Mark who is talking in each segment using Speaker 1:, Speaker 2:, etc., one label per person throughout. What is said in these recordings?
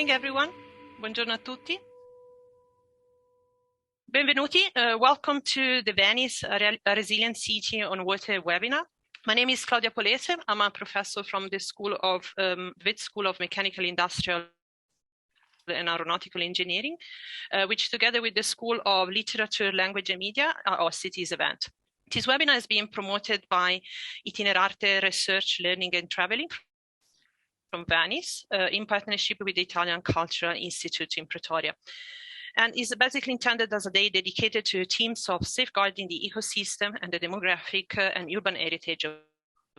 Speaker 1: morning, everyone. Buongiorno a tutti. Benvenuti. Welcome to the Venice A Resilient City on Water webinar. My name is Claudia Polese. I'm a professor from the WIT School of Mechanical, Industrial and Aeronautical Engineering, which together with the School of Literature, Language and Media hosts this event. This webinar is being promoted by Itinerarte Research, Learning and Traveling from Venice in partnership with the Italian Cultural Institute in Pretoria, and is basically intended as a day dedicated to themes of safeguarding the ecosystem and the demographic and urban heritage of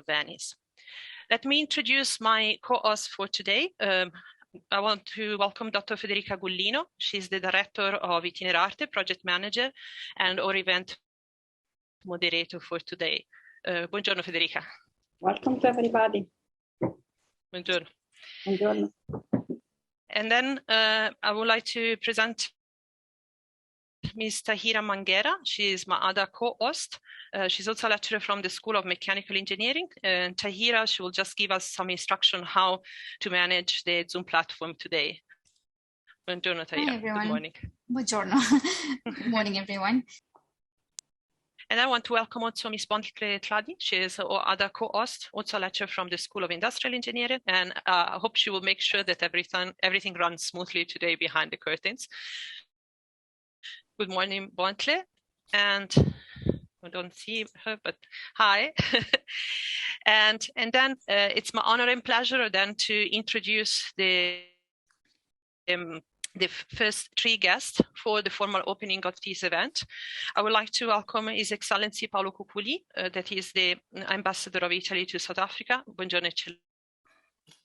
Speaker 1: Venice. Let me introduce my co-host for today. I want to welcome Dr. Federica Gullino. She's the director of Itinerarte, project manager, and our event moderator for today. Buongiorno, Federica.
Speaker 2: Welcome to everybody.
Speaker 1: Buongiorno.
Speaker 2: Buongiorno.
Speaker 1: And then I would like to present Ms. Tahira Manghera. She is my other co-host. She's also a lecturer from the School of Mechanical Engineering. And Tahira, she will just give us some instruction how to manage the Zoom platform today. Buongiorno, Tahira.
Speaker 3: Hi, everyone.
Speaker 1: Good morning.
Speaker 3: Buongiorno. Good morning, everyone.
Speaker 1: And I want to welcome also Ms. Bontle Tladi. She is our other co-host, also a lecturer from the School of Industrial Engineering. And I hope she will make sure that everything runs smoothly today behind the curtains. Good morning, Bontle. And I don't see her, but hi. and then it's my honor and pleasure then to introduce the first three guests for the formal opening of this event. I would like to welcome His Excellency Paolo Cuculi, that is the Ambassador of Italy to South Africa. Buongiorno,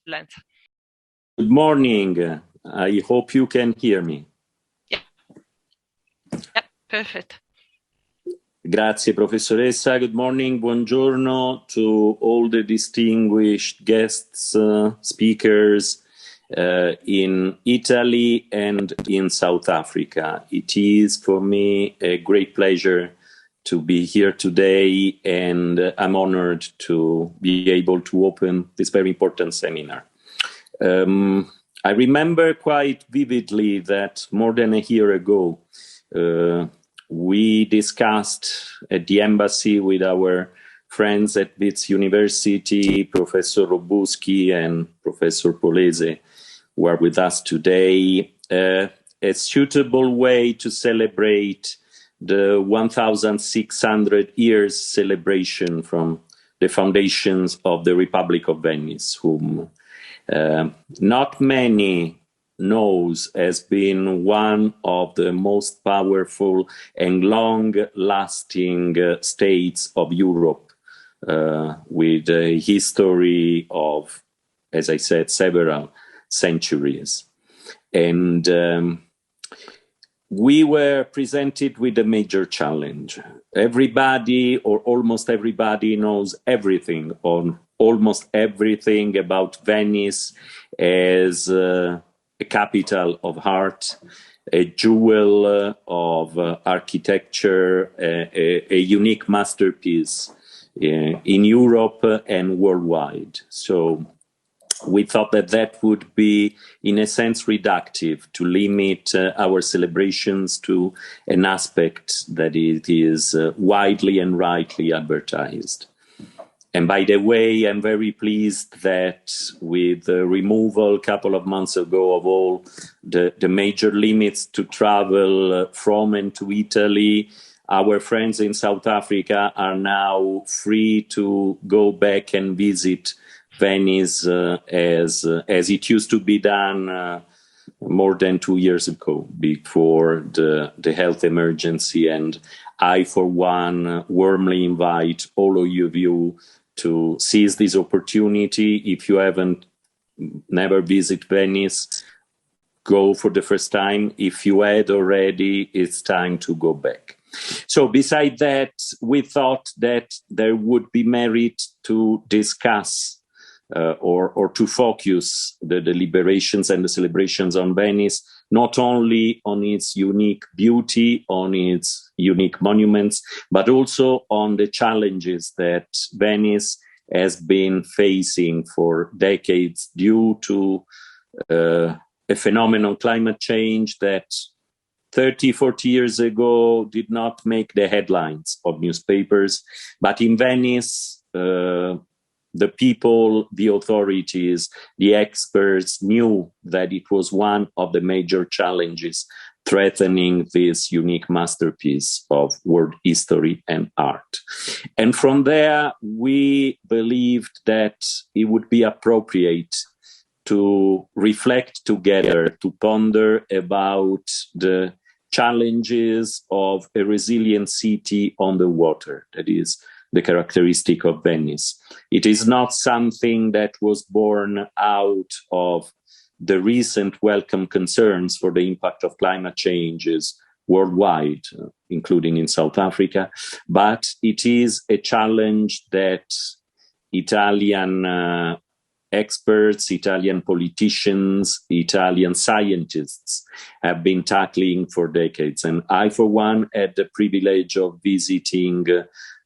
Speaker 1: Eccellenza.
Speaker 4: Good morning. I hope you can hear me.
Speaker 1: Yeah, perfect.
Speaker 4: Grazie, Professoressa. Good morning. Buongiorno to all the distinguished guests, speakers, in Italy and in South Africa. It is for me a great pleasure to be here today, and I'm honored to be able to open this very important seminar. I remember quite vividly that more than a year ago, we discussed at the embassy with our friends at Wits University, Professor Robuski and Professor Polese, who are with us today, a suitable way to celebrate the 1,600 years celebration from the foundations of the Republic of Venice, whom not many knows has been one of the most powerful and long-lasting states of Europe, with a history of, as I said, several centuries. And we were presented with a major challenge. Everybody, or almost everybody, knows everything on almost everything about Venice as a capital of art, a jewel of architecture, a unique masterpiece in Europe and worldwide. So we thought that that would be, in a sense, reductive to limit our celebrations to an aspect that it is widely and rightly advertised. And by the way, I'm very pleased that with the removal a couple of months ago of all the major limits to travel from and to Italy, our friends in South Africa are now free to go back and visit Venice as it used to be done more than 2 years ago, before the health emergency. And I, for one, warmly invite all of you to seize this opportunity. If you haven't never visited Venice, go for the first time. If you had already, it's time to go back. So beside that, we thought that there would be merit to discuss or to focus the deliberations and the celebrations on Venice, not only on its unique beauty, on its unique monuments, but also on the challenges that Venice has been facing for decades due to a phenomenon, climate change, that 30, 40 years ago did not make the headlines of newspapers. But in Venice, the people, the authorities, the experts knew that it was one of the major challenges threatening this unique masterpiece of world history and art. And from there, we believed that it would be appropriate to reflect together, to ponder about the challenges of a resilient city on the water. That is the characteristic of Venice. It is not something that was born out of the recent welcome concerns for the impact of climate changes worldwide, including in South Africa, but it is a challenge that Italian experts, Italian politicians, Italian scientists have been tackling for decades. And I, for one, had the privilege of visiting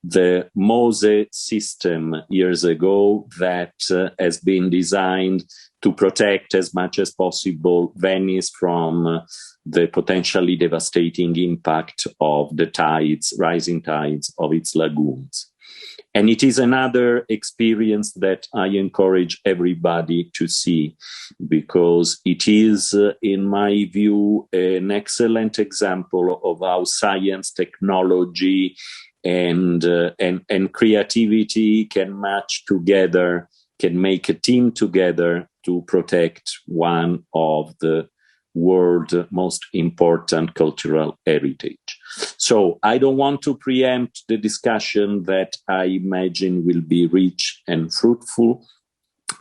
Speaker 4: the MOSE system years ago that has been designed to protect as much as possible Venice from the potentially devastating impact of the tides, rising tides of its lagoons. And it is another experience that I encourage everybody to see, because it is, in my view, an excellent example of how science, technology, and creativity can match together, can make a team together to protect one of the world's most important cultural heritage. So I don't want to preempt the discussion that I imagine will be rich and fruitful.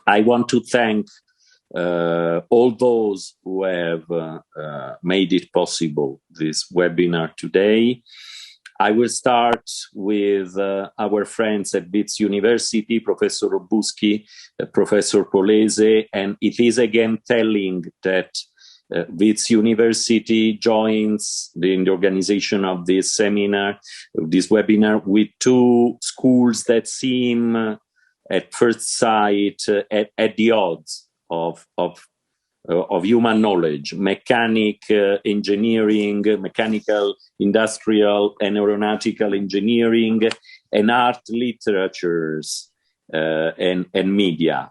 Speaker 4: I want to thank all those who have made it possible, this webinar today. I will start with our friends at Wits University, Professor Robuski, Professor Polese, and it is again telling that Wits University joins in the organization of this seminar, this webinar, with two schools that seem at first sight at the odds of human knowledge: mechanical engineering, mechanical, industrial, and aeronautical engineering, and art literatures and media.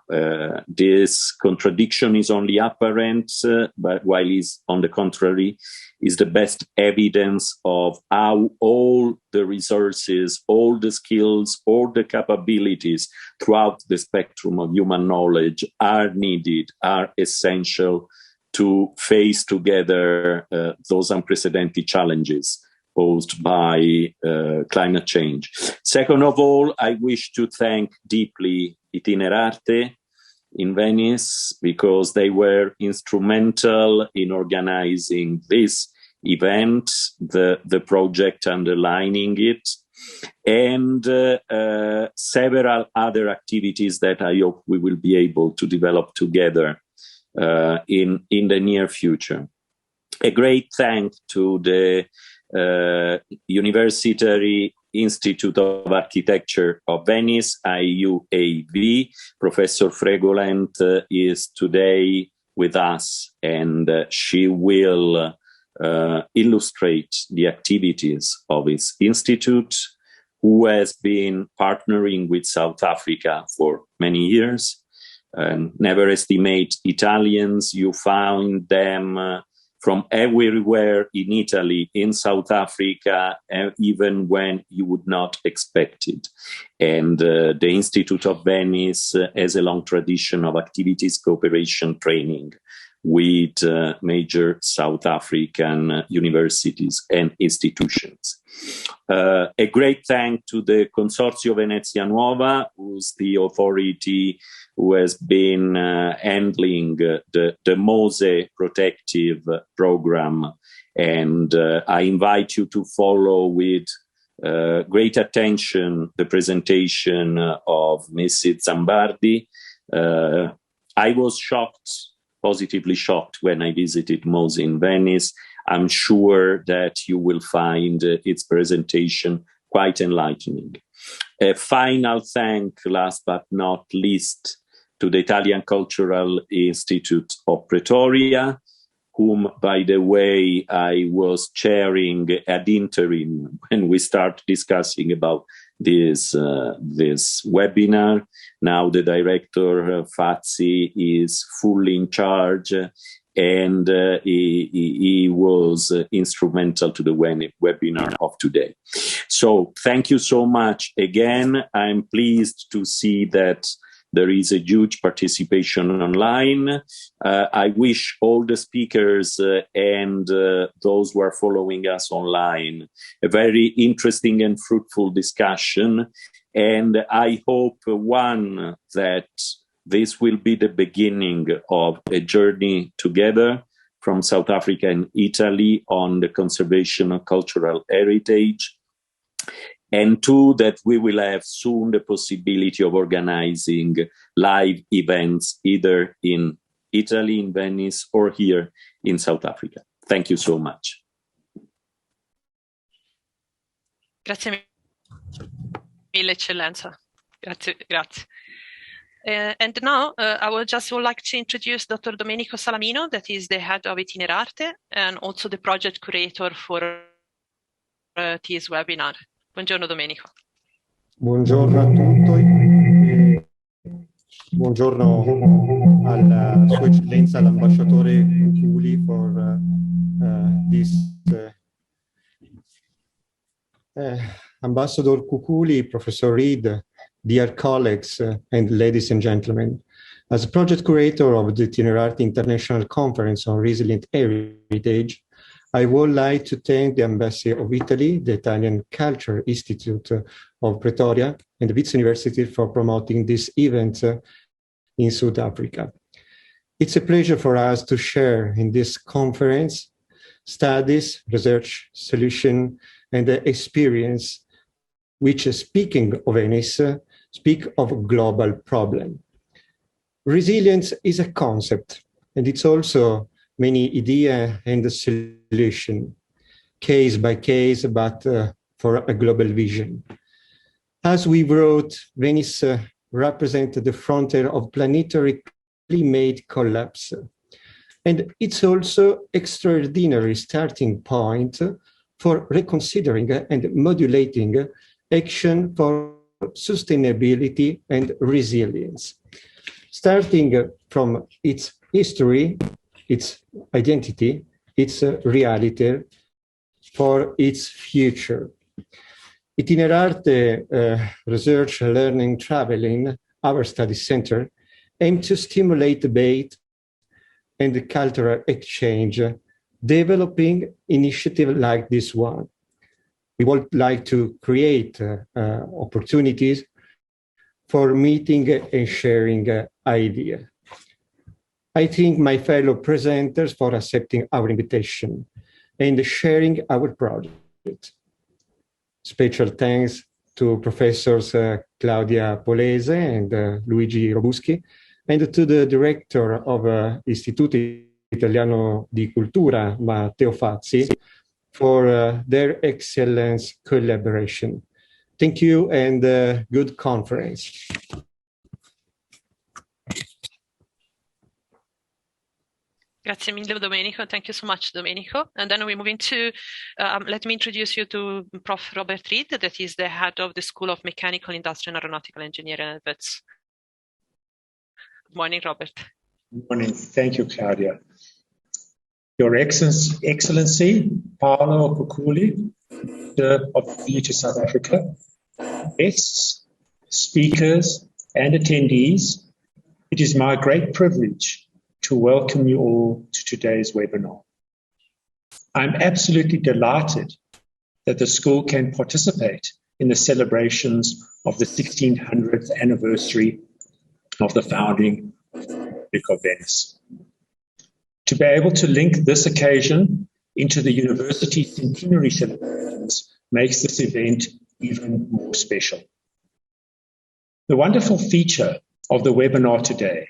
Speaker 4: This contradiction is only apparent, but while is on the contrary, is the best evidence of how all the resources, all the skills, all the capabilities throughout the spectrum of human knowledge are needed, are essential to face together those unprecedented challenges posed by climate change. Second of all, I wish to thank deeply Itinerarte in Venice, because they were instrumental in organizing this event, the project underlining it, and several other activities that I hope we will be able to develop together in the near future. A great thank to the University Institute of Architecture of Venice, IUAV. Professor Fregolent is today with us, and she will illustrate the activities of its institute, who has been partnering with South Africa for many years. Never estimate Italians. You found them from everywhere in Italy, in South Africa, even when you would not expect it. And the Institute of Venice has a long tradition of activities, cooperation, training with major South African universities and institutions. A great thank to the Consorzio Venezia Nuova, who's the authority who has been handling the MOSE protective program. And I invite you to follow with great attention the presentation of Mrs. Zambardi. I was shocked, positively shocked, when I visited MOSE in Venice. I'm sure that you will find its presentation quite enlightening. A final thank, last but not least, to the Italian Cultural Institute of Pretoria, whom, by the way, I was chairing ad interim when we start discussing about this webinar. Now the director, Fazzi, is fully in charge, and he was instrumental to the webinar of today. So thank you so much again. I'm pleased to see that there is a huge participation online. I wish all the speakers and those who are following us online a very interesting and fruitful discussion. And I hope, one, that this will be the beginning of a journey together from South Africa and Italy on the conservation of cultural heritage. And two, that we will have soon the possibility of organizing live events either in Italy, in Venice, or here in South Africa. Thank you so much.
Speaker 1: Grazie mille, Eccellenza. Grazie. And now I would like to introduce Dr. Domenico Salamino, that is the head of Itinerarte and also the project curator for this webinar. Buongiorno Domenico.
Speaker 5: Buongiorno a tutti. Buongiorno alla Sua Eccellenza l'Ambasciatore Kukuli for this Ambassador Kukuli, Professor Reed, dear colleagues and ladies and gentlemen. As project curator of the Itinerarte International Conference on Resilient Heritage, I would like to thank the Embassy of Italy, the Italian Culture Institute of Pretoria, and the Wits University for promoting this event in South Africa. It's a pleasure for us to share in this conference studies, research, solution, and experience, which, speaking of Venice, speak of global problem. Resilience is a concept, and it's also many idea and a solution, case by case, but for a global vision. As we wrote, Venice represented the frontier of planetary climate collapse. And it's also extraordinary starting point for reconsidering and modulating action for sustainability and resilience. Starting from its history, its identity, its reality for its future. Itinerarte Research, Learning, Traveling, our study center, aim to stimulate debate and cultural exchange, developing initiatives like this one. We would like to create opportunities for meeting and sharing ideas. I thank my fellow presenters for accepting our invitation and sharing our project. Special thanks to Professors Claudia Polese and Luigi Robuschi, and to the director of Istituto Italiano di Cultura, Matteo Fazzi, for their excellent collaboration. Thank you and good conference.
Speaker 1: Grazie mille, Domenico. Thank you so much, Domenico. And then we move into, let me introduce you to Prof. Robert Reed, that is the head of the School of Mechanical, Industrial and Aeronautical Engineering at Wits. Good morning, Robert.
Speaker 6: Good morning. Thank you, Claudia. Your Excellency, Paolo Kukuli, of VITA South Africa, guests, speakers, and attendees, it is my great privilege to welcome you all to today's webinar. I'm absolutely delighted that the school can participate in the celebrations of the 1600th anniversary of the founding of the Republic of Venice. To be able to link this occasion into the university centenary celebrations makes this event even more special. The wonderful feature of the webinar today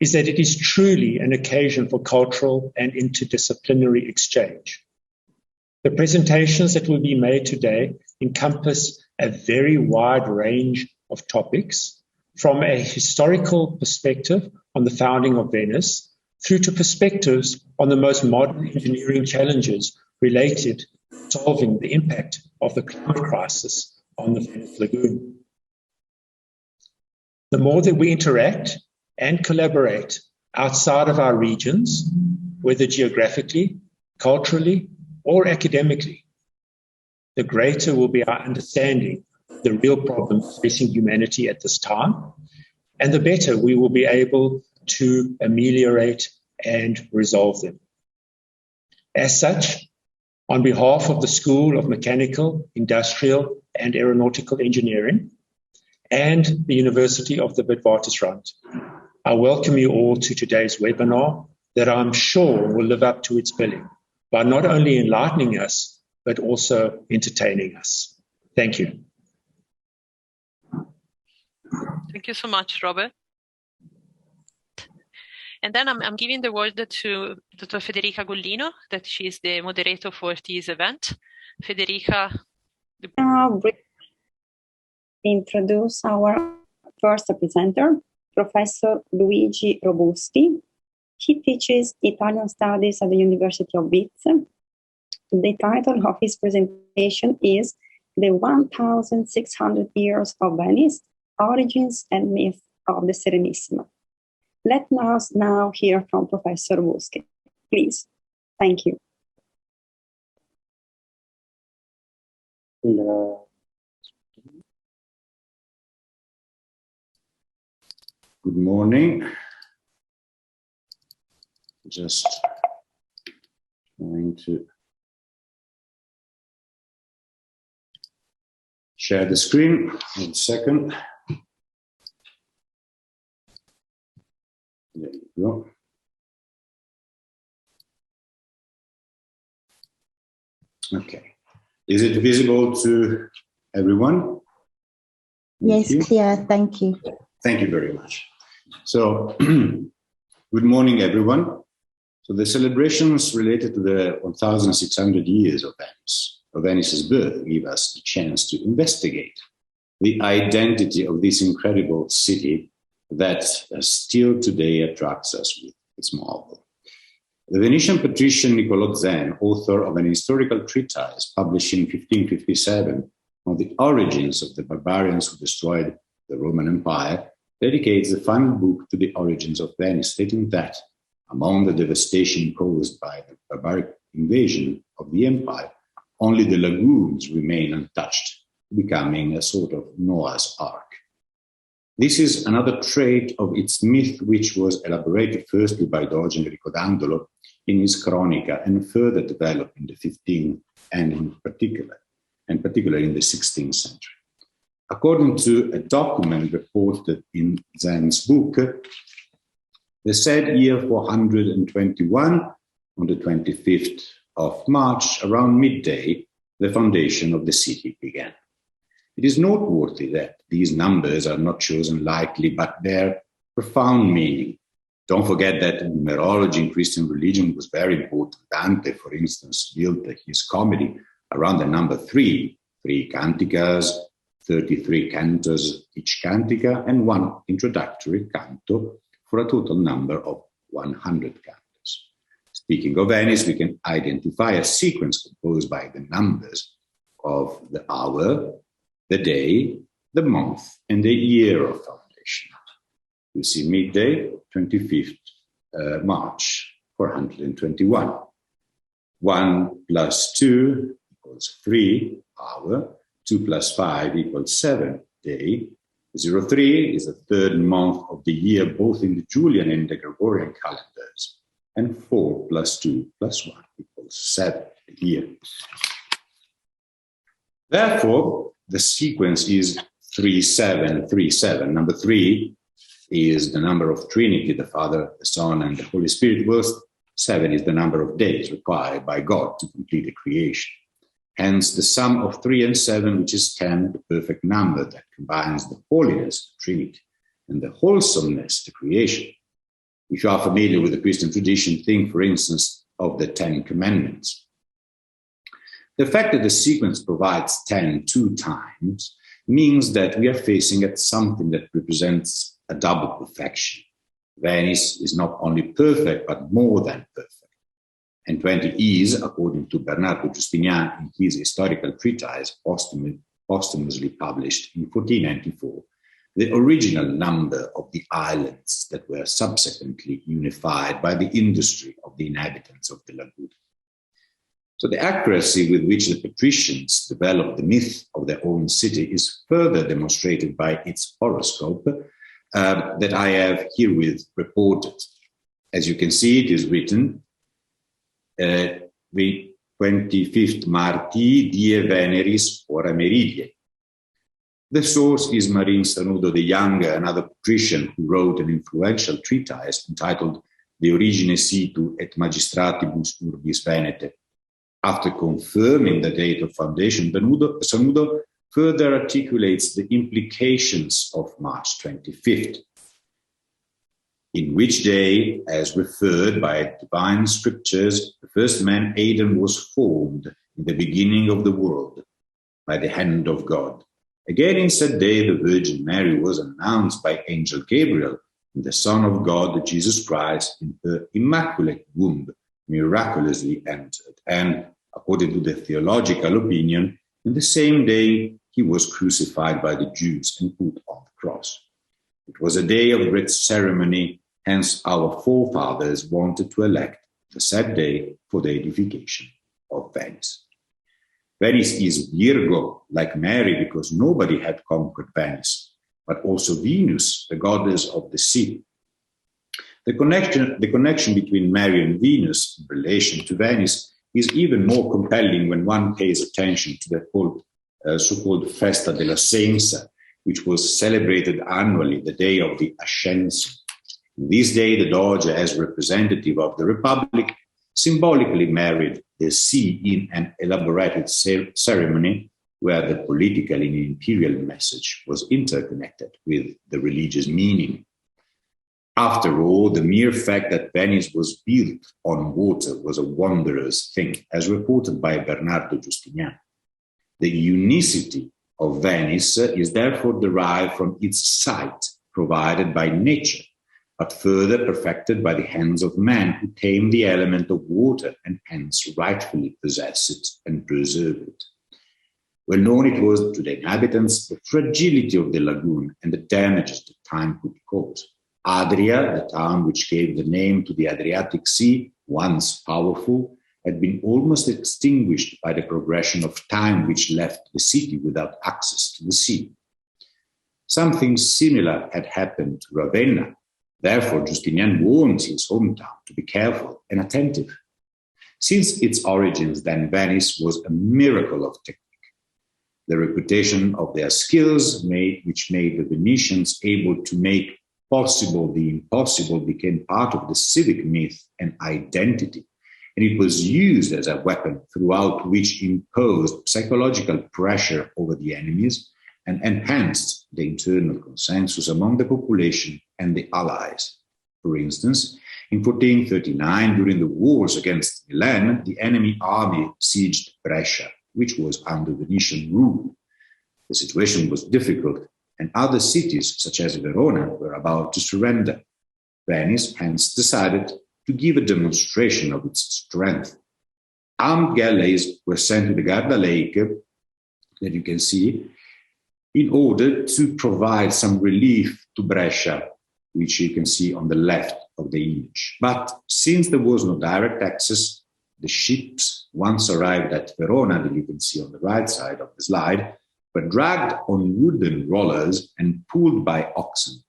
Speaker 6: is that it is truly an occasion for cultural and interdisciplinary exchange. The presentations that will be made today encompass a very wide range of topics, from a historical perspective on the founding of Venice through to perspectives on the most modern engineering challenges related to solving the impact of the climate crisis on the Venice Lagoon. The more that we interact and collaborate outside of our regions, whether geographically, culturally, or academically, the greater will be our understanding of the real problems facing humanity at this time, and the better we will be able to ameliorate and resolve them. As such, on behalf of the School of Mechanical, Industrial, and Aeronautical Engineering and the University of the Witwatersrand, I welcome you all to today's webinar that I'm sure will live up to its billing by not only enlightening us, but also entertaining us. Thank you.
Speaker 1: Thank you so much, Robert. And then I'm giving the word to Dr. Federica Gollino, that she is the moderator for this event. Federica.
Speaker 2: Now, introduce our first presenter, Professor Luigi Robusti. He teaches Italian studies at the University of Venice. The title of his presentation is The 1,600 Years of Venice, Origins and Myth of the Serenissima. Let us now hear from Professor Robusti. Please. Thank you.
Speaker 7: Good morning. Just trying to share the screen. 1 second. There you go. Okay. Is it visible to everyone?
Speaker 8: Yes, clear. Thank you.
Speaker 7: Thank you very much. So, good morning, everyone. So the celebrations related to the 1,600 years of Venice's birth, give us the chance to investigate the identity of this incredible city that still today attracts us with its marvel. The Venetian patrician Niccolò Zen, author of an historical treatise published in 1557 on the origins of the barbarians who destroyed the Roman Empire, dedicates the final book to the origins of Venice, stating that among the devastation caused by the barbaric invasion of the empire, only the lagoons remain untouched, becoming a sort of Noah's Ark. This is another trait of its myth, which was elaborated firstly by Doge Enrico Dandolo in his Chronica and further developed in the 15th and in particular in the 16th century. According to a document reported in Zen's book, the said year 421, on the 25th of March, around midday, the foundation of the city began. It is noteworthy that these numbers are not chosen lightly, but their profound meaning. Don't forget that numerology in Christian religion was very important. Dante, for instance, built his comedy around the number 3 canticas, 33 cantos each cantica, and 1 introductory canto for a total number of 100 cantos. Speaking of Venice, we can identify a sequence composed by the numbers of the hour, the day, the month, and the year of foundation. You see midday, 25th March, 421. 1 plus 2 equals 3, hour. 2 plus 5 equals 7, day. 03 is the third month of the year, both in the Julian and the Gregorian calendars. And 4 plus 2 plus 1 equals 7, the year. Therefore, the sequence is 3737. Number 3 is the number of Trinity, the Father, the Son, and the Holy Spirit, whilst 7 is the number of days required by God to complete the creation. Hence, the sum of 3 and 7, which is 10, the perfect number that combines the holiness, the Trinity, and the wholesomeness, the creation. If you are familiar with the Christian tradition, think, for instance, of the 10 Commandments. The fact that the sequence provides 10 2 times means that we are facing at something that represents a double perfection. Venice is not only perfect, but more than perfect. And when it is, according to Bernardo Justinian in his historical treatise, posthumously published in 1494, the original number of the islands that were subsequently unified by the industry of the inhabitants of the lagoon. So the accuracy with which the patricians developed the myth of their own city is further demonstrated by its horoscope that I have herewith reported. As you can see, it is written, the 25th Marti, Die Veneris ora meridie. The source is Marin Sanudo the Younger, another patrician who wrote an influential treatise entitled De Origine Situ et Magistratibus Urbis Venete. After confirming the date of foundation, Sanudo further articulates the implications of March 25th, in which day, as referred by divine scriptures, the first man Adam was formed in the beginning of the world by the hand of God. Again, in said day, the Virgin Mary was announced by Angel Gabriel, and the Son of God, Jesus Christ, in her immaculate womb, miraculously entered. And according to the theological opinion, in the same day he was crucified by the Jews and put on the cross. It was a day of great ceremony, hence our forefathers wanted to elect the said day for the edification of Venice. Venice is Virgo, like Mary, because nobody had conquered Venice, but also Venus, the goddess of the sea. The connection between Mary and Venus in relation to Venice is even more compelling when one pays attention to the so-called Festa della Senza, which was celebrated annually, the day of the Ascension. This day, the Doge, as representative of the Republic, symbolically married the sea in an elaborated ceremony where the political and imperial message was interconnected with the religious meaning. After all, the mere fact that Venice was built on water was a wondrous thing, as reported by Bernardo Justinian. The unicity of Venice is therefore derived from its site provided by nature, but further perfected by the hands of man who tame the element of water and hence rightfully possess it and preserve it. Well known it was to the inhabitants the fragility of the lagoon and the damages that time could cause. Adria, the town which gave the name to the Adriatic Sea, once powerful, had been almost extinguished by the progression of time which left the city without access to the sea. Something similar had happened to Ravenna. Therefore, Justinian warns his hometown to be careful and attentive. Since its origins, then, Venice was a miracle of technique. The reputation of their skills, which made the Venetians able to make possible the impossible, became part of the civic myth and identity, and it was used as a weapon throughout which imposed psychological pressure over the enemies and enhanced the internal consensus among the population and the allies. For instance, in 1439, during the wars against Milan, the enemy army sieged Brescia, which was under Venetian rule. The situation was difficult, and other cities, such as Verona, were about to surrender. Venice hence decided to give a demonstration of its strength. Armed galleys were sent to the Garda Lake, that you can see, in order to provide some relief to Brescia, which you can see on the left of the image. But since there was no direct access, the ships, once arrived at Verona, that you can see on the right side of the slide, were dragged on wooden rollers and pulled by oxen.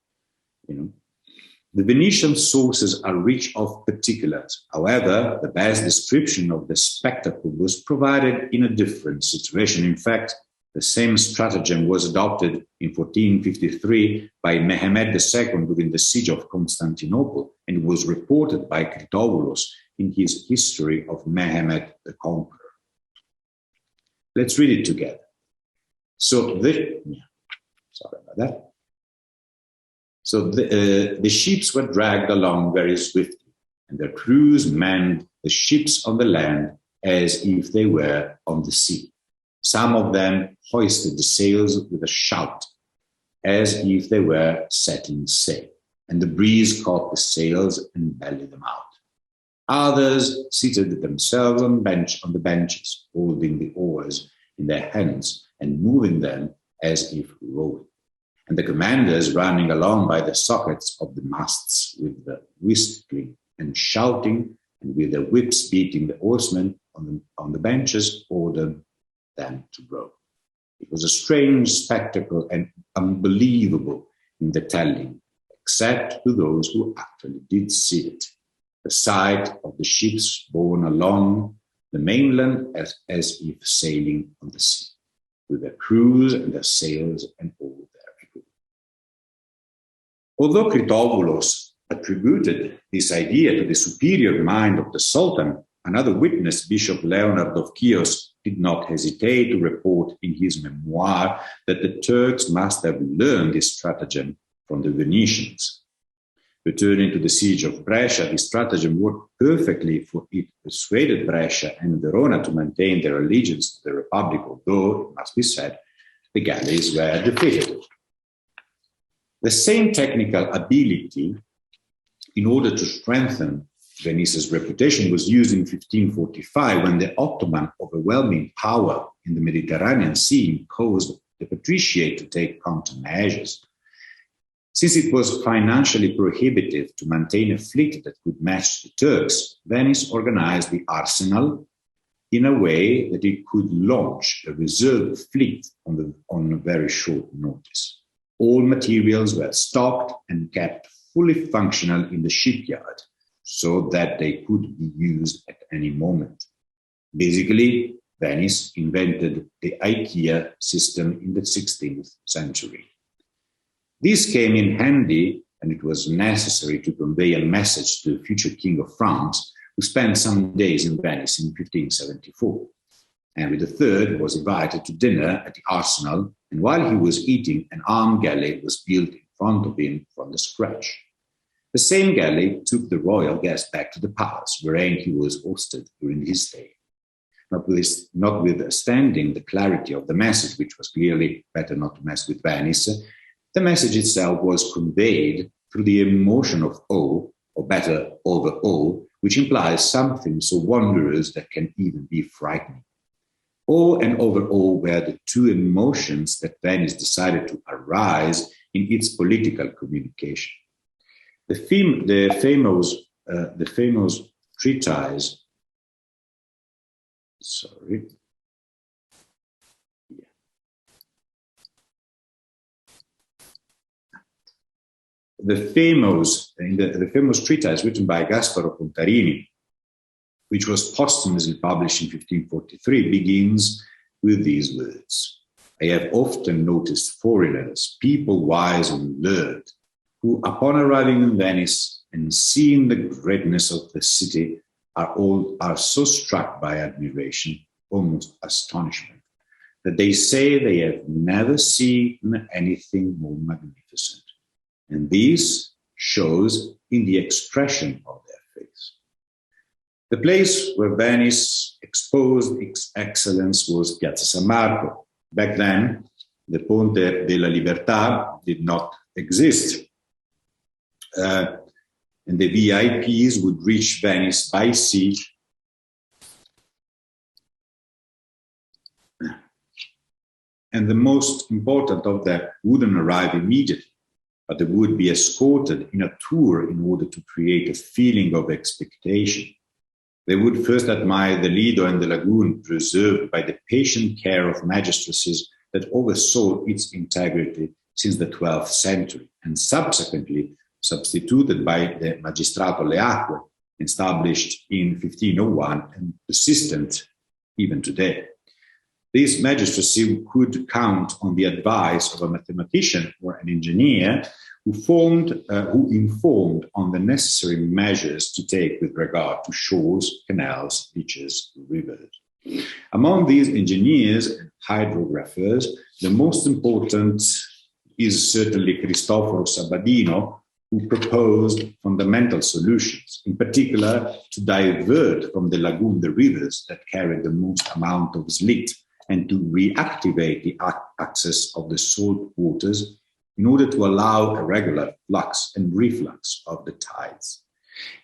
Speaker 7: The Venetian sources are rich of particulars. However, the best description of the spectacle was provided in a different situation. In fact, the same stratagem was adopted in 1453 by Mehmed II during the siege of Constantinople, and was reported by Critobulus in his History of Mehmed the Conqueror. Let's read it together. So the ships were dragged along very swiftly, and their crews manned the ships on the land as if they were on the sea. Some of them hoisted the sails with a shout, as if they were setting sail. and the breeze caught the sails and bellied them out. Others seated themselves on the benches, holding the oars in their hands and moving them as if rowing, and the commanders running along by the sockets of the masts with the whistling and shouting, and with their whips beating the oarsmen on the benches, ordered them to row. It was a strange spectacle and unbelievable in the telling, except to those who actually did see it. The sight of the ships borne along the mainland as if sailing on the sea, with their crews and their sails and all their equipment. Although Critoboulos attributed this idea to the superior mind of the Sultan, another witness, Bishop Leonard of Chios, did not hesitate to report in his memoir that the Turks must have learned this stratagem from the Venetians. Returning to the siege of Brescia, this stratagem worked perfectly, for it persuaded Brescia and Verona to maintain their allegiance to the Republic, although, it must be said, the galleys were defeated. The same technical ability, in order to strengthen Venice's reputation, was used in 1545 when the Ottoman overwhelming power in the Mediterranean Sea caused the patriciate to take countermeasures. Since it was financially prohibitive to maintain a fleet that could match the Turks, Venice organized the arsenal in a way that it could launch a reserve fleet on a very short notice. All materials were stocked and kept fully functional in the shipyard so that they could be used at any moment. Basically, Venice invented the IKEA system in the 16th century. This came in handy, and it was necessary to convey a message to the future King of France, who spent some days in Venice in 1574. Henry III was invited to dinner at the arsenal, and while he was eating, an armed galley was built in front of him from the scratch. The same galley took the royal guest back to the palace, wherein he was hosted during his stay. Notwithstanding the clarity of the message, which was clearly better not to mess with Venice, the message itself was conveyed through the emotion of awe, or better, over awe, which implies something so wondrous that can even be frightening. Awe and over awe were the two emotions that Venice decided to arise in its political communication. The famous treatise. The famous treatise written by Gasparo Contarini, which was posthumously published in 1543, begins with these words: I have often noticed foreigners, people wise and learned, who upon arriving in Venice and seeing the greatness of the city are so struck by admiration, almost astonishment, that they say they have never seen anything more magnificent. And this shows in the expression of their face. The place where Venice exposed its excellence was Piazza San Marco. Back then, the Ponte della Libertà did not exist. And the VIPs would reach Venice by sea and the most important of them wouldn't arrive immediately, but they would be escorted in a tour in order to create a feeling of expectation. They would first admire the Lido and the lagoon preserved by the patient care of magistracies that oversaw its integrity since the 12th century, and subsequently substituted by the Magistrato alle Acque, established in 1501 and persistent even today. This magistracy could count on the advice of a mathematician or an engineer who informed on the necessary measures to take with regard to shores, canals, beaches, rivers. Among these engineers and hydrographers, the most important is certainly Cristoforo Sabadino, who proposed fundamental solutions, in particular to divert from the lagoon the rivers that carried the most amount of slit, and to reactivate the access of the salt waters in order to allow a regular flux and reflux of the tides.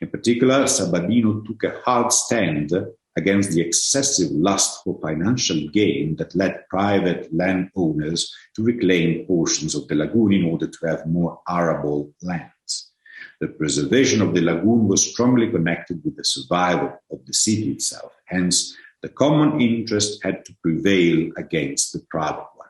Speaker 7: In particular, Sabadino took a hard stand against the excessive lust for financial gain that led private landowners to reclaim portions of the lagoon in order to have more arable lands. The preservation of the lagoon was strongly connected with the survival of the city itself. Hence, the common interest had to prevail against the private one.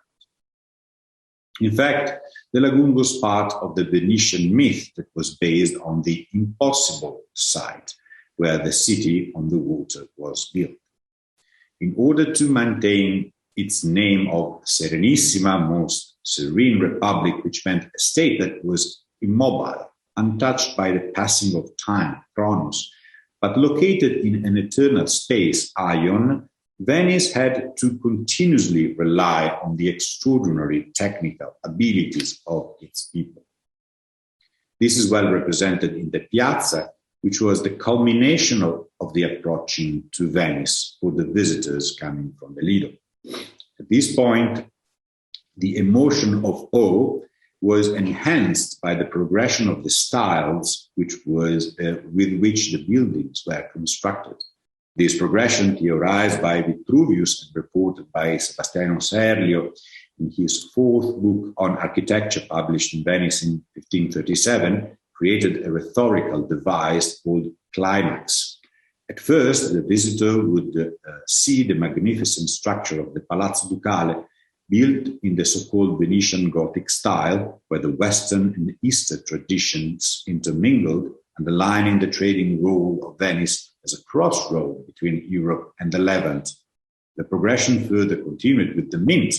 Speaker 7: In fact, the lagoon was part of the Venetian myth that was based on the impossible site where the city on the water was built. In order to maintain its name of Serenissima, most serene republic, which meant a state that was immobile, untouched by the passing of time, Chronos, but located in an eternal space, Aion, Venice had to continuously rely on the extraordinary technical abilities of its people. This is well represented in the piazza, which was the culmination of the approaching to Venice for the visitors coming from the Lido. At this point, the emotion of awe was enhanced by the progression of the styles with which the buildings were constructed. This progression, theorized by Vitruvius and reported by Sebastiano Serlio in his fourth book on architecture, published in Venice in 1537, created a rhetorical device called climax. At first, the visitor would see the magnificent structure of the Palazzo Ducale, built in the so-called Venetian Gothic style, where the Western and Eastern traditions intermingled, underlining the trading role of Venice as a crossroad between Europe and the Levant. The progression further continued with the Mint,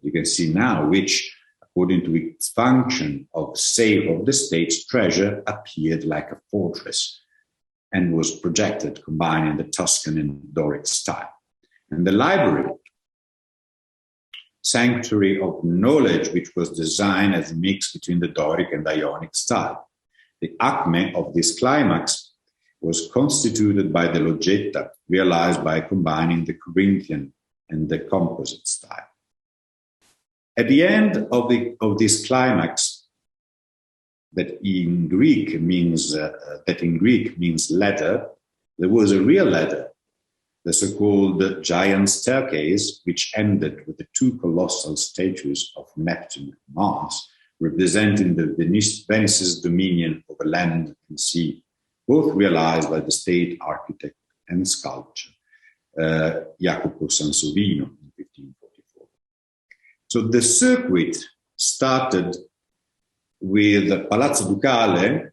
Speaker 7: you can see now, which, according to its function of safe of the state's treasure, appeared like a fortress and was projected combining the Tuscan and Doric style. And the library, sanctuary of knowledge, which was designed as a mix between the Doric and Ionic style. The acme of this climax was constituted by the Loggetta, realized by combining the Corinthian and the composite style. At the end of this climax, that in Greek means ladder, there was a real ladder, the so-called giant staircase, which ended with the two colossal statues of Neptune and Mars, representing the Venice's dominion over land and sea, both realized by the state architect and sculptor Jacopo Sansovino in 1544. So the circuit started with Palazzo Ducale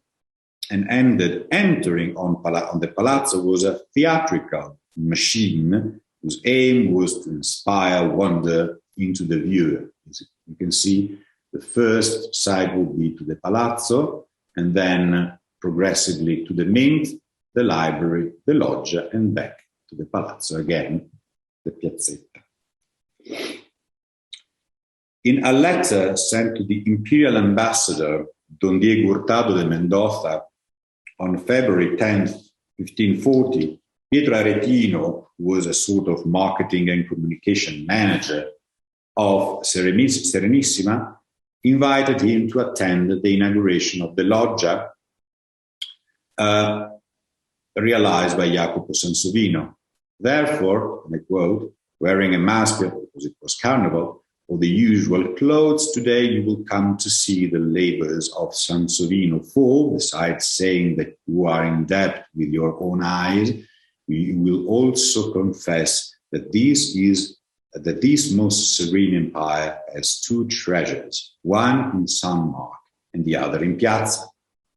Speaker 7: and ended entering on the Palazzo was a theatrical machine whose aim was to inspire wonder into the viewer. As you can see, the first side would be to the Palazzo, and then progressively to the Mint, the library, the loggia, and back to the Palazzo again, the Piazzetta. In a letter sent to the Imperial Ambassador, Don Diego Hurtado de Mendoza, on February 10th, 1540, Pietro Aretino, who was a sort of marketing and communication manager of Serenissima, invited him to attend the inauguration of the loggia realized by Jacopo Sansovino. Therefore, and I quote, wearing a mask because it was carnival, or the usual clothes, today you will come to see the labors of Sansovino, for, besides saying that you are in debt with your own eyes, you will also confess that this most serene empire has two treasures, one in San Mark and the other in Piazza.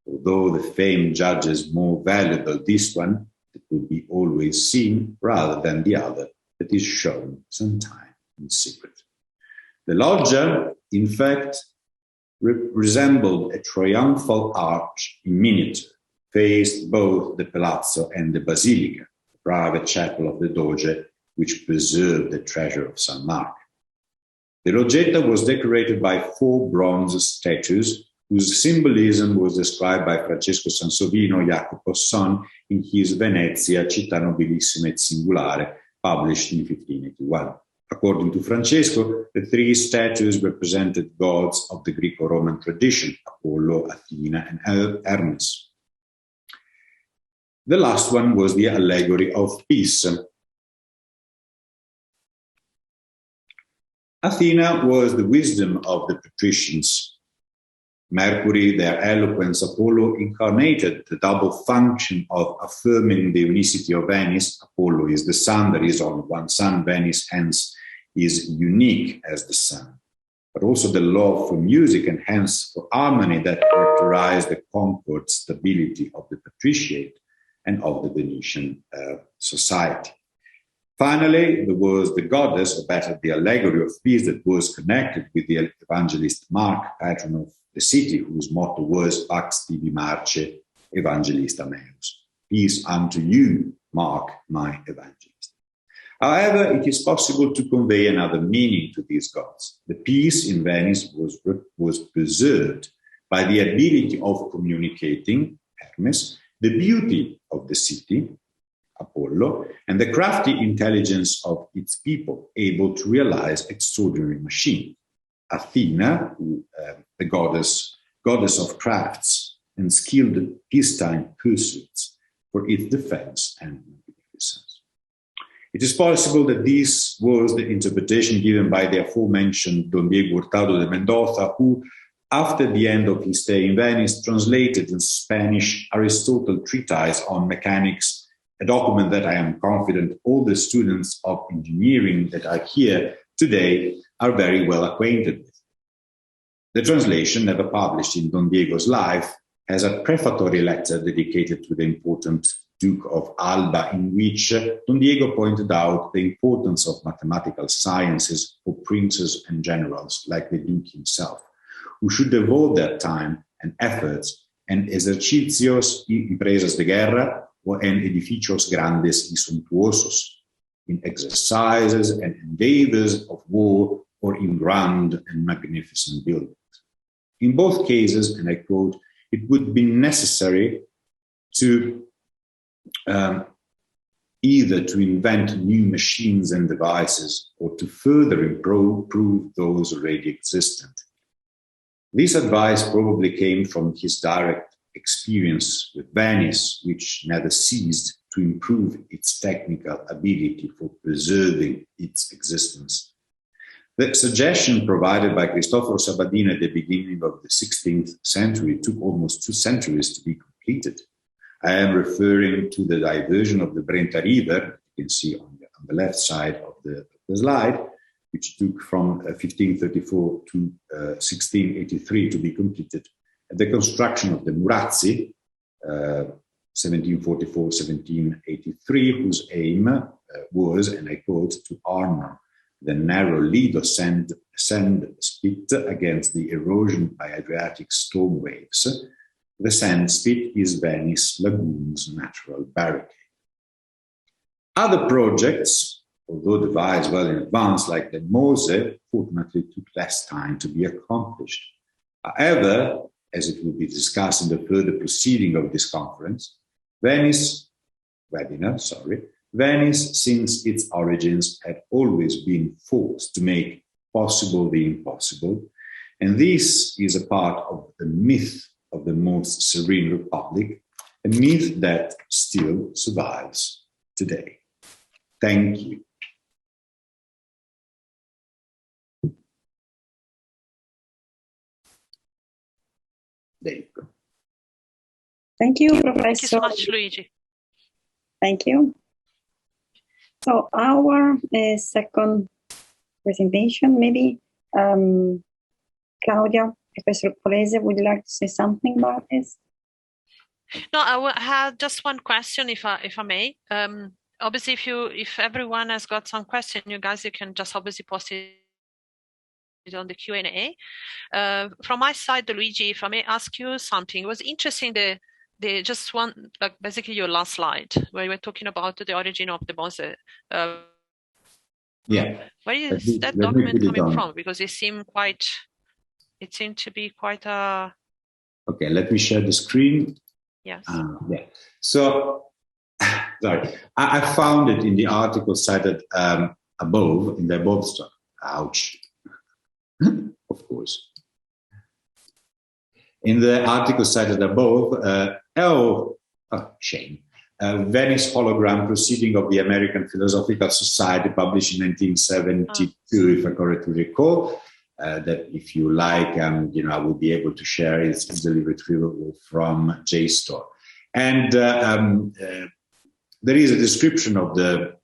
Speaker 7: Although the fame judges more valuable this one that will be always seen rather than the other that is shown sometime in secret. The loggia, in fact, resembled a triumphal arch in miniature, faced both the Palazzo and the Basilica, the private chapel of the Doge, which preserved the treasure of San Marco. The Loggetta was decorated by 4 bronze statues, whose symbolism was described by Francesco Sansovino, Jacopo's son, in his Venezia, Città Nobilissima et Singolare, published in 1581. According to Francesco, the three statues represented gods of the Greco-Roman tradition, Apollo, Athena, and Hermes. The last one was the allegory of peace. Athena was the wisdom of the patricians. Mercury, their eloquence. Apollo incarnated the double function of affirming the unicity of Venice. Apollo is the sun, there is only one sun. Venice, hence, is unique as the sun. But also the love for music and hence for harmony that characterized the concord stability of the patriciate and of the Venetian society. Finally, there was the goddess, or better, the allegory of peace that was connected with the evangelist Mark, patron of the city, whose motto was Pax tibi Marce Evangelista meus. Peace unto you, Mark, my evangelist. However, it is possible to convey another meaning to these gods. The peace in Venice was preserved by the ability of communicating, Hermes, the beauty of the city, Apollo, and the crafty intelligence of its people, able to realize extraordinary machines. Athena, the goddess of crafts and skilled peacetime pursuits for its defense and magnificence. It is possible that this was the interpretation given by the aforementioned Don Diego Hurtado de Mendoza, who, after the end of his stay in Venice, translated in Spanish Aristotle's treatise on mechanics, a document that I am confident all the students of engineering that are here today are very well acquainted with. The translation, never published in Don Diego's life, has a prefatory letter dedicated to the important Duke of Alba, in which Don Diego pointed out the importance of mathematical sciences for princes and generals like the Duke himself, who should devote their time and efforts en ejercicios y empresas de guerra o en edificios grandes y suntuosos, in exercises and endeavors of war or in grand and magnificent buildings. In both cases, and I quote, it would be necessary to either to invent new machines and devices or to further improve those already existent. This advice probably came from his direct experience with Venice, which never ceased to improve its technical ability for preserving its existence. The suggestion provided by Cristoforo Sabadini at the beginning of the 16th century took almost 2 centuries to be completed. I am referring to the diversion of the Brenta River, you can see on the left side of the slide, which took from 1534 to 1683 to be completed, and the construction of the Murazzi, 1744-1783, whose aim was, and I quote, to armor the narrow Lido sand spit against the erosion by Adriatic storm waves. The sand spit is Venice Lagoon's natural barricade. Other projects, although devised well in advance, like the Mose, fortunately took less time to be accomplished. However, as it will be discussed in the further proceeding of this conference, Venice, since its origins, had always been forced to make possible the impossible, and this is a part of the myth of the most serene republic, a myth that still survives today. Thank you. There you go.
Speaker 2: Thank you, Professor.
Speaker 1: Thank you so much, Luigi.
Speaker 2: Thank you. So our second presentation, maybe Claudia, Professor Polese, would you like to say something about this?
Speaker 1: No, I had just one question, if I may. Obviously, if everyone has got some question, you can just obviously post it on the Q&A. From my side, Luigi, if I may ask you something, it was interesting just one, like basically your last slide where you were talking about the origin of the Mose.
Speaker 7: Yeah.
Speaker 1: Where is that document coming from? Because it seemed to be quite a...
Speaker 7: Okay, let me share the screen.
Speaker 1: Yes.
Speaker 7: Yeah. So, sorry, I found it in the article cited above, in the above structure. Ouch. Of course. In the article cited above, shame. Venice hologram proceeding of the American Philosophical Society, published in 1972, if I correctly recall. That if you like, I will be able to share it. It's easily retrievable from JSTOR. And there is a description of the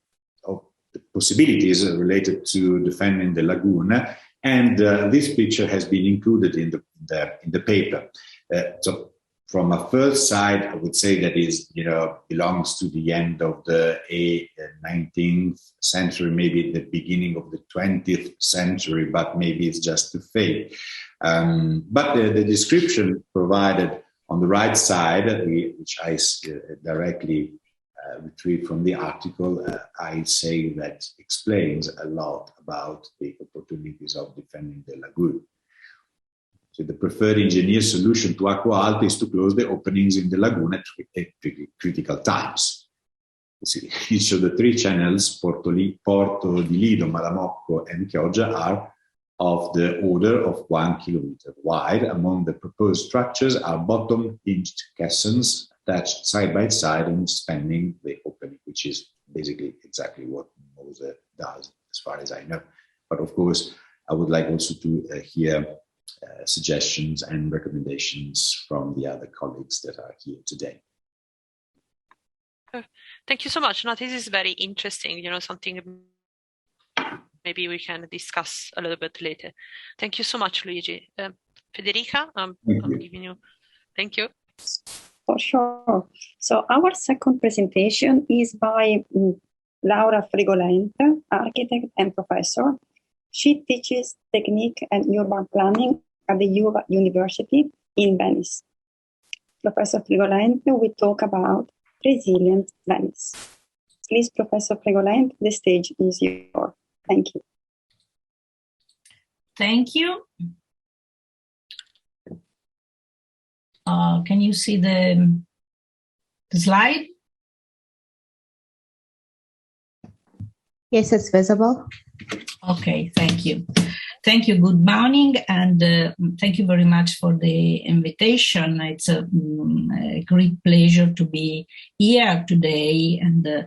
Speaker 7: possibilities related to defending the lagoon, and this picture has been included in the paper. So, from a first side, I would say that belongs to the end of the 19th century, maybe the beginning of the 20th century, but maybe it's just too fake. But the description provided on the right side, which I directly retrieved from the article, I say that explains a lot about the opportunities of defending the lagoon. So the preferred engineer solution to Acqua Alta is to close the openings in the lagoon at critical times. You see, each of the three channels, Porto di Lido, Malamocco, and Chioggia, are of the order of 1 kilometer wide. Among the proposed structures are bottom-hinged caissons attached side by side and spanning the opening, which is basically exactly what Mose does, as far as I know. But of course, I would like also to hear suggestions and recommendations from the other colleagues that are here today.
Speaker 1: Thank you so much. Now, this is very interesting, something maybe we can discuss a little bit later. Thank you so much, Luigi. Federica, I'm giving you. Thank you.
Speaker 2: For sure. So our second presentation is by Laura Frigolente, architect and professor. She teaches technique and urban planning at the University in Venice. Professor Frigolente will talk about resilient Venice. Please, Professor Frigolente, the stage is yours. Thank you.
Speaker 9: Thank you. Can you see the slide?
Speaker 8: Yes, it's visible.
Speaker 9: Okay, thank you. Thank you. Good morning, and thank you very much for the invitation. It's a great pleasure to be here today and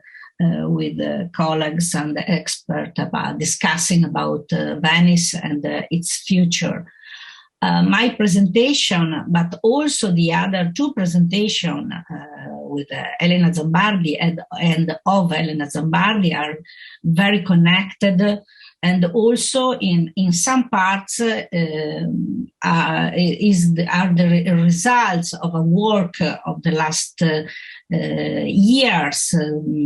Speaker 9: with colleagues and experts about discussing about Venice and its future. My presentation, but also the other two presentations with Elena Zambardi and of Elena Zambardi are very connected, and also in some parts are the results of a work of the last years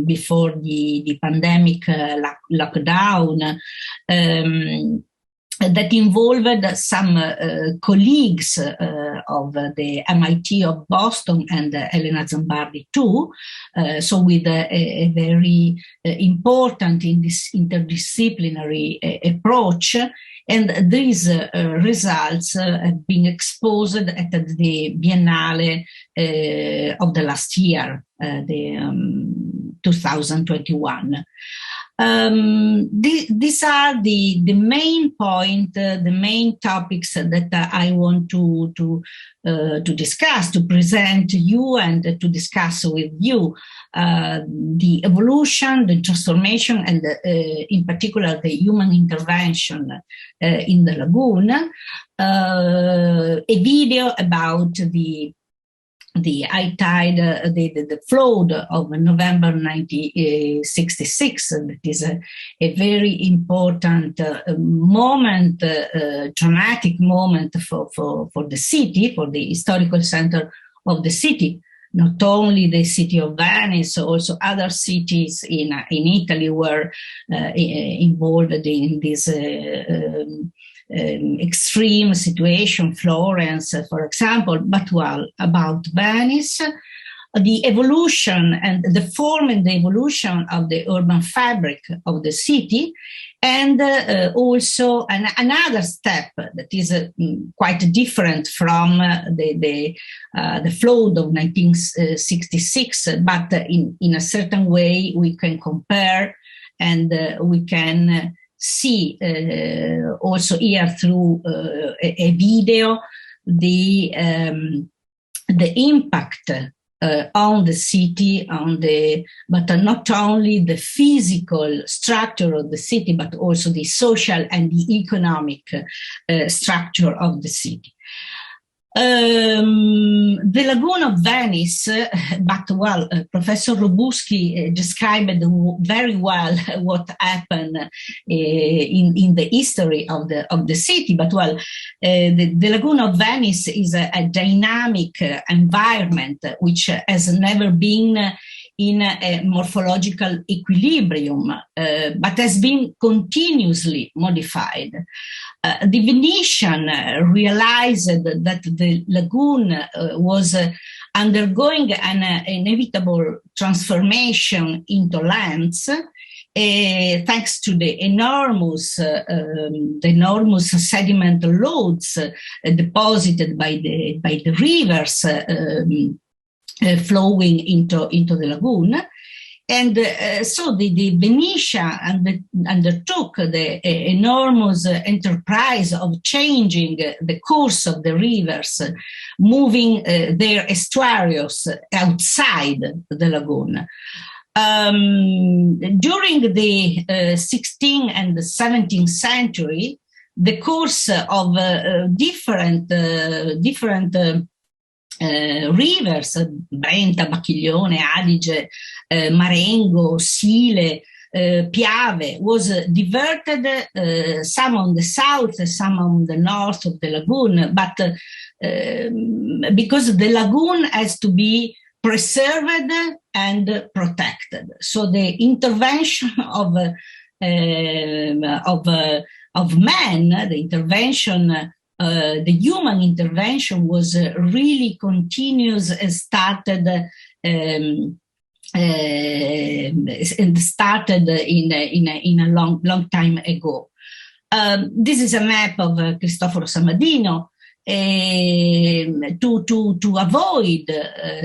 Speaker 9: before the pandemic lockdown. That involved some colleagues of the MIT of Boston and Elena Zambardi too, so with a very important in this interdisciplinary approach. And these results have been exposed at the Biennale of the last year, the 2021. These are the main point, the main topics that I want to discuss, to present to you and to discuss with you. The evolution, the transformation, and in particular the human intervention in the lagoon. A video about the high tide, the flood of November 1966. That is a very important moment, dramatic moment for the city, for the historical center of the city. Not only the city of Venice, also other cities in Italy were involved in this extreme situation, Florence, for example. But about Venice, the evolution and the form and the evolution of the urban fabric of the city, and also another step that is quite different from the flood of 1966, but in a certain way we can compare and we can see also here through a video the impact on the city, but not only the physical structure of the city, but also the social and the economic structure of the city. The Lagoon of Venice, Professor Robuski described very well what happened in the history of the city. But the Lagoon of Venice is a dynamic environment which has never been in a morphological equilibrium, but has been continuously modified. The Venetian realized that the lagoon was undergoing an inevitable transformation into lands, thanks to the enormous sediment loads deposited by the rivers flowing into the lagoon. And so the Venetian undertook the enormous enterprise of changing the course of the rivers, moving their estuaries outside the lagoon. During the 16th and the 17th century, the course of different rivers, Brenta, Bacchiglione, Adige, Marengo, Sile, Piave, was diverted, some on the south, some on the north of the lagoon, but because the lagoon has to be preserved and protected. So the intervention of man, the intervention the human intervention was really continuous and started in a long time ago. This is a map of Cristoforo Samadino. To avoid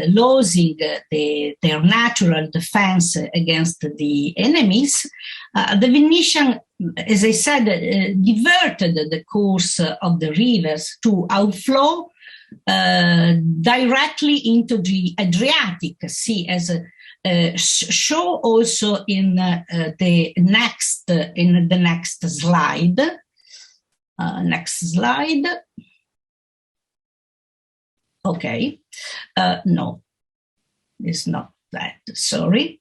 Speaker 9: losing their natural defense against the enemies, the Venetian, as I said, diverted the course of the rivers to outflow directly into the Adriatic Sea, as show also in the next slide. Next slide. Okay, no, it's not that, sorry.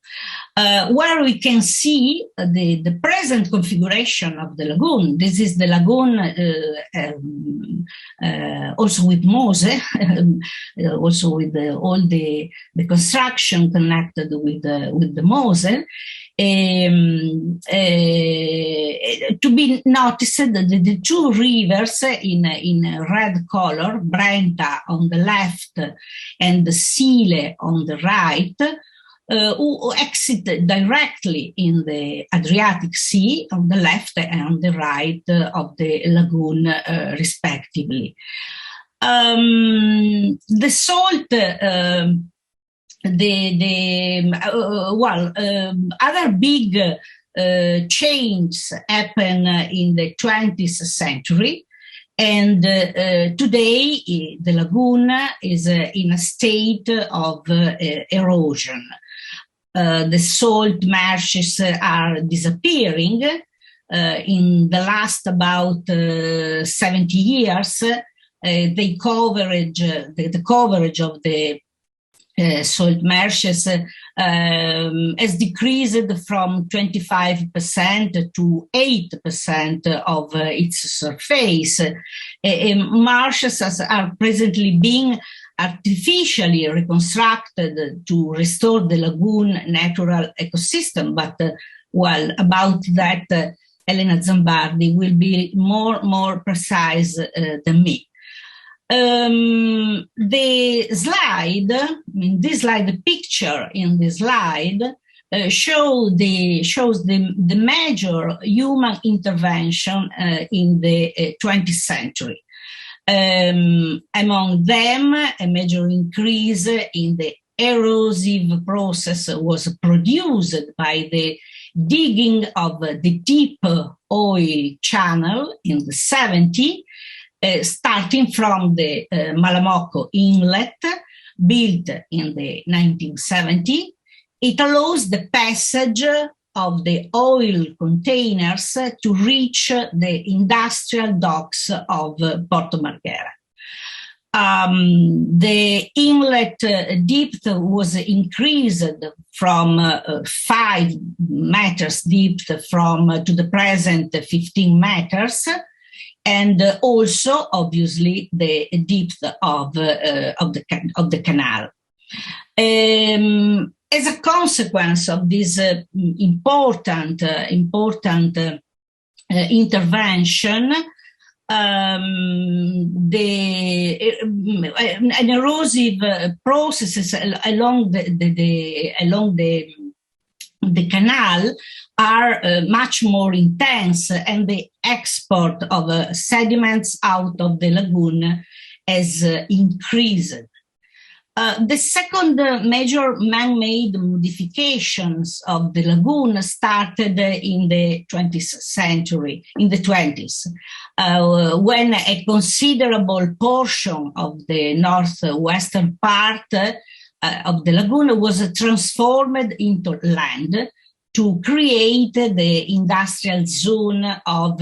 Speaker 9: Where we can see the present configuration of the lagoon. This is the lagoon also with Mose, also with all the construction connected with the Mose. To be noticed that the two rivers in red color, Brenta on the left and the Sile on the right, who exit directly in the Adriatic Sea on the left and on the right of the lagoon, respectively. The salt, other big changes happen in the 20th century, and today the lagoon is in a state of erosion. The salt marshes are disappearing. In the last about 70 years, the coverage of the salt marshes has decreased from 25% to 8% of its surface. Marshes are presently being artificially reconstructed to restore the lagoon natural ecosystem, but about that, Elena Zambardi will be more precise than me. The slide, the picture in the slide shows the major human intervention in the 20th century. Among them, a major increase in the erosive process was produced by the digging of the deep oil channel in the 70s, starting from the Malamocco inlet, built in the 1970s. It allows the passage of the oil containers to reach the industrial docks of Porto Marghera. The inlet depth was increased from 5 meters depth to the present 15 meters, and also obviously the depth of the canal. As a consequence of this important intervention, an erosive processes along the canal are much more intense, and the export of sediments out of the lagoon has increased. The second major man-made modifications of the lagoon started in the 20th century, in the 20s, when a considerable portion of the northwestern part of the lagoon was transformed into land to create the industrial zone of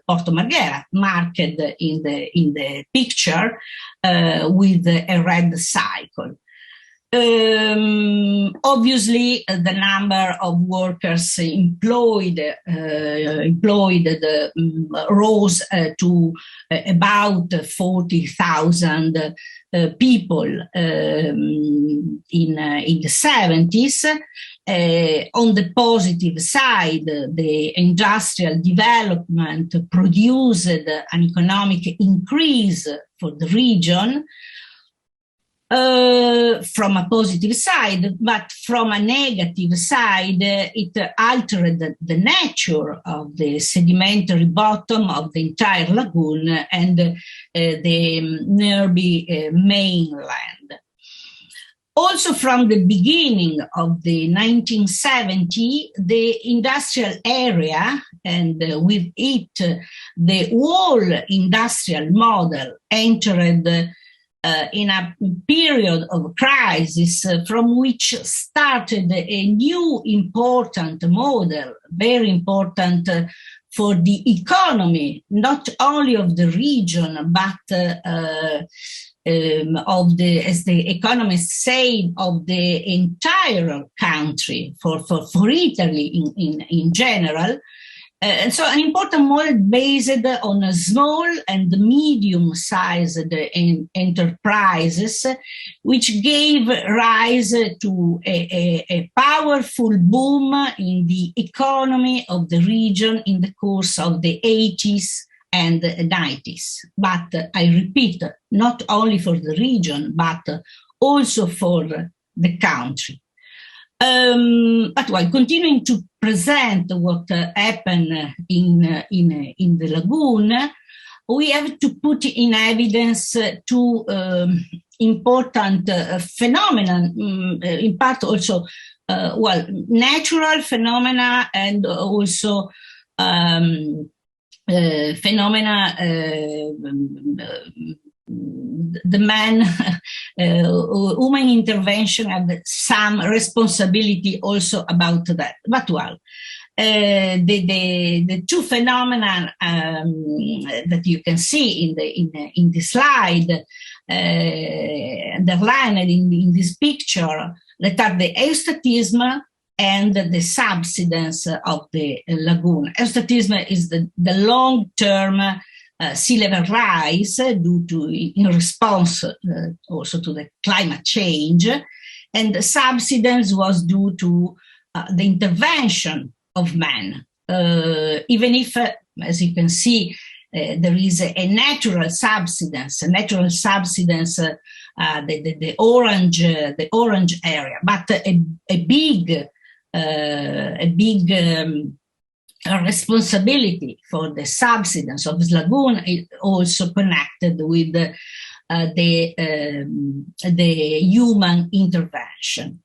Speaker 9: Porto Marghera, marked in the picture with a red cycle. Obviously, the number of workers employed rose to about 40,000 people in the 70s. On the positive side, the industrial development produced an economic increase for the region from a positive side, but from a negative side, it altered the nature of the sedimentary bottom of the entire lagoon and the nearby mainland. Also from the beginning of the 1970s, the industrial area, and with it the whole industrial model, entered in a period of crisis from which started a new important model, very important for the economy, not only of the region, but as the economists say, of the entire country, for Italy in general. And so an important model based on a small and medium-sized enterprises, which gave rise to a powerful boom in the economy of the region in the course of the 80s and 90s. But I repeat, not only for the region, but also for the country. But while continuing to present what happened in the lagoon, we have to put in evidence two important phenomena, in part also, natural phenomena, and also phenomena the man, human intervention had some responsibility also about that. But the two phenomena that you can see in the slide, underlined in this picture, that are the eustatism and the subsidence of the lagoon. Eustatism is the long-term sea level rise due to, in response also to the climate change, and the subsidence was due to the intervention of man. Even if, as you can see, there is a natural subsidence, the orange area, but a big responsibility for the subsidence of this lagoon is also connected with the human intervention.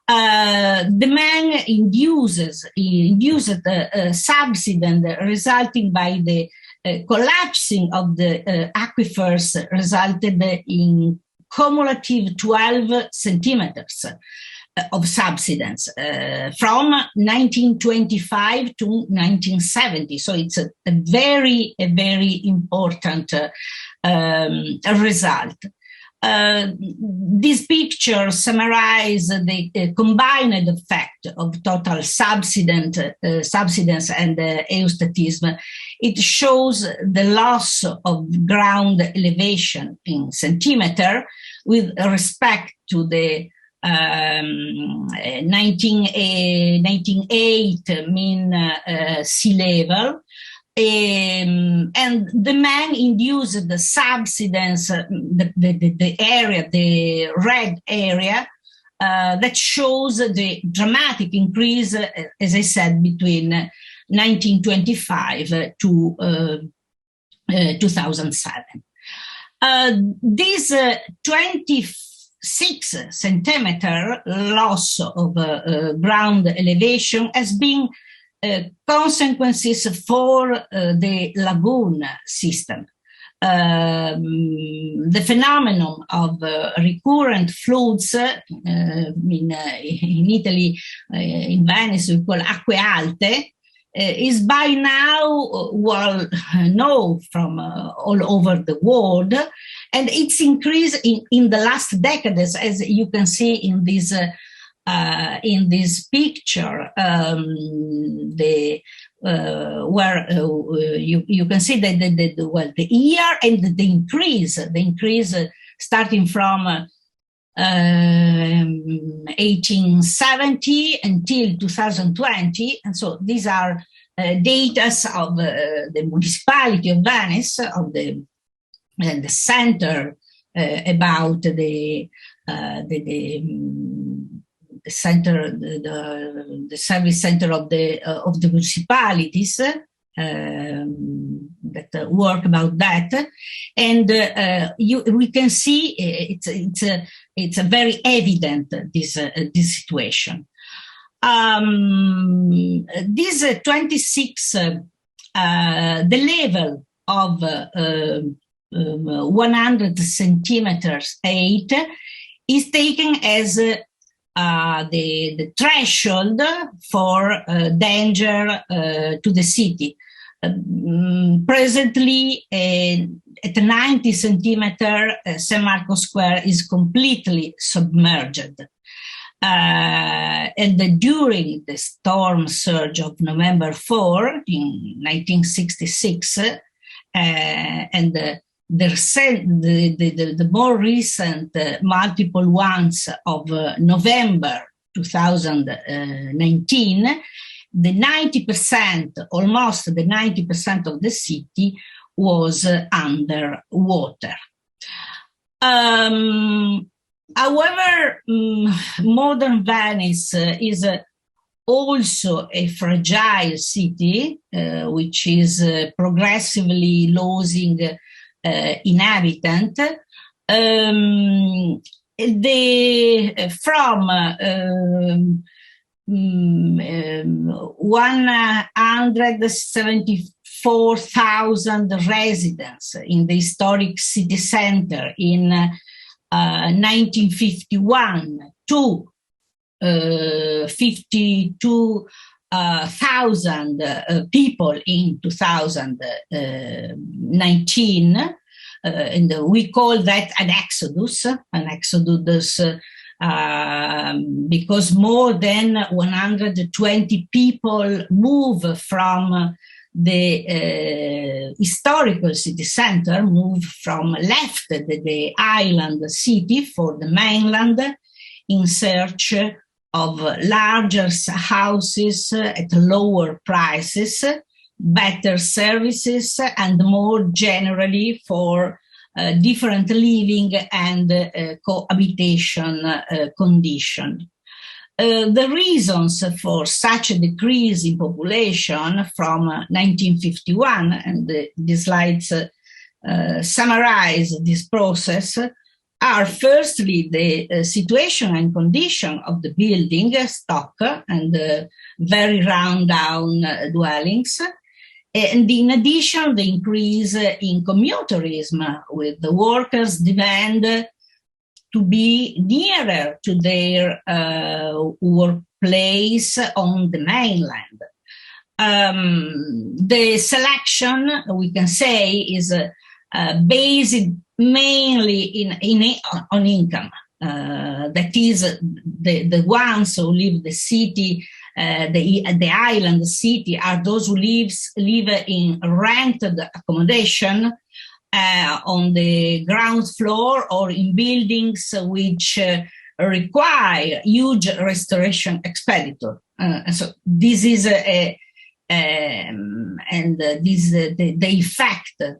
Speaker 9: Demand induced subsidence resulting by the collapsing of the aquifers resulted in cumulative 12 centimeters of subsidence from 1925 to 1970. So it's a very important result. This picture summarizes the combined effect of total subsidence and eustatism. It shows the loss of ground elevation in centimeter with respect to the 1908 mean sea level. And the man induced the subsidence, the area, the red area, that shows the dramatic increase, as I said, between 1925 to 2007. This 26 centimeter loss of ground elevation has been consequences for the lagoon system. The phenomenon of recurrent floods in Italy, in Venice, we call acque alte, is by now well known from all over the world, and its increase in the last decades, as you can see in this picture, where you can see that the year and the increase starting from 1870 until 2020, and so these are data of the municipality of Venice, of the center about the center, the service center of the municipalities that work about that, and we can see it's a very evident this situation. This 26, the level of 100 centimeters 8 is taken as the threshold for danger to the city. Presently, at 90 centimeter, San Marco Square is completely submerged. And during the storm surge of November 4 in 1966, and the more recent multiple ones of November 2019, the 90%, almost the 90% of the city was under water. However, modern Venice is also a fragile city, which is progressively losing inhabitants. From 174,000 residents in the historic city center in 1951 to 52,000 people in 2019, and we call that an exodus because more than 120 people move from the historical city center, left the island city for the mainland in search of larger houses at lower prices, better services, and more generally for different living and cohabitation conditions. The reasons for such a decrease in population from 1951, and the slides summarize this process, are firstly the situation and condition of the building stock and very round down dwellings. And in addition, the increase in commutarism with the workers' demand to be nearer to their workplace on the mainland. The selection, we can say, is based mainly on income. That is, the ones who leave the city, the island city, are those who live in rented accommodation on the ground floor or in buildings which require huge restoration expenditure. So this is the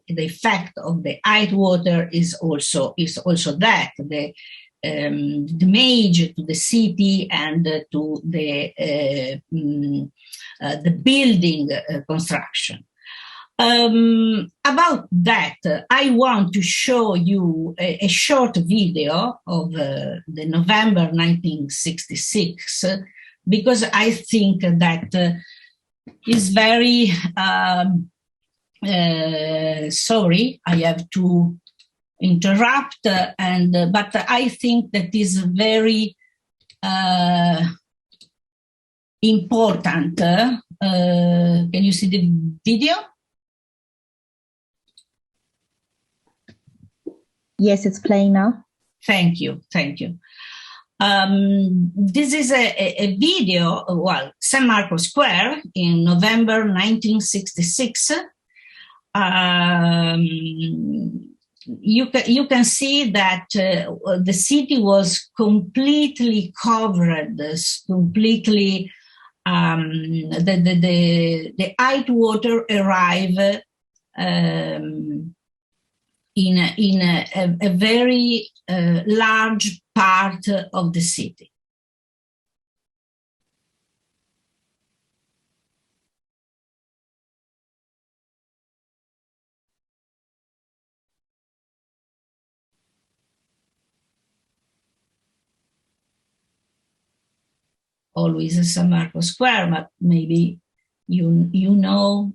Speaker 9: effect of the high water is also that the damage to the city and to the building construction. About that, I want to show you a short video of the November 1966, because I think that is very, sorry, I have to interrupt, but I think that is very important. Can you see the video?
Speaker 8: Yes, it's playing now.
Speaker 9: Thank you. This is a video, well, San Marco Square in November 1966. You can see that the city was completely covered, completely, the high water arrived in a very large part of the city. Always a San Marco Square, but maybe you know.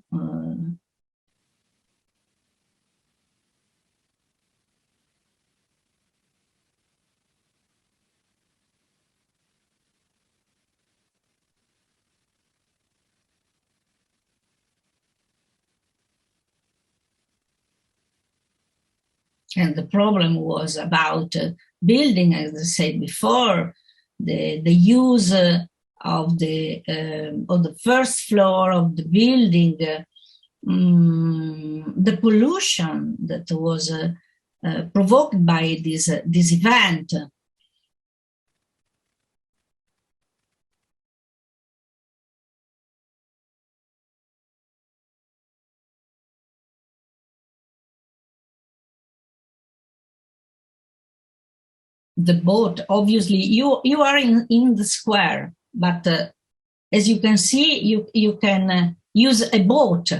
Speaker 9: And the problem was about building, as I said before, the use of the first floor of the building, the pollution that was provoked by this event. The boat, obviously, you are in the square, but as you can see, you can use a boat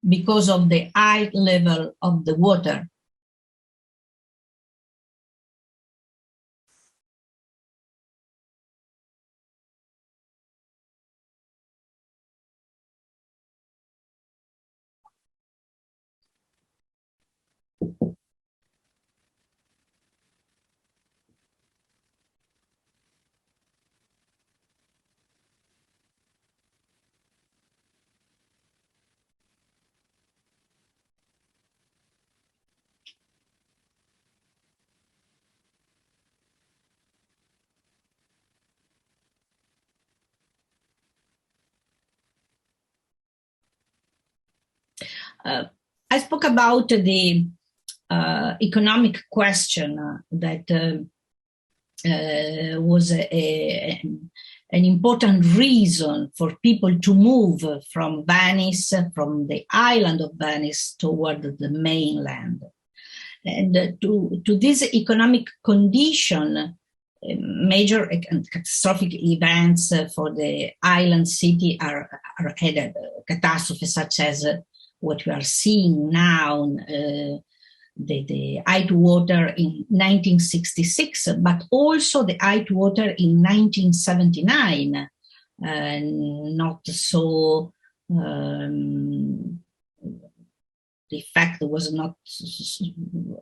Speaker 9: because of the high level of the water. I spoke about the economic question that was an important reason for people to move from Venice, from the island of Venice, toward the mainland. And to this economic condition, major and catastrophic events for the island city are added. Catastrophes such as what we are seeing now, the high water in 1966, but also the high water in 1979. Not so, the effect was not,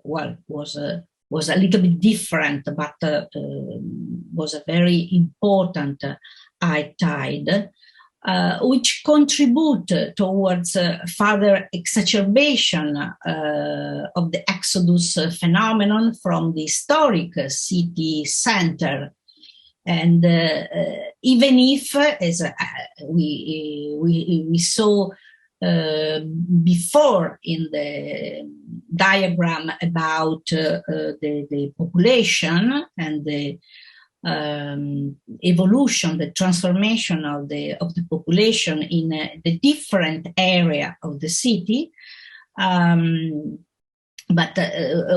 Speaker 9: well, was a little bit different, but was a very important high tide, which contribute towards further exacerbation of the exodus phenomenon from the historic city center. And even if, as we saw before in the diagram about the population and the evolution, the transformation of the population in the different area of the city, but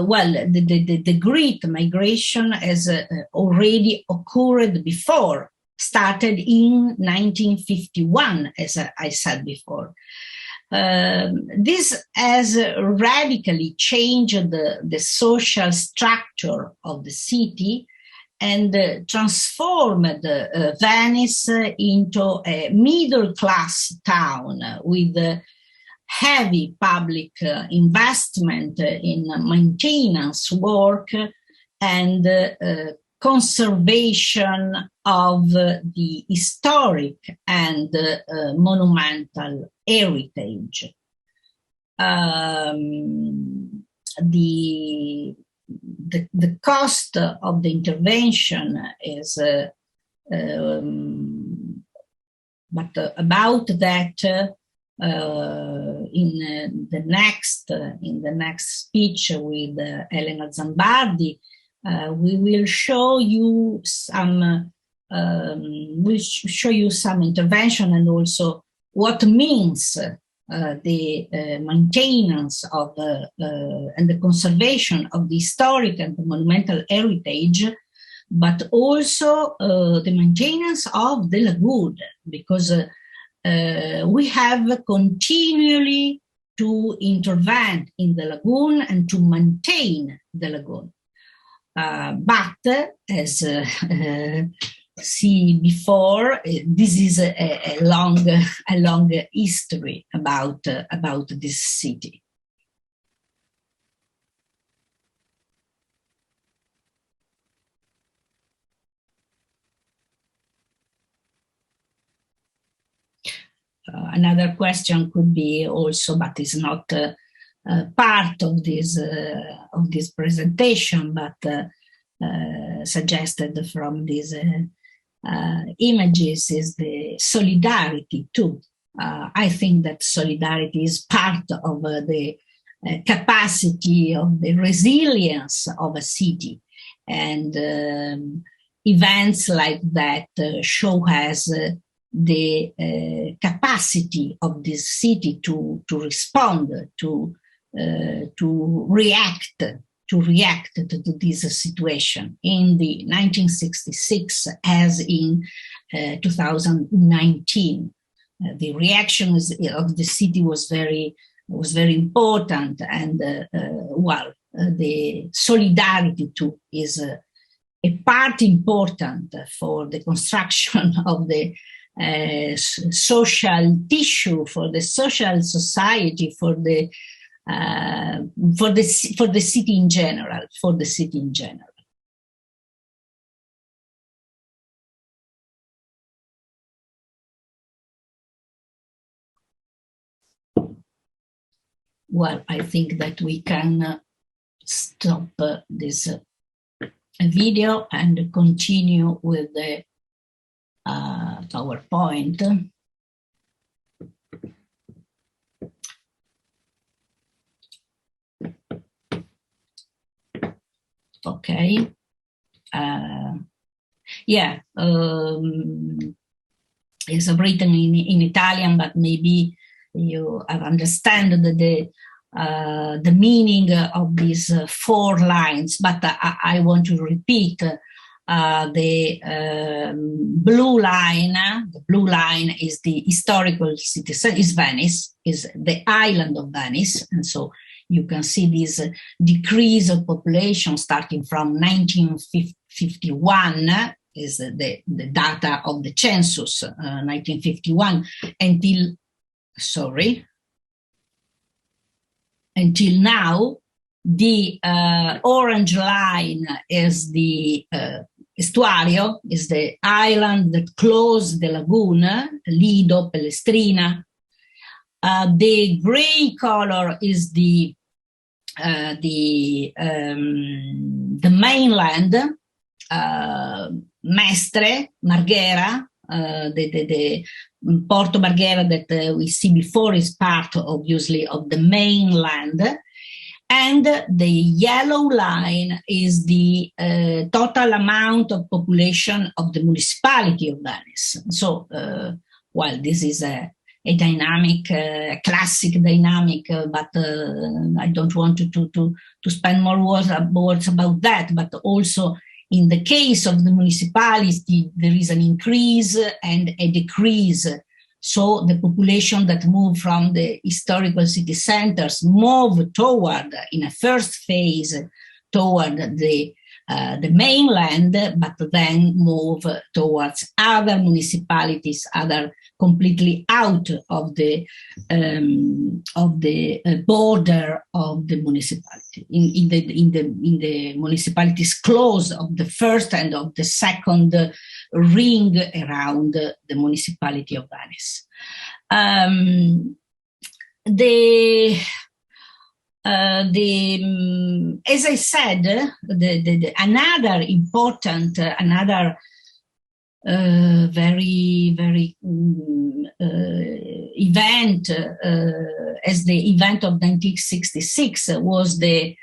Speaker 9: well, the Greek migration has already occurred before, started in 1951, as I said before. This has radically changed the social structure of the city and transformed Venice into a middle-class town with heavy public investment in maintenance work and conservation of the historic and monumental heritage. The cost of the intervention is, but about that in the next speech with Elena Zambardi, we will show you some intervention and also what means the maintenance of and the conservation of the historic and the monumental heritage, but also the maintenance of the lagoon, because we have continually to intervene in the lagoon and to maintain the lagoon. But as see before, this is a long history about this city. Another question could be also, but is not part of this presentation, but suggested from these images, is the solidarity too. I think that solidarity is part of the capacity of the resilience of a city, and events like that show us the capacity of this city to respond, to react to this situation in the 1966 as in 2019. The reaction of the city was very important, and the solidarity too is a part important for the construction of the social tissue, for the social society, for the city in general, Well, I think that we can stop this video and continue with the PowerPoint. Okay. It's written in Italian, but maybe you have understand the meaning of these 4 lines. But I want to repeat the blue line. The blue line is the historical city, is Venice, is the island of Venice, and so You can see this decrease of population starting from 1951, is the data of the census, 1951, until now. The orange line is the estuario, is the island that closed the lagoon, Lido, Pellestrina. The gray color is the mainland, Mestre, Marghera, the Porto Marghera that we see before is part, obviously, of the mainland. And the yellow line is the total amount of population of the municipality of Venice. So, well, this is a dynamic, classic dynamic, but I don't want to spend more words about that. But also, in the case of the municipality, there is an increase and a decrease. So the population that move from the historical city centers move toward, in a first phase, toward the mainland, but then move towards other municipalities, other completely out of the border of the municipality. In the municipalities close of the first and of the second ring around the municipality of Venice. As I said, another important, very, very event, as the event of 1966 was the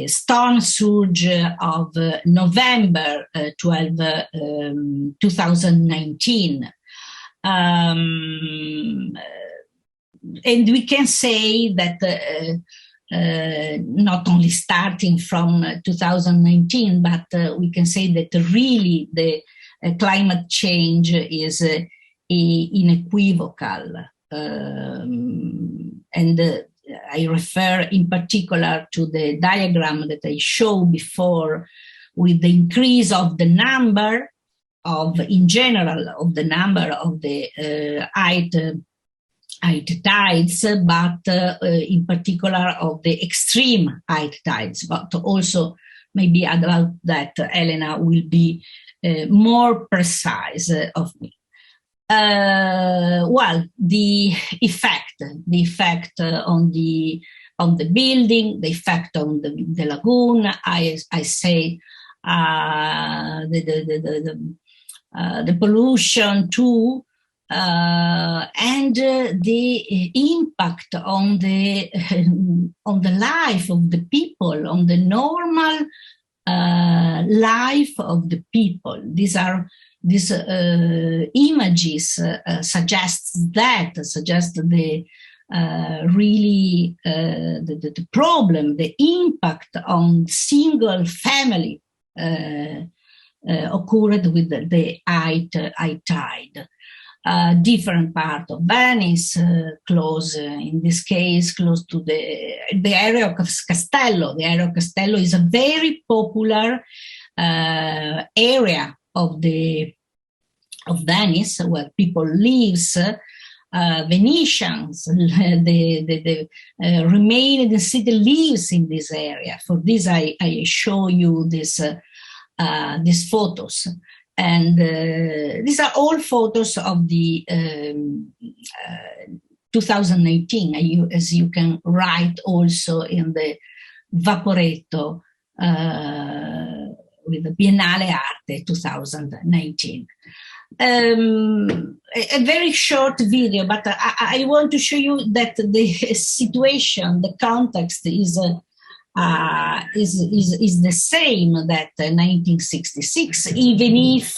Speaker 9: storm surge of November 12, 2019. And we can say that not only starting from 2019, but we can say that really the climate change is unequivocal. And I refer in particular to the diagram that I showed before, with the increase of the number of, in general, of the number of the height tides, but in particular of the extreme height tides. But also, maybe about that, Elena will be more precise of me. Well, the effect on the building, the effect on the lagoon. I say the pollution too. And the impact on the life of the people, on the normal life of the people. These images suggest the really the problem, the impact on single family occurred with the high tide. Different part of Venice, close, in this case, close to the area of Castello. The area of Castello is a very popular area of Venice, where people live. Venetians, the remain in the city lives in this area. For this, I show you these photos. And these are all photos of the 2019, as you can write also in the Vaporetto with the Biennale Arte 2019. A very short video, but I want to show you that the situation, the context is the same that 1966, even if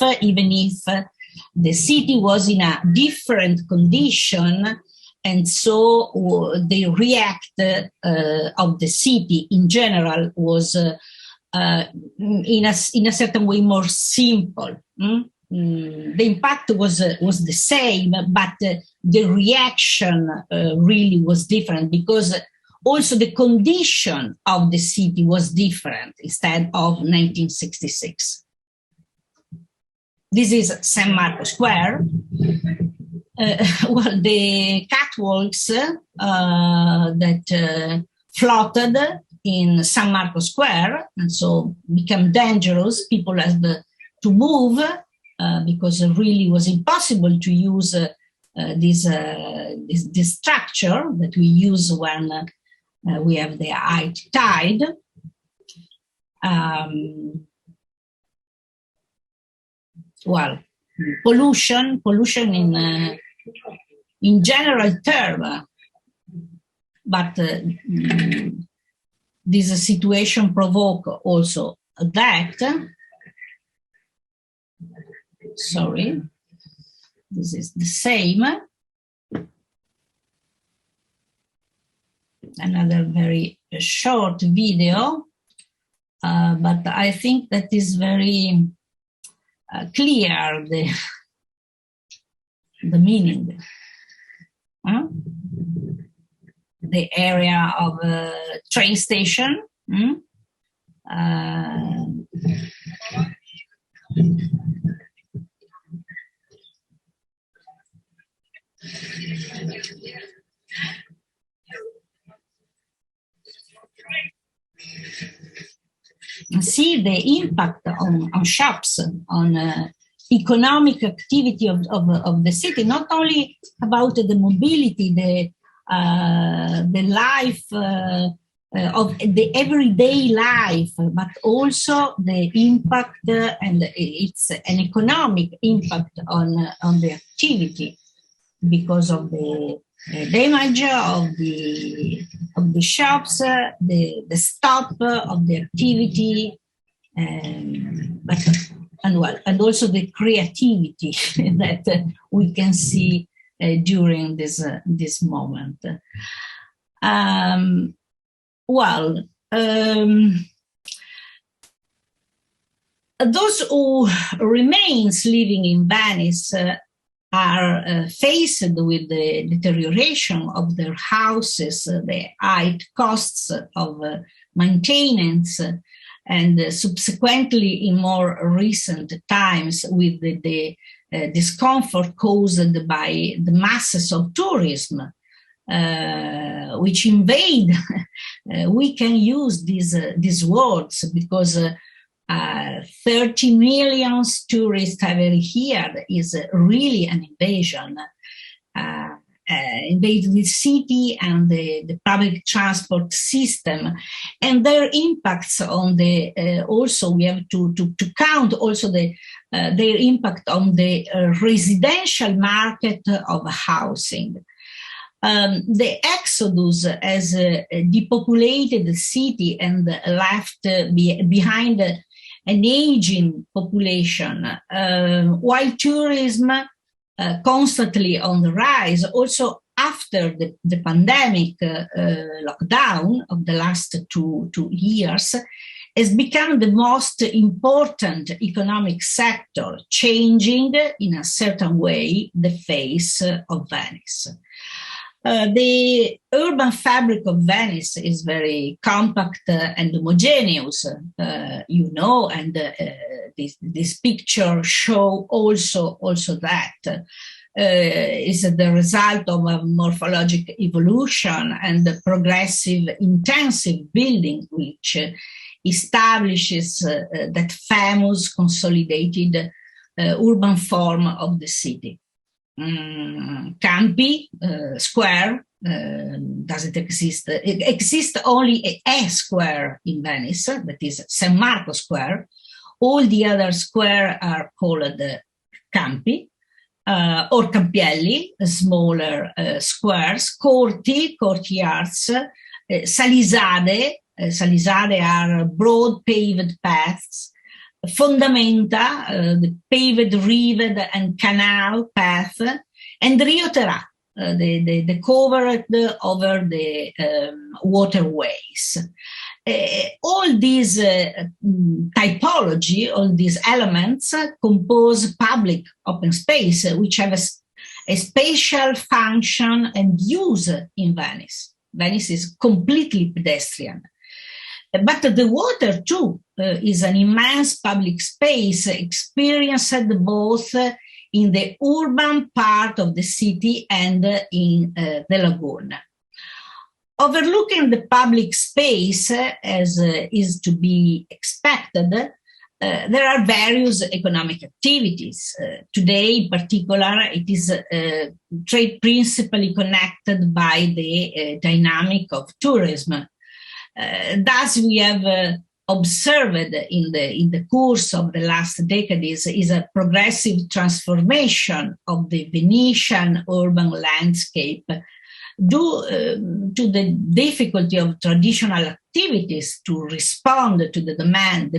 Speaker 9: the city was in a different condition, and so the react of the city in general was in a certain way more simple. the impact was the same, but the reaction really was different, because also the condition of the city was different instead of 1966. This is San Marco Square. Well, the catwalks that floated in San Marco Square, and so become dangerous. People had to move because it really was impossible to use this structure that we use when we have the high tide. Well, pollution in general term, but this situation provoke also that. Sorry, this is the same. Another very short video, but I think that is very clear the meaning. The area of a train station. See the impact on shops, on economic activity of the city, not only about the mobility, the life of the everyday life, but also the impact, and it's an economic impact on the activity because of the damage of the shops, the stop of the activity, and also the creativity that we can see during this moment. Those who remains living in Venice are faced with the deterioration of their houses, the high costs of maintenance, and subsequently in more recent times with the discomfort caused by the masses of tourism which invade. We can use these words because 30 million tourists every year is really an invasion. Invade the city and the public transport system, and their impacts on the also we have to count also their impact on the residential market of housing. The exodus has depopulated the city and left behind an aging population, while tourism constantly on the rise, also after the pandemic lockdown of the last two years, has become the most important economic sector, changing in a certain way the face of Venice. The urban fabric of Venice is very compact and homogeneous, and this picture show also that. Is the result of a morphologic evolution and the progressive intensive building which establishes that famous consolidated urban form of the city. Campi Square doesn't exist. It exists only a square in Venice, that is San Marco Square. All the other squares are called Campi. Or campielli, smaller squares, corti, courtyards, salisade. Salisade are broad paved paths, fondamenta, the paved river and canal path, and Rio Terra, the covered over the waterways. All these typology, all these elements compose public open space, which have a spatial function and use in Venice. Venice is completely pedestrian. But the water, too, is an immense public space experienced both in the urban part of the city and in the lagoon. Overlooking the public space, as is to be expected, there are various economic activities. Today, in particular, it is trade principally connected by the dynamic of tourism. Thus, we have observed in the course of the last decades is a progressive transformation of the Venetian urban landscape due to the difficulty of traditional activities to respond to the demand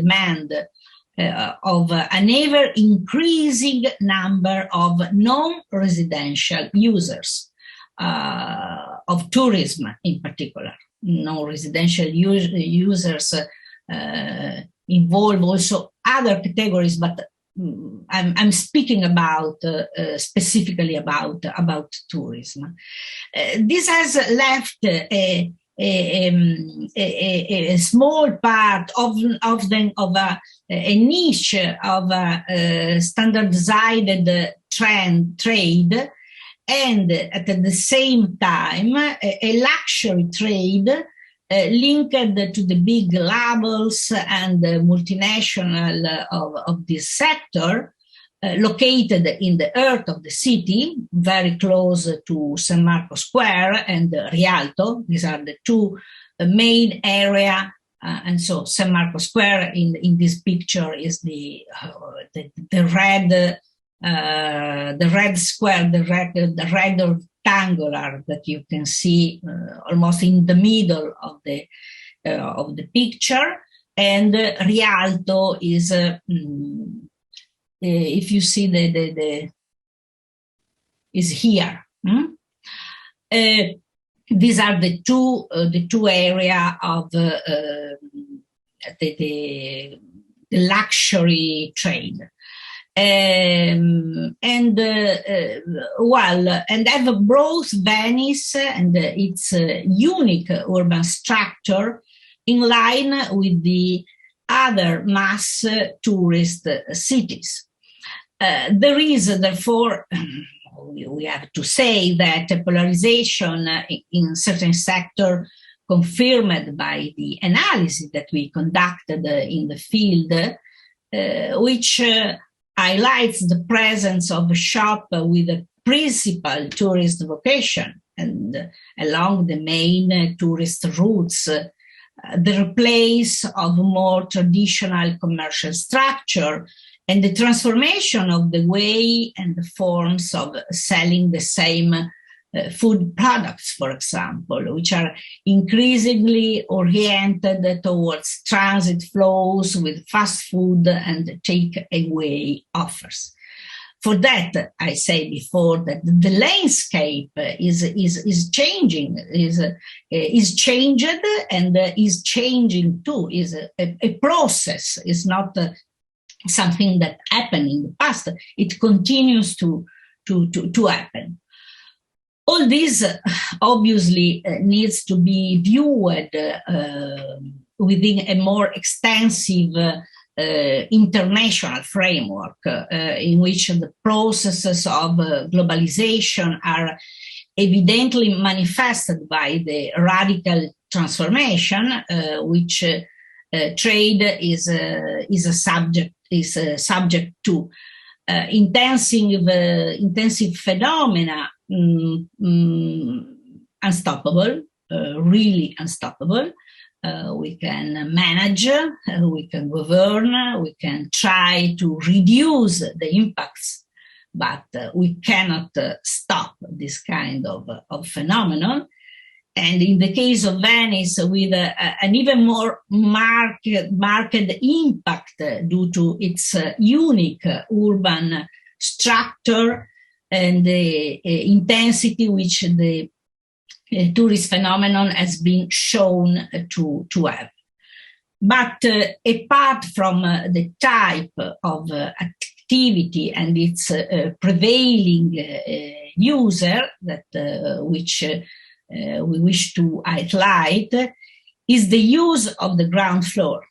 Speaker 9: of an ever-increasing number of non-residential users of tourism in particular. Non-residential users involve also other categories, but I'm speaking about specifically about tourism. This has left a small part of a niche of standardized trade, and at the same time a luxury trade linked to the big labels and multinational of this sector, located in the heart of the city, very close to San Marco Square and Rialto. These are the two main area. And so San Marco Square in this picture is the red square, the red rectangular that you can see almost in the middle of the picture, and Rialto is if you see the is here. These are the two area of the luxury trade. And have brought Venice and its unique urban structure in line with the other mass tourist cities. There is, therefore, we have to say that polarization in certain sector, confirmed by the analysis that we conducted in the field, which highlights the presence of a shop with a principal tourist vocation and along the main tourist routes, the replace of more traditional commercial structure and the transformation of the way and the forms of selling the same food products, for example, which are increasingly oriented towards transit flows with fast food and take-away offers. For that, I said before that the landscape is changing, is changed, and is changing too. Is a process. It's not something that happened in the past. It continues to happen. All this obviously needs to be viewed within a more extensive international framework in which the processes of globalization are evidently manifested by the radical transformation which trade is subject to. Intensive phenomena, unstoppable, really unstoppable. We can manage, we can govern, we can try to reduce the impacts, but we cannot stop this kind of phenomenon. And in the case of Venice, with an even more marked impact due to its unique urban structure and the intensity which the tourist phenomenon has been shown to have. But apart from the type of activity and its prevailing user that which we wish to highlight is the use of the ground floor,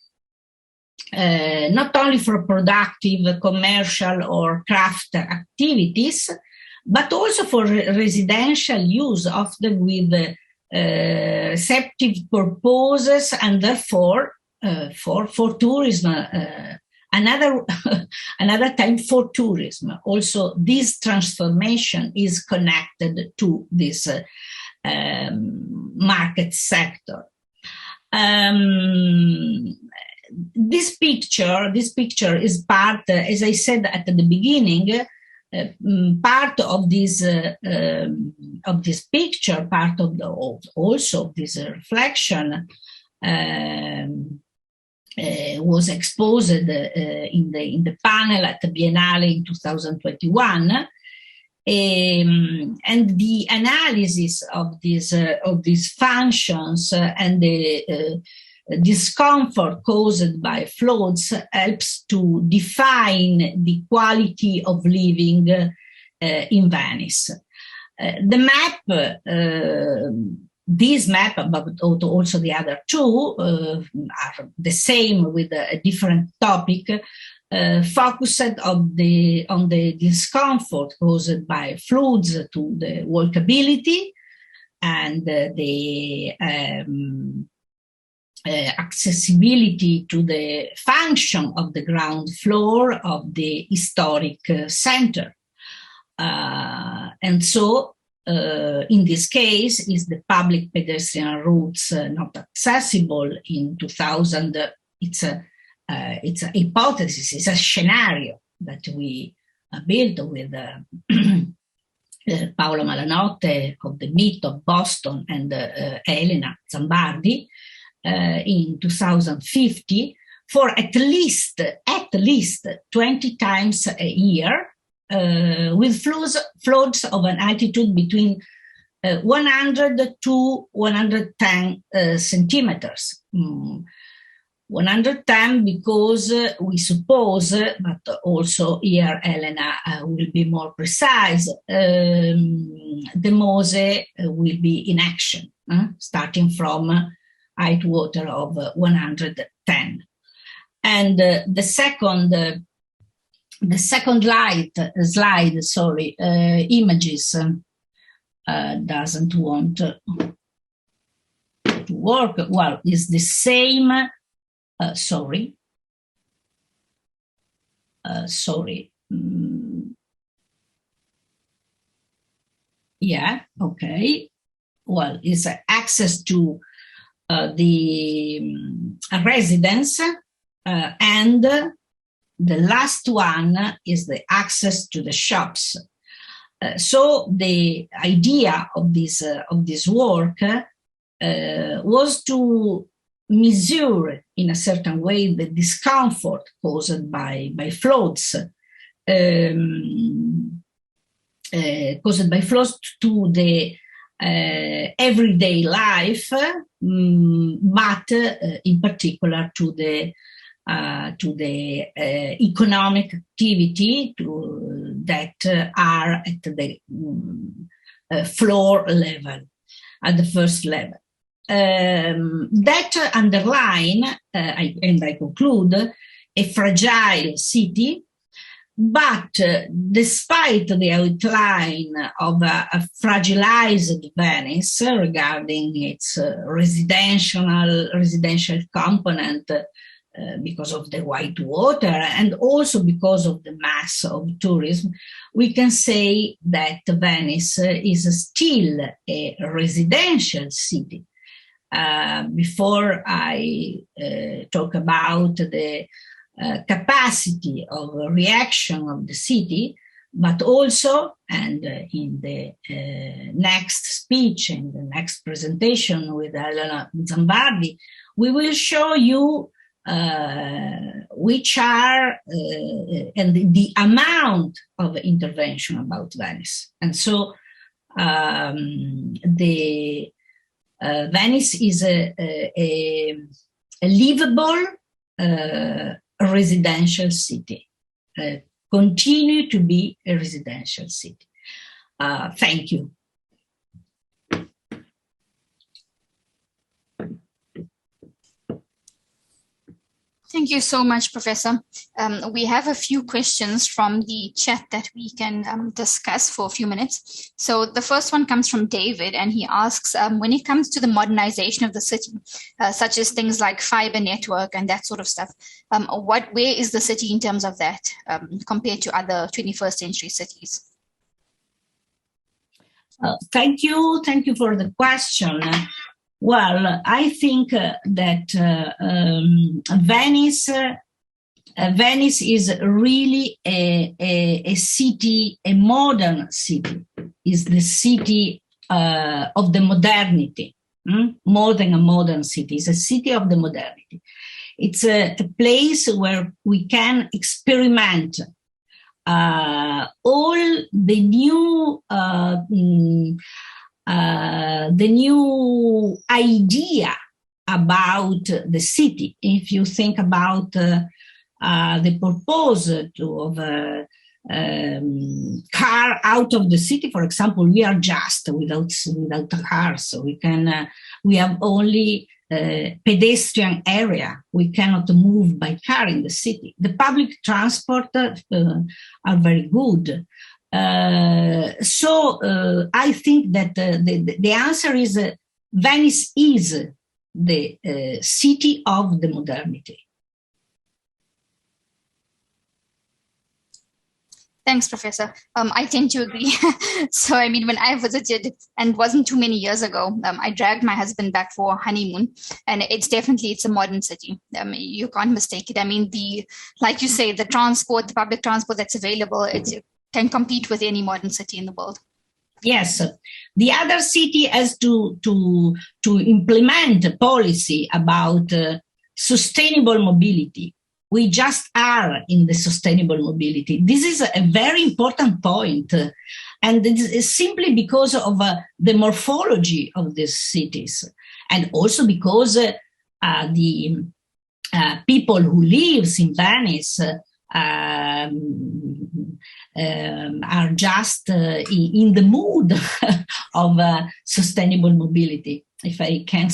Speaker 9: not only for productive, commercial or craft activities, but also for residential use, often with receptive purposes, and therefore for tourism, another time for tourism. Also, this transformation is connected to this market sector. This picture is part, as I said at the beginning, part of this picture, part of also this reflection was exposed in the panel at the Biennale in 2021. And the analysis of these functions and the discomfort caused by floods helps to define the quality of living in Venice. The map, this map, but also the other two, are the same with a different topic, focused on the discomfort caused by floods to the walkability and the accessibility to the function of the ground floor of the historic center. And so, in this case, is the public pedestrian routes not accessible in 2000? It's a hypothesis, it's a scenario that we built with Paolo Malanotte of the MIT of Boston and Elena Zambardi in 2050 for at least 20 times a year, with floods of an altitude between 100 to 110 centimeters. 110 because we suppose, but also here Elena will be more precise, the Mose will be in action, starting from height water of 110. And the second slide, images doesn't want to work. Well, it's the same. Yeah, okay. Well, it's access to the residence, and the last one is the access to the shops. So the idea of this work was to measure in a certain way the discomfort caused by floods, to the everyday life, but in particular to the economic activity that are at the floor level, at the first level. That underline, and I conclude, a fragile city, but despite the outline of a fragilized Venice regarding its residential component, because of the white water and also because of the mass of tourism, we can say that Venice is still a residential city. Before I talk about the capacity of reaction of the city, but also, and in the next speech, in the next presentation with Elena Zambardi, we will show you which are and the amount of intervention about Venice. And so Venice is a livable residential city, continue to be a residential city. Thank you.
Speaker 3: Thank you so much, Professor. We have a few questions from the chat that we can discuss for a few minutes. So the first one comes from David, and he asks, when it comes to the modernization of the city, such as things like fiber network and that sort of stuff, where is the city in terms of that compared to other 21st century cities?
Speaker 9: Thank you for the question. Well, I think that Venice is really a city, a modern city, is the city of the modernity, more than a modern city. It's a city of the modernity. It's a place where we can experiment all the new idea about the city. If you think about the purpose of a car out of the city, for example, we are just without a car, so we have only pedestrian area. We cannot move by car in the city. The public transport are very good. So I think that the answer is Venice is the city of the modernity.
Speaker 3: Thanks, Professor. I tend to agree. So, I mean, when I visited, and wasn't too many years ago, I dragged my husband back for a honeymoon, and it's a modern city. You can't mistake it. I mean, like you say, the public transport that's available, it can compete with any modern city in the world.
Speaker 9: Yes, the other city has to implement a policy about sustainable mobility. We just are in the sustainable mobility. This is a very important point, and it is simply because of the morphology of these cities, and also because the people who live in Venice are just in the mood of sustainable mobility, if I can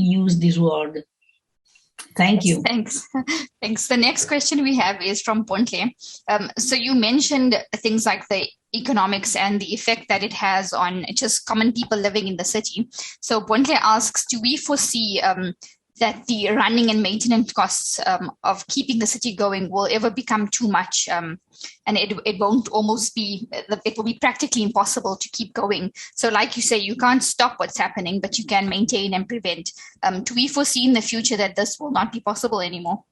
Speaker 9: use this word. Thank you.
Speaker 3: Thanks. The next question we have is from Pontle. So you mentioned things like the economics and the effect that it has on just common people living in the city. So Pontle asks, do we foresee that the running and maintenance costs of keeping the city going will ever become too much, and it will be practically impossible to keep going? So like you say, you can't stop what's happening, but you can maintain and prevent. Do we foresee in the future that this will not be possible anymore?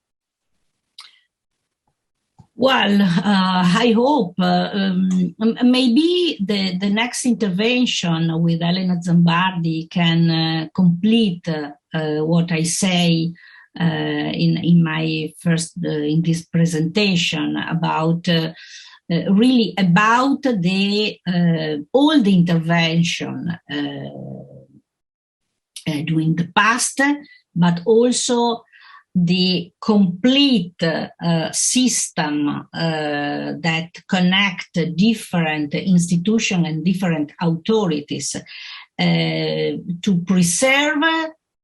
Speaker 9: Well, I hope maybe the next intervention with Elena Zambardi can complete what I say in my first in this presentation about really about the all the intervention during the past, but also the complete system that connect different institutions and different authorities to preserve,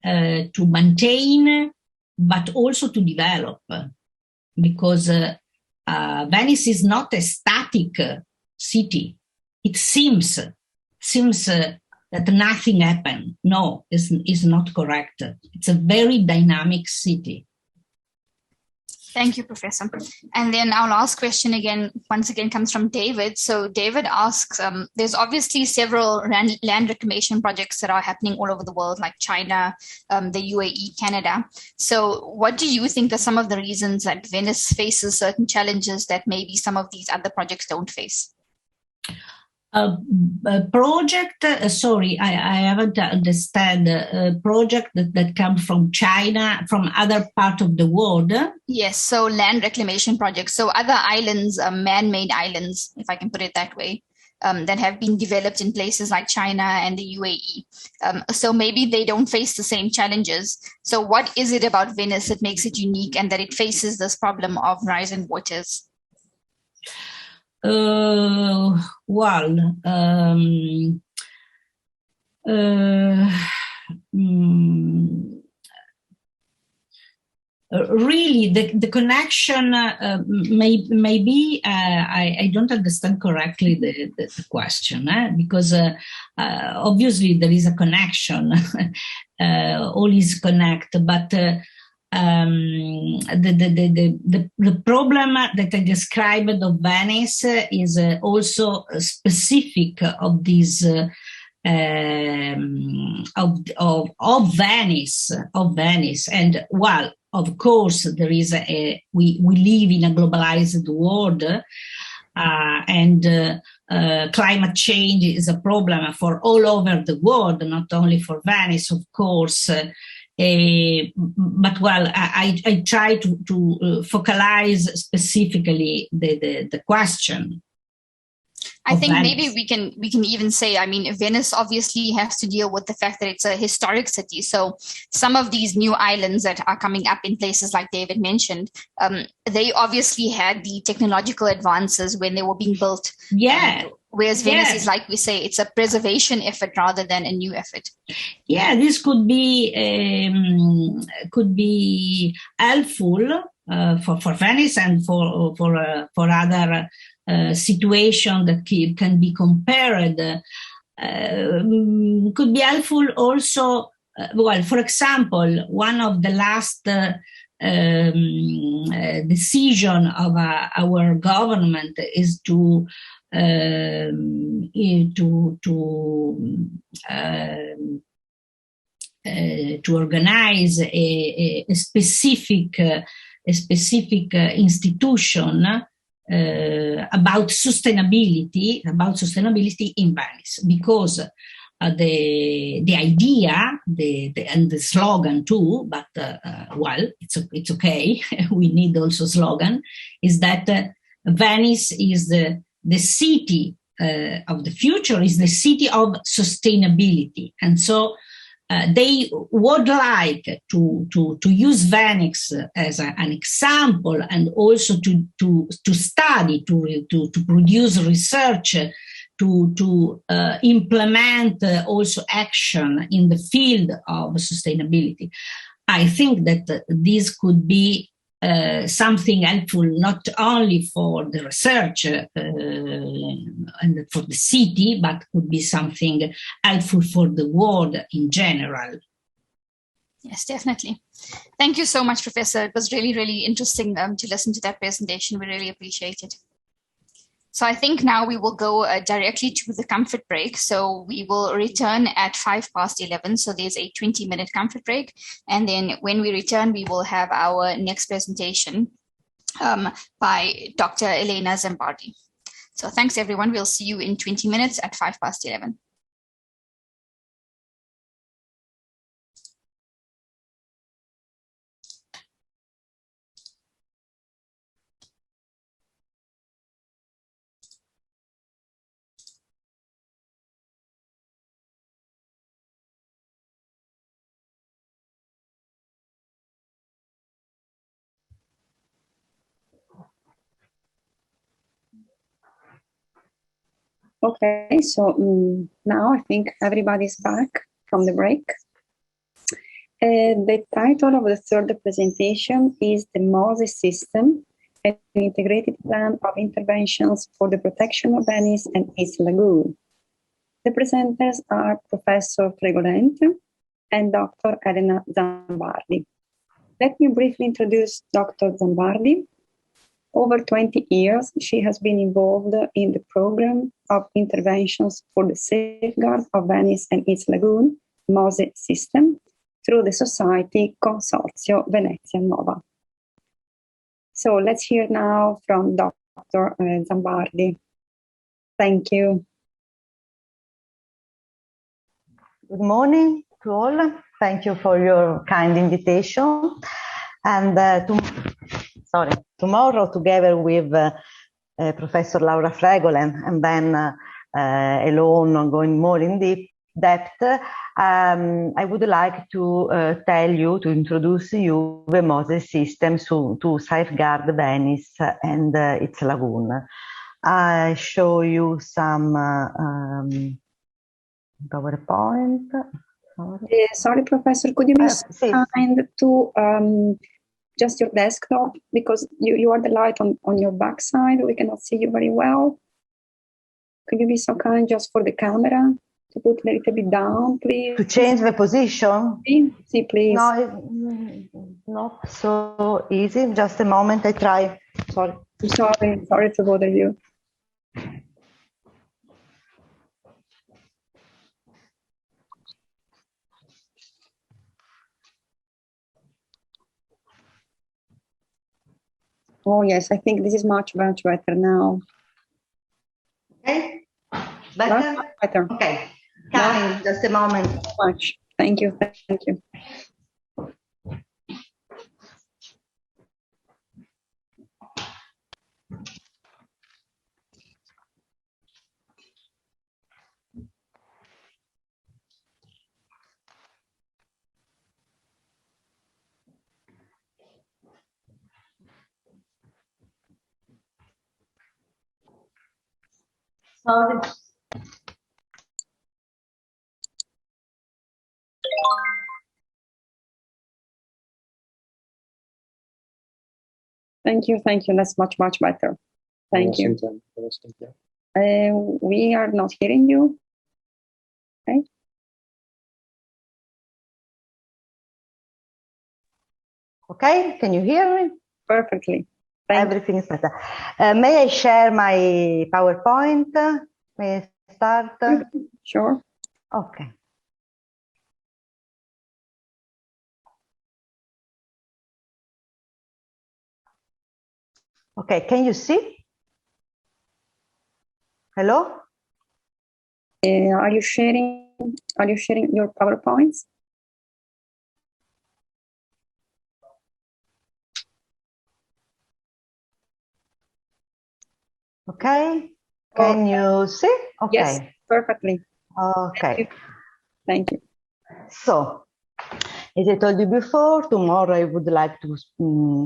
Speaker 9: to maintain, but also to develop. Because Venice is not a static city. It seems that nothing happened. No, is not correct. It's a very dynamic city.
Speaker 3: Thank you, Professor. And then our last question once again comes from David. So David asks, there's obviously several land reclamation projects that are happening all over the world, like China, the UAE, Canada. So what do you think are some of the reasons that Venice faces certain challenges that maybe some of these other projects don't face?
Speaker 9: A project, sorry, I haven't understand, a project that comes from China, from other part of the world?
Speaker 3: Yes, so land reclamation projects. So other islands, man-made islands, if I can put it that way, that have been developed in places like China and the UAE. So maybe they don't face the same challenges. So what is it about Venice that makes it unique and that it faces this problem of rising waters?
Speaker 9: Really, the connection maybe I don't understand correctly the question, because obviously there is a connection, all is connected, but the problem that I described of Venice is also specific of this of Venice, and well, of course, there is we live in a globalized world, and climate change is a problem for all over the world, not only for Venice, of course. But well, I try to focalize specifically the question.
Speaker 3: I think maybe we can even say, I mean, Venice obviously has to deal with the fact that it's a historic city. So some of these new islands that are coming up in places like David mentioned, they obviously had the technological advances when they were being built.
Speaker 9: Yeah.
Speaker 3: Whereas Venice is, like we say, it's a preservation effort rather than a new effort.
Speaker 9: Yeah, this could be helpful for Venice and for other situation that can be compared. Could be helpful also. Well, for example, one of the last decision of our government is to organize a specific institution about sustainability in Venice, because the idea and the slogan too, but well, it's okay. We need also slogan, is that Venice is the city of the future, is the city of sustainability, and so they would like to use Venice as an example, and also to study, to produce research, to implement also action in the field of sustainability. I think that this could be something helpful not only for the research and for the city, but could be something helpful for the world in general.
Speaker 3: Yes, definitely. Thank you so much, Professor. It was really, really interesting to listen to that presentation. We really appreciate it. So I think now we will go directly to the comfort break. So we will return at 11:05. So there's a 20-minute comfort break. And then when we return, we will have our next presentation by Dr. Elena Zambardi. So thanks, everyone. We'll see you in 20 minutes at 11:05.
Speaker 2: Okay, so now I think everybody's back from the break. The title of the third presentation is the MOSE System, an integrated plan of interventions for the protection of Venice and its lagoon. The presenters are Professor Fregolent and Dr. Elena Zambardi. Let me briefly introduce Dr. Zambardi. Over 20 years, she has been involved in the program of interventions for the safeguard of Venice and its lagoon, MOSE System, through the Society Consorzio Venezia Nova. So let's hear now from Dr. Zambardi. Thank you.
Speaker 10: Good morning to all. Thank you for your kind invitation. And tomorrow, together with Professor Laura Fregolent and then alone, going more in depth, I would like to to introduce you the Moses system to safeguard Venice and its lagoon. I show you some PowerPoint.
Speaker 2: Sorry, Professor, could you be so kind to just your desktop, because you are the light on your backside. We cannot see you very well. Could you be so kind just for the camera to put a little bit down, please?
Speaker 10: To change the position?
Speaker 2: See, please.
Speaker 10: No, it's not so easy. Just a moment, I try. Sorry.
Speaker 2: I'm sorry to bother you. Oh, yes, I think this is much better now.
Speaker 10: Okay? Better?
Speaker 2: Better.
Speaker 10: Okay. Coming, just a moment.
Speaker 2: Much. Thank you. Thank you.
Speaker 10: Sorry.
Speaker 2: Thank you. That's much better. Thank you. We are not hearing you. Okay.
Speaker 10: Okay, can you hear me?
Speaker 2: Perfectly.
Speaker 10: Everything is better. May I share my PowerPoint? May I start?
Speaker 2: Sure.
Speaker 10: Okay. Okay, can you see? Hello?
Speaker 2: Are you sharing your PowerPoints?
Speaker 10: Okay. Can you see? Okay.
Speaker 2: Yes, perfectly.
Speaker 10: Okay.
Speaker 2: Thank you.
Speaker 10: So, as I told you before, tomorrow I would like to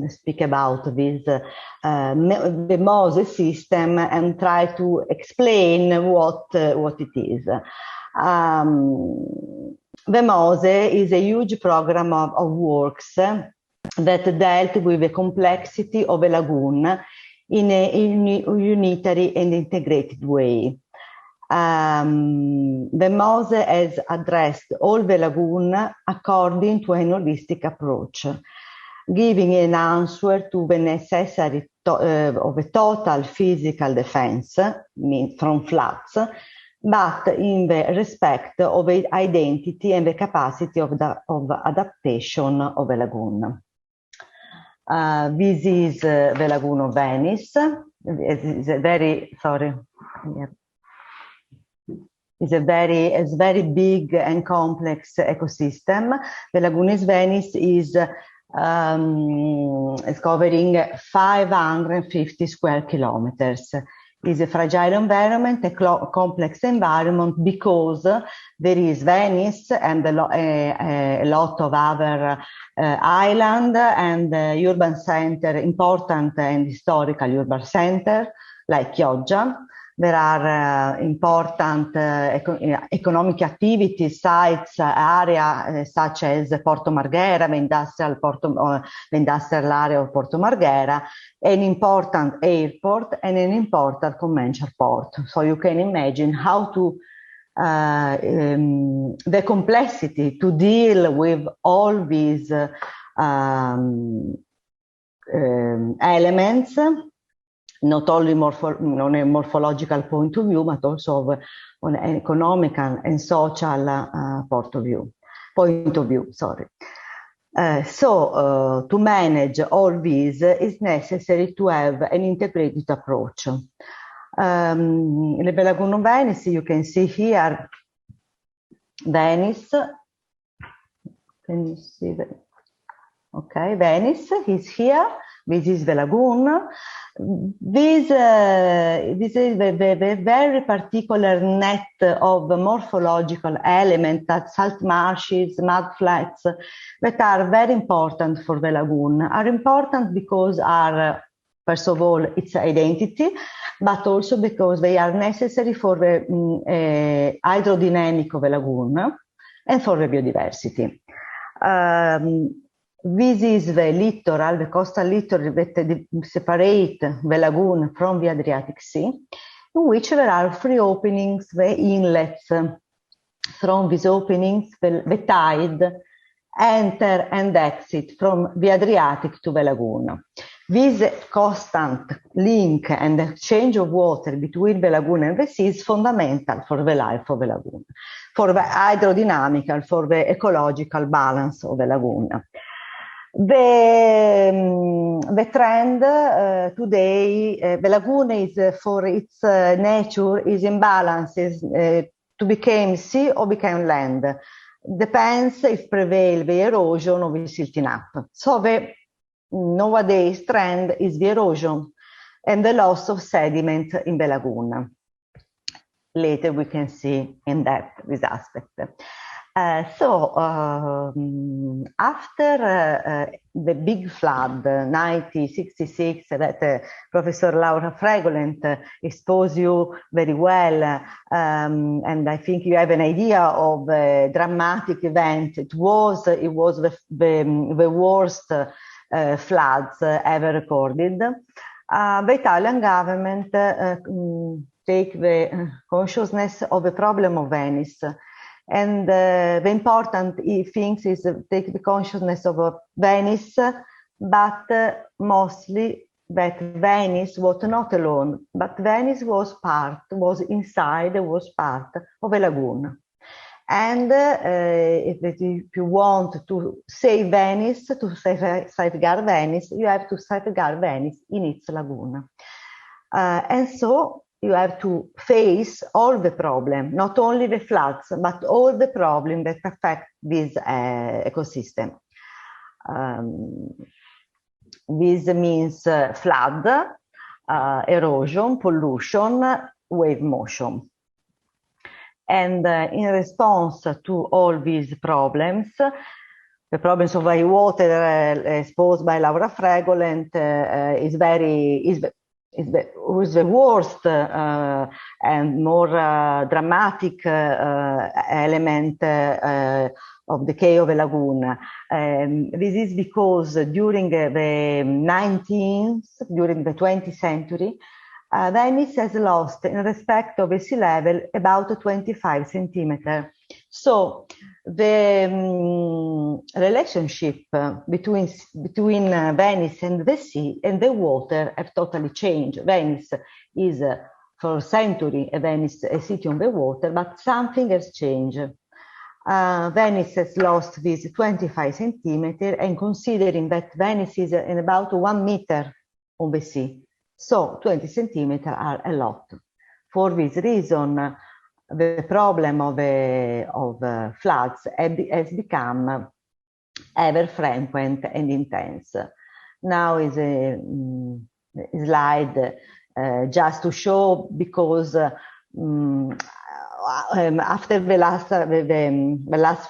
Speaker 10: speak about this the Moses system and try to explain what it is. The Mose is a huge program of works that dealt with the complexity of a lagoon in a unitary and integrated way. The Mose has addressed all the lagoon according to an holistic approach, giving an answer to the necessity of a total physical defense from floods, but in the respect of the identity and the capacity of adaptation of a lagoon. This is the lagoon of Venice. It's a very, sorry. Yeah. It's a very big and complex ecosystem. The lagoon of Venice is covering 550 square kilometers. It's a fragile environment, a complex environment, because there is Venice and a lot of other island and urban center, important and historical urban center like Chioggia. There are important economic activity sites, area such as Porto Marghera, the industrial area of Porto Marghera, an important airport and an important commercial port. So you can imagine how to the complexity to deal with all these elements, not only on a morphological point of view, but also on an economic and social point of view. Sorry. So to manage all these, it's necessary to have an integrated approach. The lagoon of Venice, you can see here, Venice. Can you see that? Okay, Venice is here. This is the lagoon. This is the very particular net of morphological elements, that salt marshes, mud flats, that are very important for the lagoon. Are important because are, first of all, its identity, but also because they are necessary for the hydrodynamic of the lagoon and for the biodiversity. This is the littoral, the coastal littoral that separate the lagoon from the Adriatic Sea, in which there are three openings, the inlets. From these openings, the tide enter and exit from the Adriatic to the lagoon. This constant link and exchange of water between the lagoon and the sea is fundamental for the life of the lagoon, for the hydrodynamical, for the ecological balance of the lagoon. The trend today, the lagoon is for its nature is in balance, to become sea or become land. Depends if prevail the erosion or the silting up. So the nowadays trend is the erosion and the loss of sediment in the lagoon. Later we can see in depth this aspect. After the big flood, 1966, that Professor Laura Fregolent exposed you very well, and I think you have an idea of the dramatic event. It was the worst floods ever recorded. The Italian government take the consciousness of the problem of Venice. And the important things is take the consciousness of Venice, but mostly that Venice was not alone, but Venice was part of a lagoon. And if you want to save Venice, to safeguard Venice, you have to safeguard Venice in its lagoon. And so you have to face all the problems, not only the floods, but all the problems that affect this ecosystem. This means flood, erosion, pollution, wave motion. And in response to all these problems, the problems of the water exposed by Laura Fregolent was the worst and more dramatic element of decay of the lagoon. This is because during the 20th century, Venice has lost, in respect of the sea level, about 25 centimeters. So the relationship between Venice and the sea and the water have totally changed. Venice is for a century a city on the water, but something has changed. Venice has lost these 25 centimeters, and considering that Venice is in about 1 meter on the sea, so 20 centimeters are a lot. For this reason, the problem of floods has become ever frequent and intense. Now is a slide just to show, because after the last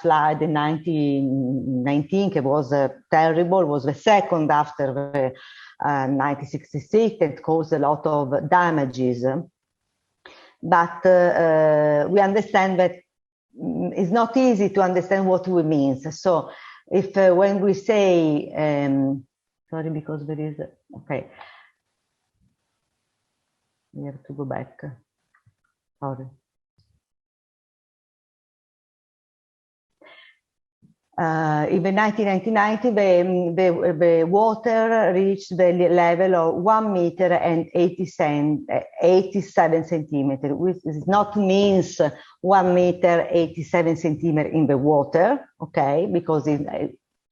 Speaker 10: flood in 1919, it was terrible. It was the second after the 1966. It caused a lot of damages. But we understand that it's not easy to understand what we mean. So if when we say, sorry, because there is, okay. We have to go back. Sorry. In the 1990, the water reached the level of 1 meter and 87 centimeters, which does not means 1 meter 87 centimeters in the water, okay, because it's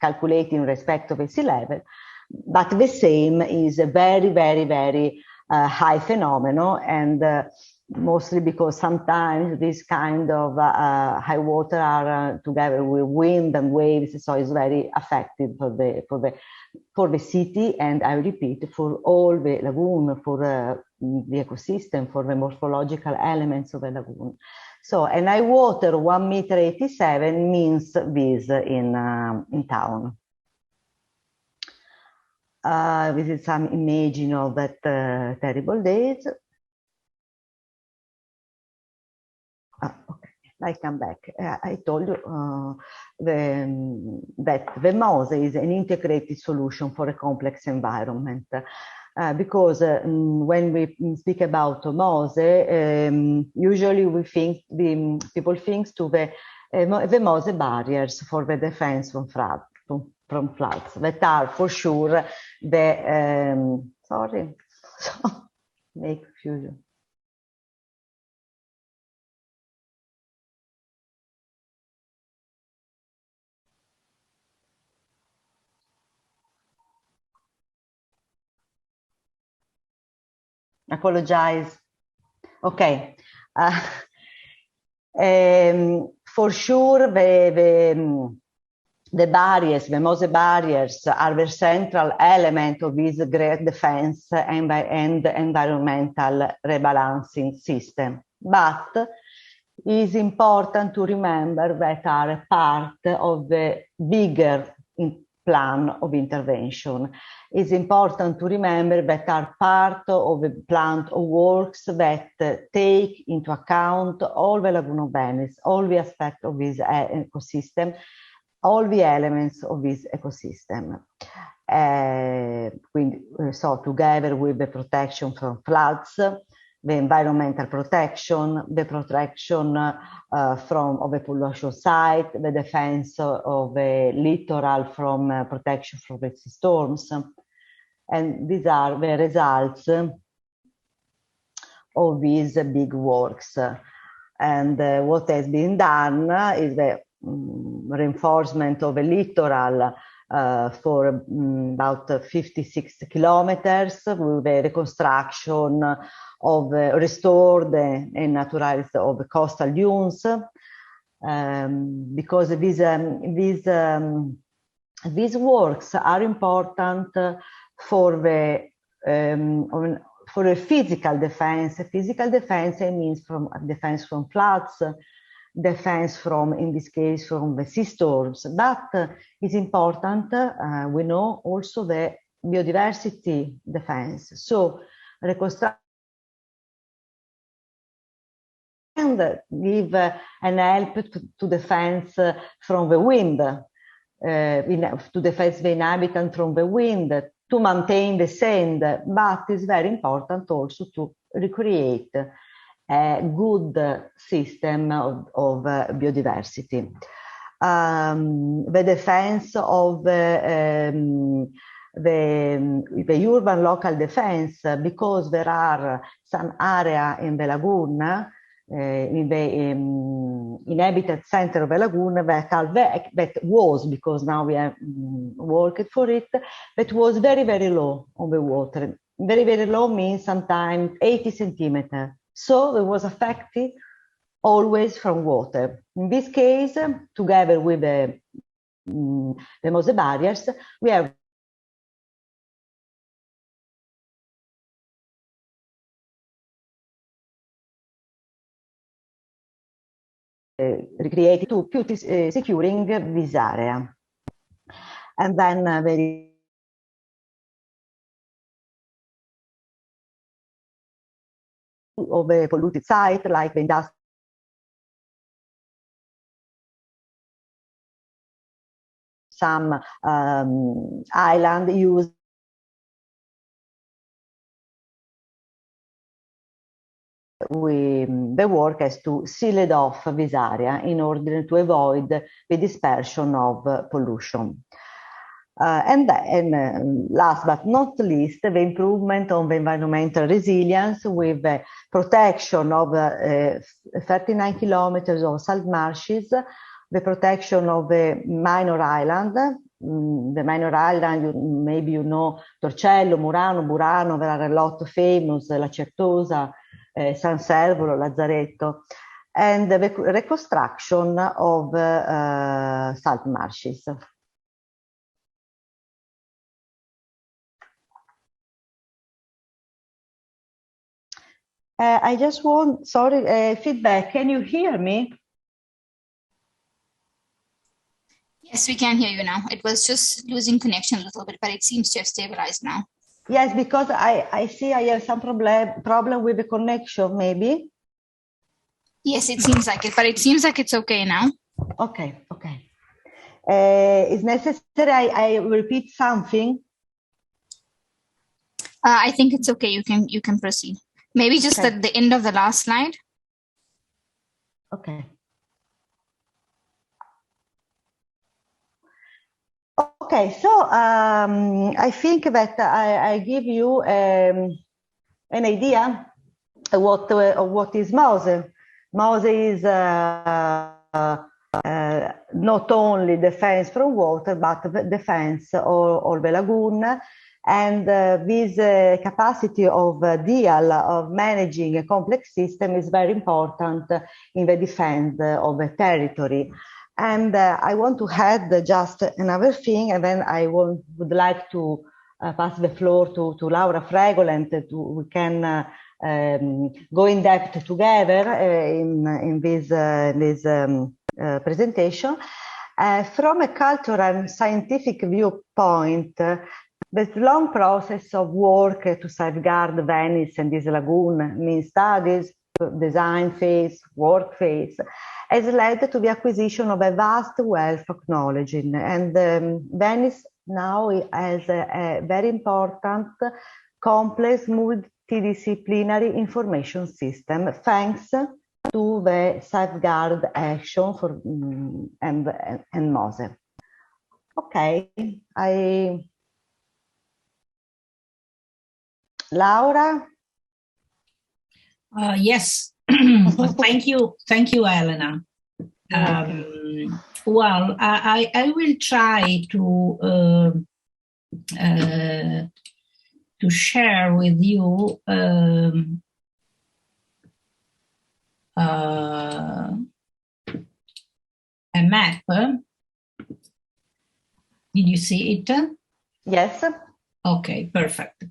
Speaker 10: calculated in respect of the sea level, but the same is a very, very, very high phenomenon, and mostly because sometimes this kind of high water are together with wind and waves, so it's very affected for the city, and I repeat, for all the lagoon, for the ecosystem, for the morphological elements of the lagoon. So an high water 1.87 m means this in town. This is some imaging of that terrible days. Okay, I come back. I told you that the MOSE is an integrated solution for a complex environment. Because when we speak about MOSE, usually we think people think to the MOSE barriers for the defense from floods that are for sure the sorry, make confusion. Apologize. Okay. For sure, the barriers, the MOSE barriers, are the central element of this great defense and environmental rebalancing system. But it's important to remember that are a part of the bigger plan of intervention. It's important to remember that are part of a plan of works that take into account all the Lagoon of Venice, all the aspects of this ecosystem, all the elements of this ecosystem. So together with the protection from floods, the environmental protection, the protection of the pollution site, the defense of the littoral from protection from the storms. And these are the results of these big works. And what has been done is the reinforcement of the littoral for about 56 kilometers, with the reconstruction of restored and naturalized of the coastal dunes, because these works are important for the physical defense. Physical defense means from defense from floods, defense from, in this case, from the sea storms. But it's important, we know, also the biodiversity defense. So reconstruct and give an help to defense from the wind, to defense the inhabitant from the wind, to maintain the sand, but it's very important also to recreate a good system of biodiversity. The defense of the urban local defense, because there are some area in the lagoon, in the inhabited center of the lagoon that was, because now we have worked for it, that was very, very low on the water. Very, very low means sometimes 80 centimeters. So it was affected always from water. In this case, together with the MOSE barriers, we have recreated to securing this area. And then very of a polluted site like the industrial some island used the work has to seal it off this area in order to avoid the dispersion of pollution. And then, last but not least, the improvement of the environmental resilience with the protection of 39 kilometers of salt marshes, the protection of the minor island. The minor island, maybe you know Torcello, Murano, Burano, there are a lot famous, La Certosa, San Servolo, Lazzaretto, and the reconstruction of salt marshes. I just want, feedback. Can you hear me?
Speaker 3: Yes, we can hear you now. It was just losing connection a little bit, but it seems to have stabilized now.
Speaker 10: Yes, because I see I have some problem with the connection, maybe.
Speaker 3: Yes, it seems like it, but it seems like it's okay now.
Speaker 10: Okay. Is necessary I repeat something?
Speaker 3: I think it's okay. You can proceed. Maybe just at the end of the last slide.
Speaker 10: Okay. Okay, so I think that I give you an idea of what is MOSE. MOSE is not only defense from water, but defense of the lagoon. And this capacity of DIAL, of managing a complex system, is very important in the defense of the territory. And I want to add just another thing, and then I would like to pass the floor to Laura Fregol, and we can go in depth together in this presentation. From a cultural and scientific viewpoint, the long process of work to safeguard Venice and this lagoon means studies, design phase, work phase, has led to the acquisition of a vast wealth of knowledge. And Venice now has a very important, complex, multidisciplinary information system, thanks to the safeguard action for and MOSE. Okay, Laura?
Speaker 9: Yes, thank you, Elena. Well, I will try to share with you a map. Did you see it?
Speaker 10: Yes.
Speaker 9: Okay, perfect.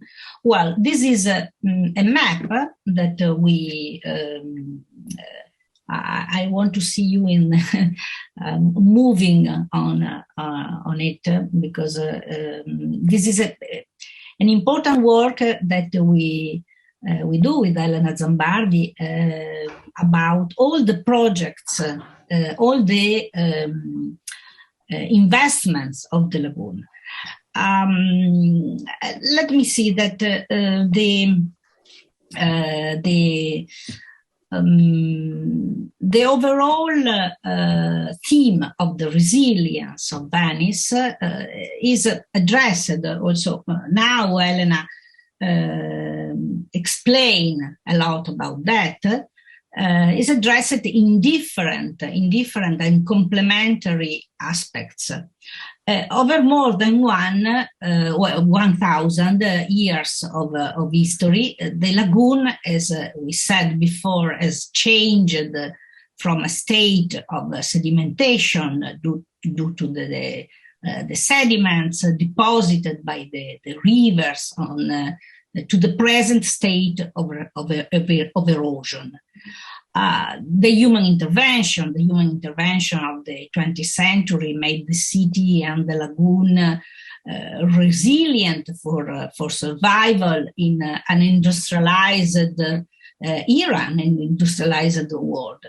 Speaker 9: Well, this is a map that we, I want to see you in moving on it, because this is an important work that we do with Elena Zambardi about all the projects, all the investments of the lagoon. Let me see that the overall theme of the resilience of Venice is addressed also now. Elena explained a lot about that. Is addressed in different and complementary aspects. Over more than 1,000 years of history, the lagoon, as we said before, has changed from a state of sedimentation due to the sediments deposited by the rivers to the present state of erosion. The human intervention of the 20th century made the city and the lagoon resilient for survival in an industrialized era, an industrialized world.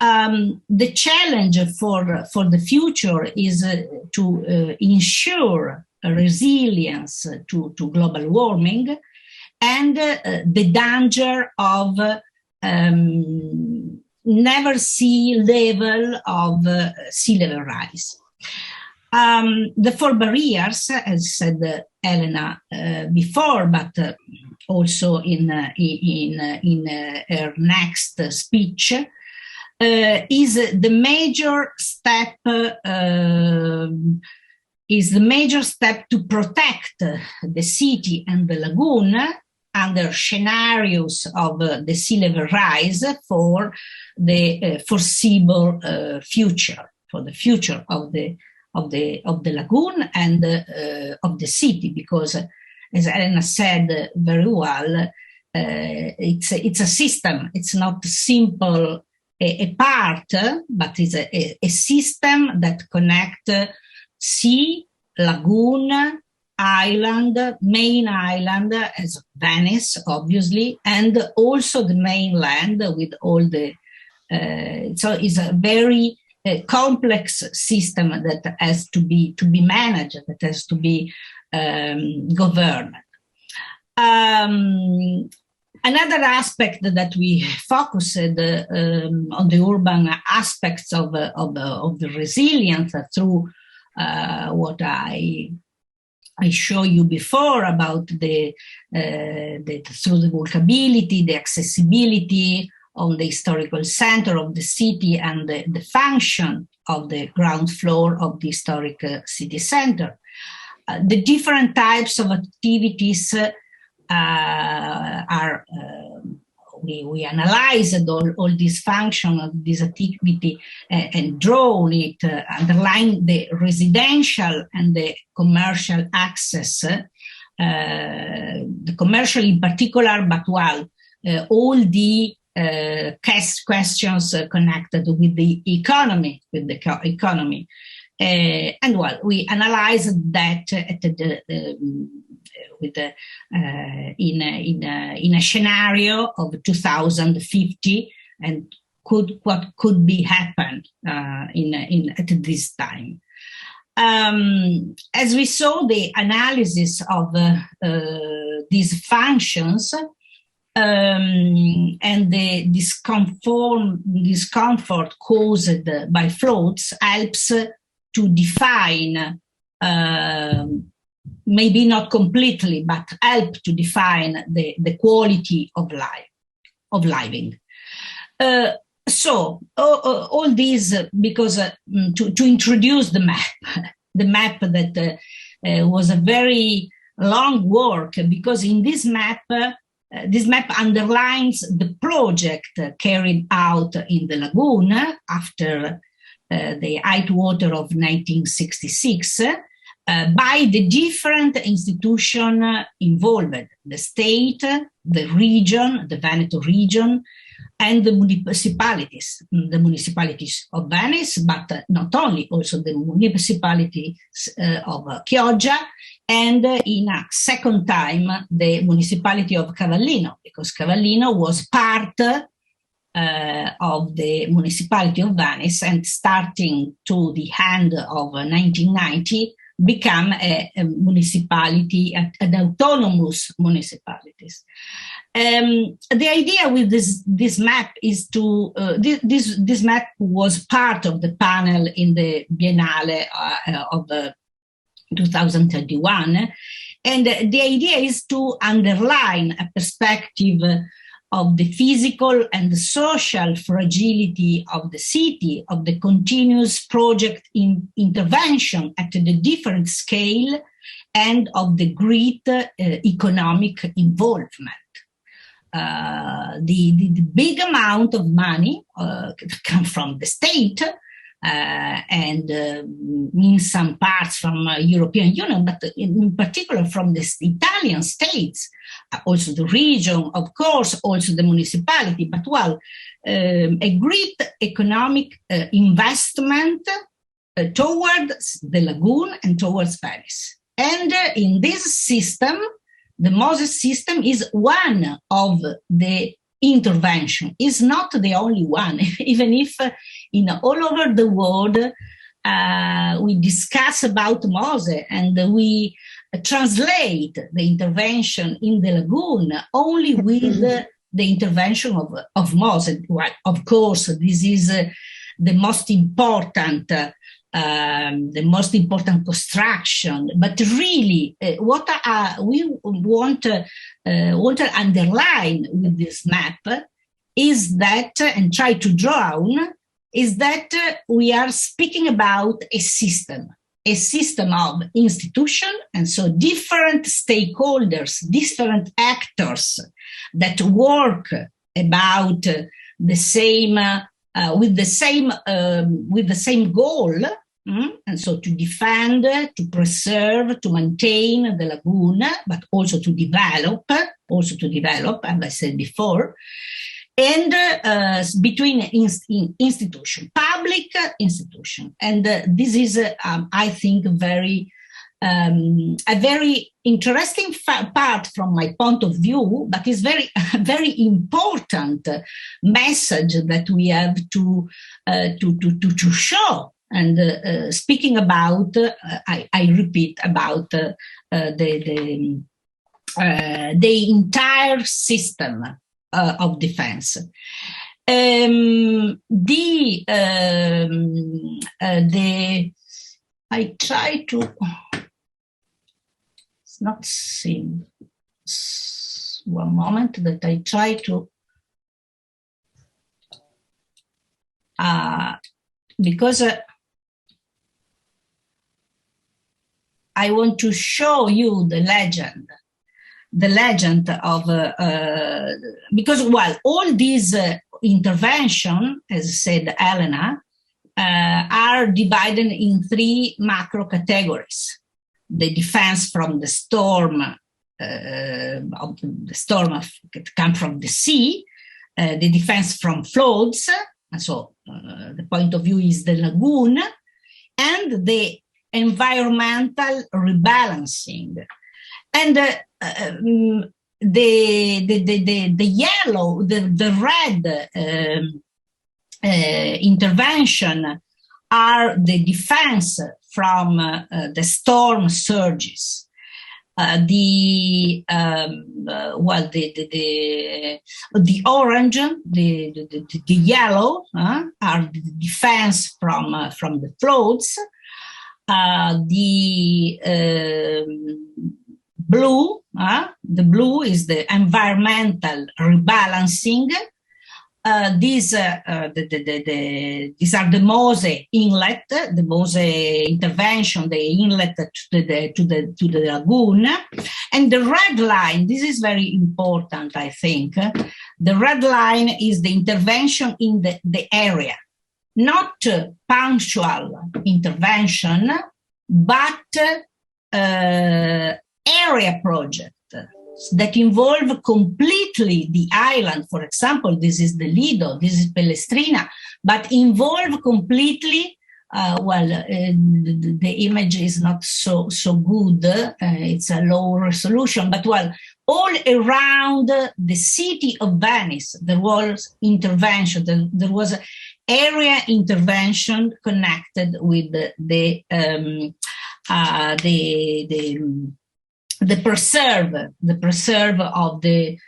Speaker 9: The challenge for the future is to ensure a resilience to global warming and the danger of never sea level rise. The four barriers, as said Elena before, but also in her next speech, is the major step to protect the city and the lagoon under scenarios of the sea level rise for the foreseeable future, for the future of the lagoon and of the city, because as Elena said very well, it's a system. It's not simple a part, but it's a system that connects sea, lagoon, island, main island as Venice, obviously, and also the mainland with all the. So it's a very complex system that has to be managed, that has to be governed. Another aspect that we focused on the urban aspects of the resilience through what I show you before about through the walkability, the accessibility on the historical center of the city, and the function of the ground floor of the historic city center. The different types of activities we analyzed all this function of this activity and drawn it, underlying the residential and the commercial access, the commercial in particular, but all the questions connected with the economy, and we analyzed that at in a scenario of 2050 and what could be happen at this time. As we saw, the analysis of these functions and the discomfort caused by floods helps to define, maybe not completely, but help to define the quality of living. So all these, because to introduce the map that was a very long work, because in this map underlines the project carried out in the lagoon after the high water of 1966 by the different institutions involved, the state, the region, the Veneto region, and the municipalities of Venice, but not only, also the municipalities of Chioggia, and in a second time, the municipality of Cavallino, because Cavallino was part of the municipality of Venice, and starting to the end of 1990, become a municipality, an autonomous municipalities. The idea with this map is to this map was part of the panel in the Biennale of 2021, and the idea is to underline a perspective of the physical and the social fragility of the city, of the continuous project intervention at the different scale, and of the great economic involvement. The big amount of money come from the state and in some parts from European Union, but in particular from the Italian states, also the region, of course, also the municipality, but a great economic investment towards the lagoon and towards Venice. And in this system, the Moses system is one of the intervention, is not the only one, even if in all over the world we discuss about Moses and we translate the intervention in the lagoon only with the intervention of Moses. Well, of course, this is the most important construction, but really what we want to underline with this map is that, and try to draw on, is that we are speaking about a system a system of institution, and so different stakeholders, different actors that work about the same with the same goal, and so to defend, to preserve, to maintain the lagoon, but also to develop, as I said before, and between institution, public institution. And this is, I think, a very interesting part from my point of view, but it's very important message that we have to show. And speaking about, I repeat about the entire system of defense. I try to. It's not seen. One moment that I try to. Because I want to show you the legend of, because, well, all these intervention, as said Elena, are divided in three macro categories. The defense from the storm, that come from the sea, the defense from floods, and so the point of view is the lagoon, and the environmental rebalancing. And the yellow, the red intervention are the defense from the storm surges. The orange, the yellow are the defense from the floods. Blue, the blue is the environmental rebalancing. These are the Mose inlet, the Mose intervention, the inlet to the lagoon, and the red line. This is very important, I think. The red line is the intervention in the area, not punctual intervention, but area project that involve completely the island. For example, this is the Lido, this is Pellestrina, but involve completely, the image is not so good, it's a low resolution, but all around the city of Venice, there was intervention, there was area intervention connected with the preserve of the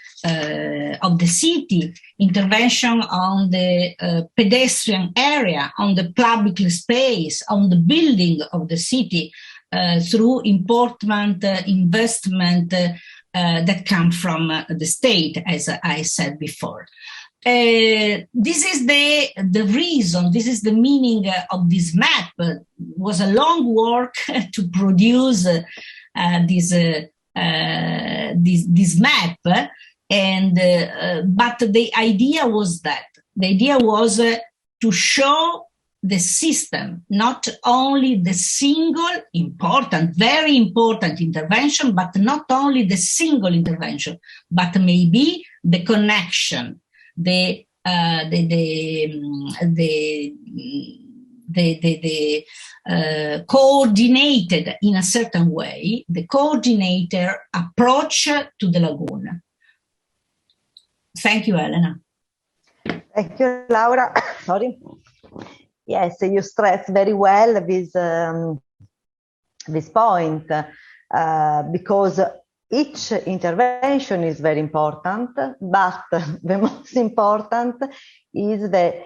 Speaker 9: city, intervention on the pedestrian area, on the public space, on the building of the city, through important investment that come from the state, as I said before. This is the reason, this is the meaning of this map. It was a long work to produce this map, and but the idea was to show the system, not only the single important, very important intervention, but not only the single intervention, but maybe the connection, the coordinated in a certain way, the coordinator approach to the lagoon. Thank you, Elena.
Speaker 10: Thank you, Laura. Sorry. Yes, you stress very well this point, because each intervention is very important, but the most important is the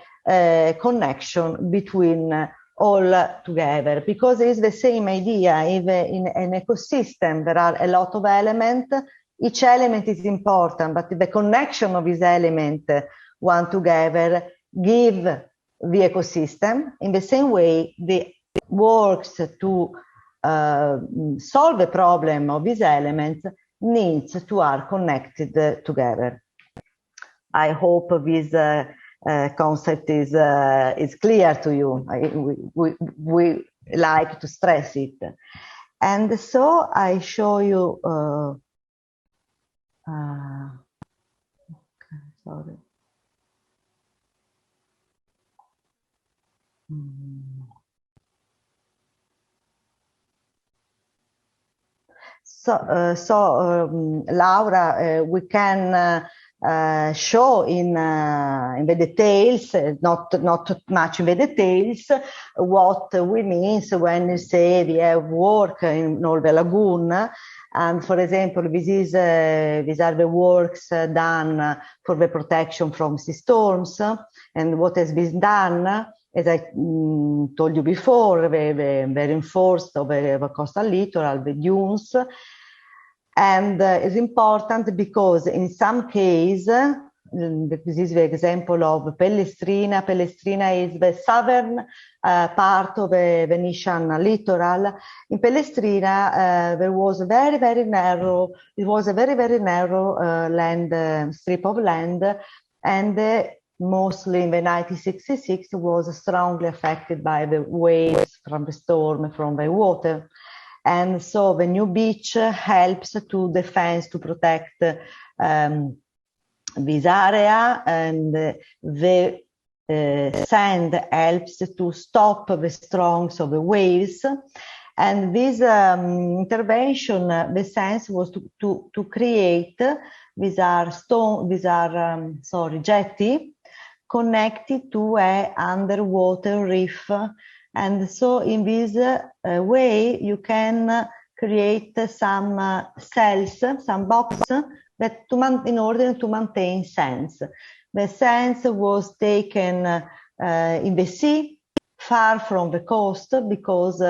Speaker 10: connection between all together, because it's the same idea. If in an ecosystem there are a lot of elements, each element is important, but the connection of these elements one together give the ecosystem. In the same way, the works to solve the problem of these elements needs to are connected together. I hope this concept is clear to you. We like to stress it. And so I show you, sorry. Laura, we can show in the details, not much in the details, what we mean when you say we have work in all the lagoon. And for example, these are the works done for the protection from sea storms. And what has been done, as I told you before, the reinforced of the coastal littoral, the dunes. And it's important because in some case, this is the example of Pellestrina. Pellestrina is the southern part of the Venetian littoral. In Pellestrina, there was very, very narrow, it was a very, very narrow land, strip of land, and mostly in the 1966 was strongly affected by the waves from the storm, from the water. And so the new beach helps to defend, to protect this area, and the sand helps to stop the strongs of the waves. And this intervention, the sense was to create jetty connected to an underwater reef. And so in this way, you can create some cells, some boxes that in order to maintain sands. The sands was taken in the sea, far from the coast, because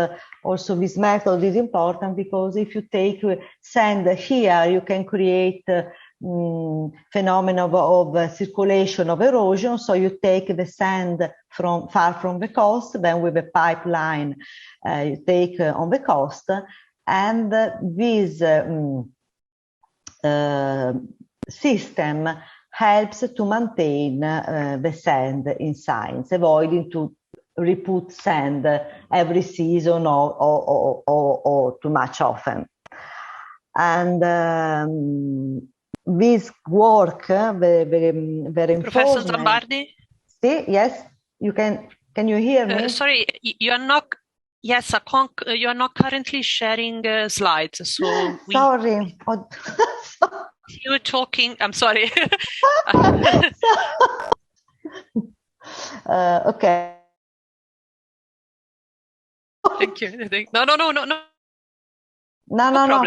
Speaker 10: also this method is important, because if you take sand here, you can create phenomena of circulation of erosion. So you take the sand from far from the coast, then with a pipeline you take on the coast, and this system helps to maintain the sand in science, avoiding to re-put sand every season or too much often. And this work, the
Speaker 1: Professor Zambardi?
Speaker 10: See, yes, you can you hear me?
Speaker 1: Sorry, you are not, yes, you are not currently sharing slides, so
Speaker 10: sorry.
Speaker 1: You were talking, I'm sorry.
Speaker 10: Okay.
Speaker 1: Thank you. No.
Speaker 10: No,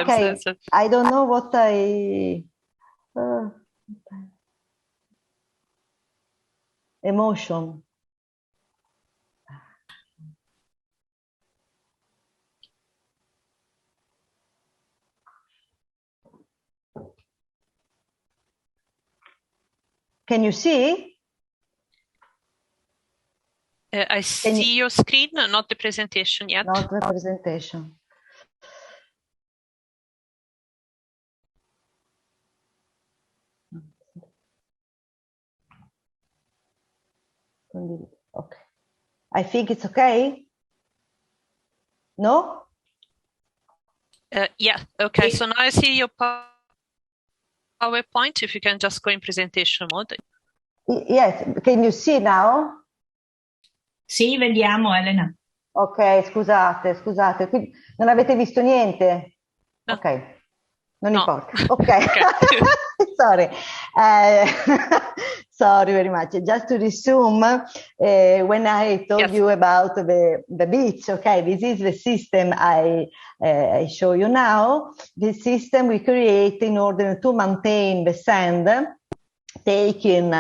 Speaker 10: okay. I don't know what emotion. Can you see?
Speaker 1: I see your screen, not the presentation yet.
Speaker 10: Not the presentation. Okay. I think it's okay. No?
Speaker 1: Yeah, okay. So now I see your PowerPoint. If you can just go in presentation mode.
Speaker 10: Yes, can you see now?
Speaker 9: Sì, vediamo, Elena.
Speaker 10: Ok, scusate. Quindi non avete visto niente?
Speaker 1: No.
Speaker 10: Ok, non
Speaker 1: No.
Speaker 10: importa. Ok, sorry. Sorry very much. Just to resume, when I told you about the beach, okay, this is the system I show you now. This system we create in order to maintain the sand, taking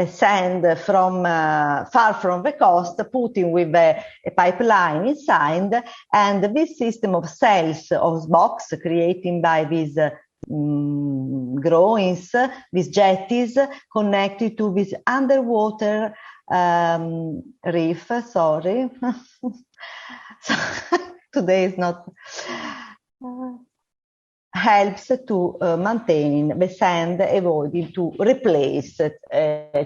Speaker 10: sand from far from the coast, putting with a pipeline inside, and this system of cells of box created by these groins, these jetties connected to this underwater reef, sorry. So today is not helps to maintain the sand, avoiding to replace it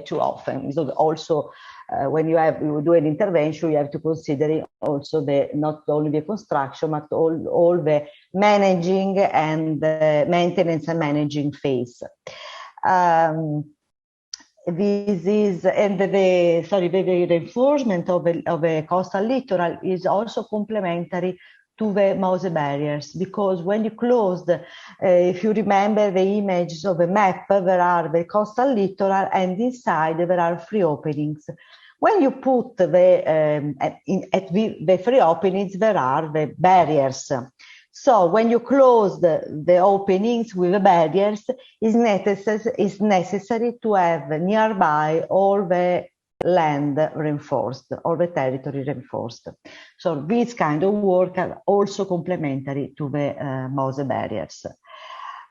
Speaker 10: too often. So also, when you do an intervention, you have to consider also not only the construction, but all the managing and maintenance and managing phase. This is, and the reinforcement of a coastal littoral is also complementary to the Mose barriers, because when you close if you remember the images of a map, there are the coastal littoral and inside there are free openings. When you put at the free openings, there are the barriers. So when you close the openings with the barriers, it's necessary to have nearby all the land reinforced, all the territory reinforced. So this kind of work are also complementary to the Mose barriers.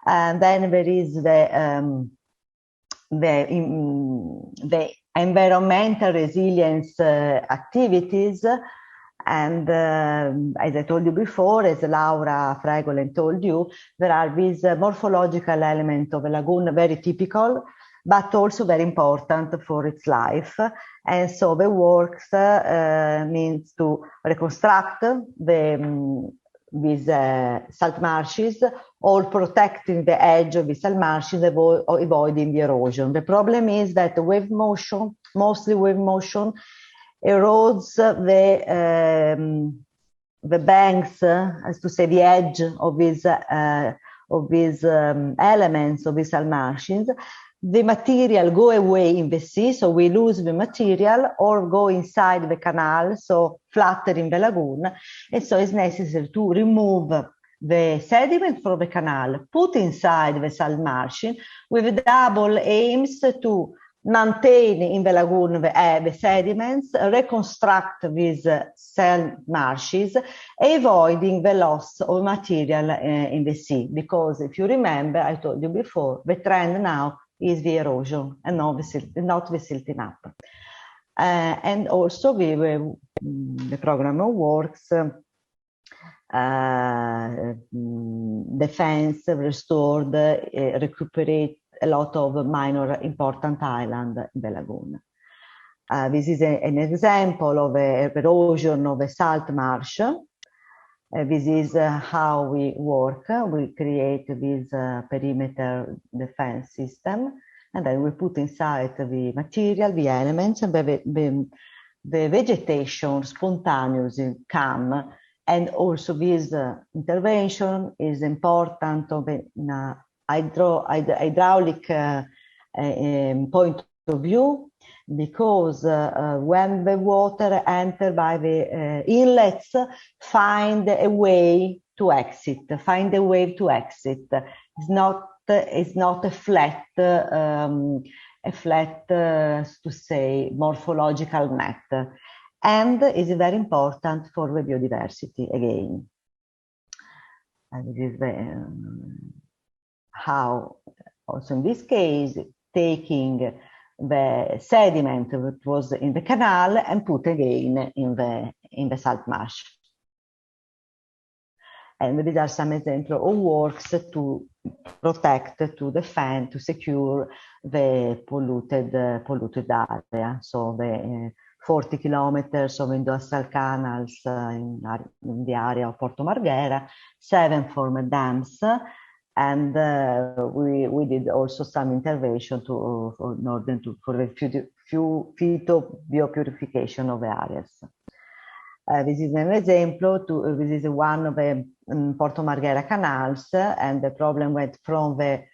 Speaker 10: And then there is the environmental resilience activities. And as I told you before, as Laura Fregolen told you, there are these morphological elements of a lagoon, very typical, but also very important for its life. And so the works means to reconstruct these salt marshes, or protecting the edge of the salt marshes, avoiding the erosion. The problem is that wave motion, mostly wave motion, erodes the banks, as to say, the edge of these elements of these salt marshes. The material go away in the sea, so we lose the material, or go inside the canal, so flattering the lagoon. And so it's necessary to remove the sediment from the canal, put inside the salt margin, with double aims to maintain in the lagoon the sediments, reconstruct these salt marshes, avoiding the loss of material in the sea. Because if you remember, I told you before, the trend now is the erosion and not the silting up. And also the program of works defense, restored, recuperate a lot of minor important islands in the lagoon. This is an example of erosion of a salt marsh. This is how we work. We create this perimeter defense system, and then we put inside the material, the elements, and the vegetation spontaneously come. And also this intervention is important of a hydraulic point of view, because when the water enter by the inlets, find a way to exit. It's not a flat, to say, morphological net, and is very important for the biodiversity again. And this is how, also in this case, taking the sediment that was in the canal and put again in the salt marsh. And these are some examples of works to protect, to defend, to secure the polluted area. So the 40 kilometers of industrial canals in the area of Porto Marghera, 7 former dams, and we did also some intervention for the phyto biopurification of the areas. This is an example. This is one of the Porto Marghera canals, and the problem went from the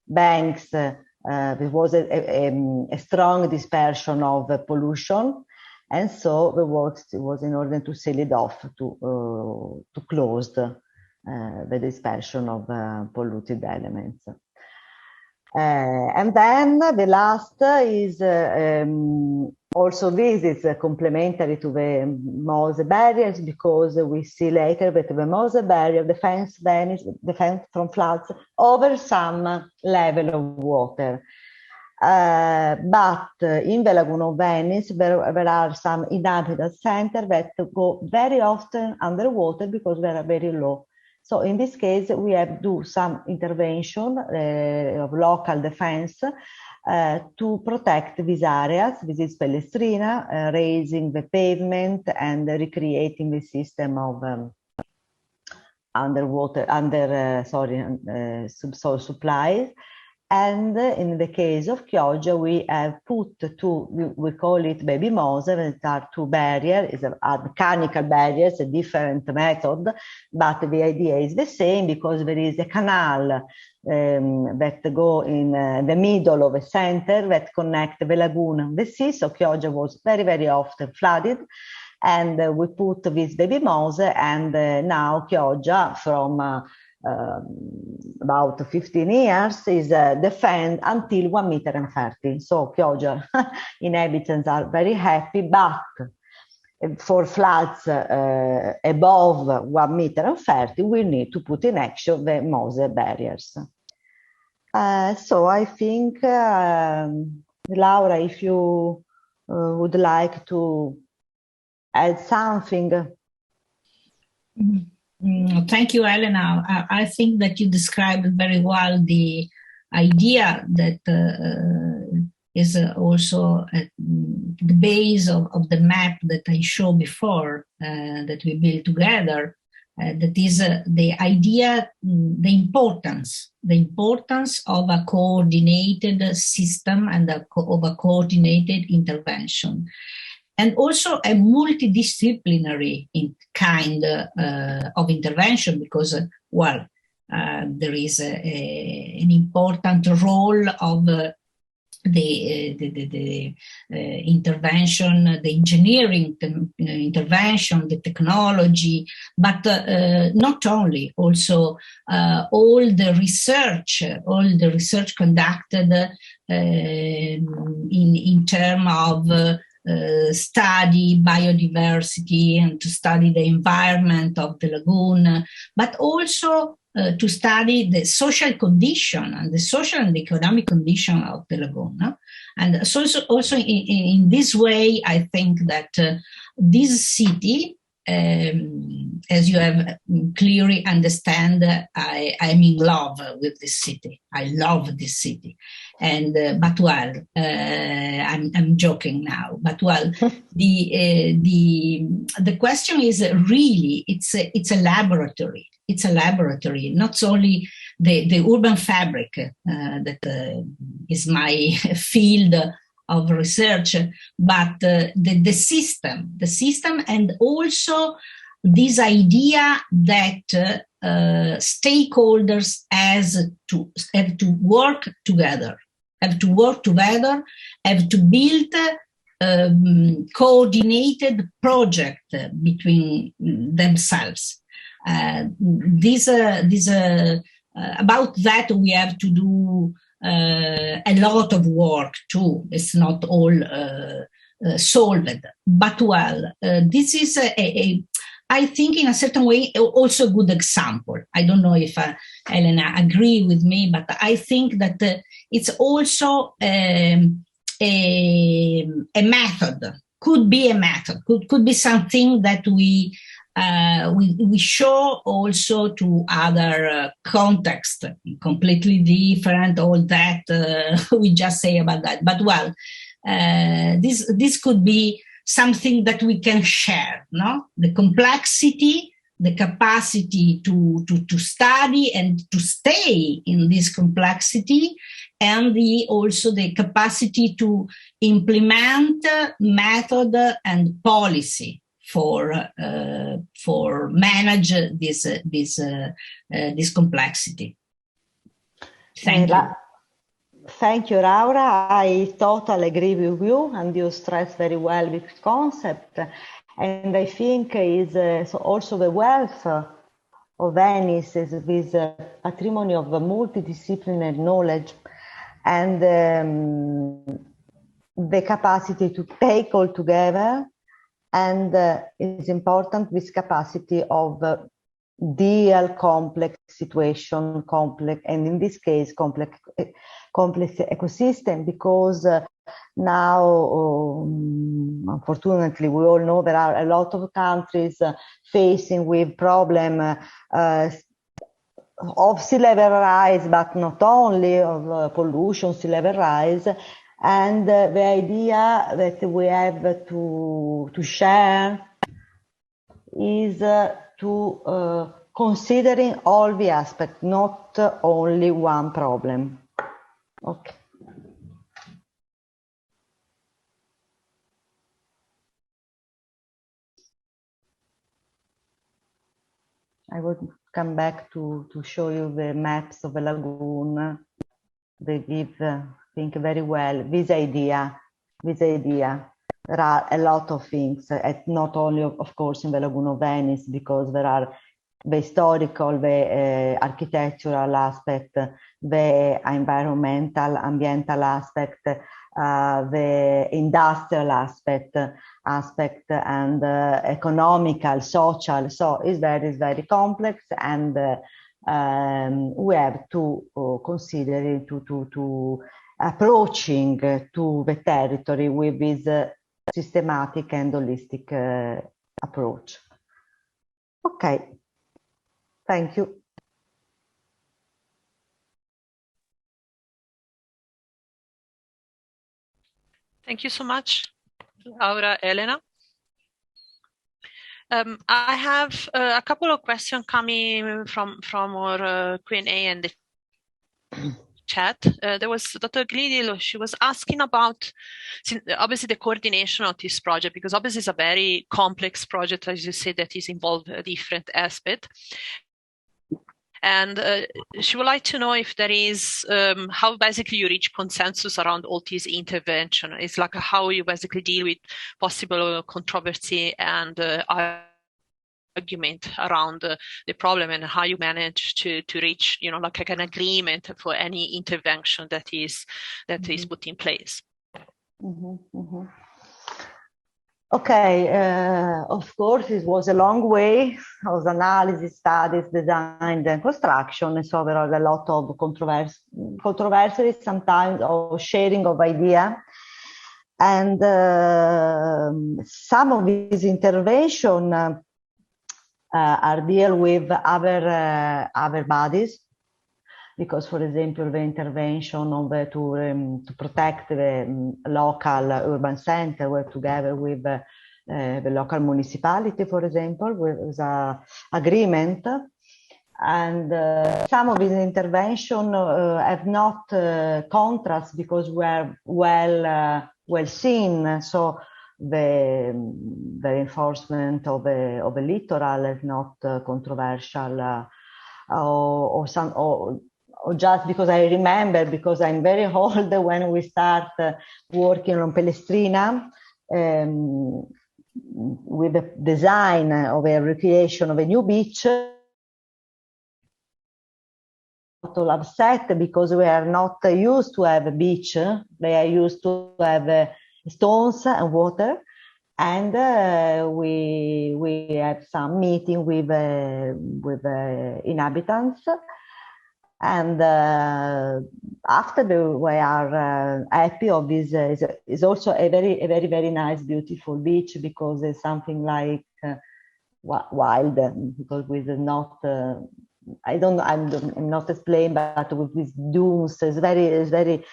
Speaker 10: banks. There was a strong dispersion of pollution, and so the work was in order to seal it off, to close the dispersion of polluted elements. And then the last is also this is complementary to the Mose barriers, because we see later that the Mose barrier defends Venice from floods over some level of water. But in the Lagoon of Venice, there are some inhabited centers that go very often underwater because they are very low. So in this case, we have to do some intervention of local defense to protect these areas. This is Pellestrina, raising the pavement and recreating the system of subsoil supplies. And in the case of Chioggia, we have put we call it baby mose, that are two barriers, mechanical barriers, a different method, but the idea is the same because there is a canal that go in the middle of a center that connect the lagoon and the sea. So Chioggia was very, very often flooded. And we put this baby mose, and now Chioggia from about 15 years is defend until 1.30 meters. So Chioggia inhabitants are very happy, but for floods above 1.30 meters, we need to put in action the mose barriers. So I think, Laura, if you would like to add something.
Speaker 9: Thank you, Elena. I think that you described very well the idea that is also at the base of the map that I showed before, that we built together. That is the idea, the importance of a coordinated system and of a coordinated intervention. And also a multidisciplinary kind of intervention, because, there is an important role of the intervention, the engineering intervention, the technology, but not only, also all the research conducted in terms of study biodiversity and to study the environment of the lagoon, but also to study the social condition and the social and economic condition of the lagoon. And so also in this way, I think that this city, as you have clearly understand, I'm in love with this city. I love this city. And but I'm joking now. But the question is really it's a laboratory. It's a laboratory, not only the urban fabric that is my field of research, but the system, and also this idea that stakeholders have to work together, have to build coordinated project between themselves. About that we have to do a lot of work too. It's not all solved, but this is I think in a certain way also a good example. I don't know if Elena agree with me, but I think that it's also a method, could be a method, could be something that we show also to other context, completely different, all that we just say about that. But this could be something that we can share, no? The complexity, the capacity to study and to stay in this complexity, and also the capacity to implement method and policy for manage this complexity. Thank you.
Speaker 10: Thank you, Laura. I totally agree with you, and you stress very well this concept. And I think is so also the wealth of Venice is this patrimony of multidisciplinary knowledge and the capacity to take all together. And it's important this capacity of deal complex situation, complex, and in this case, complex ecosystem, because now, unfortunately, we all know there are a lot of countries facing with problem of sea level rise, but not only of pollution, sea level rise. And the idea that we have to share is to considering all the aspects, not only one problem. Okay. I would come back to show you the maps of the lagoon. They give, I think, very well this idea. There are a lot of things, not only, of course, in the Lagoon of Venice, because there are the historical, the architectural aspect, the ambiental aspect, the industrial aspect, and economical, social. So it's very complex, and we have to consider it, to approaching to the territory with this systematic and holistic approach. Okay, thank you.
Speaker 1: Thank you so much, Laura, Elena. I have a couple of questions coming from our Q&A and the chat. There was Dr. Glidil, she was asking about, obviously, the coordination of this project, because obviously it's a very complex project, as you say, that is involved different aspects. And she would like to know if there is, how basically you reach consensus around all these intervention. It's like how you basically deal with possible controversy and argument around the problem, and how you manage to reach, like an agreement for any intervention that is put in place.
Speaker 10: Okay, of course, it was a long way of analysis, studies, design, and construction. So there are a lot of controversies sometimes, or sharing of idea. And some of these interventions are deal with other bodies, because, for example, the intervention to protect the local urban center were together with the local municipality, for example, with an agreement. And some of these interventions have not contrast, because were well seen. So the enforcement of the littoral is not controversial, or just because I remember, because I'm very old, when we start working on Pellestrina with the design of a recreation of a new beach, upset because we are not used to have a beach. They are used to have stones and water, and we had some meeting with inhabitants, and after we are happy of this. Is also a very nice, beautiful beach, because it's something like wild, because with not. I'm not explaining, but with these dunes, it's very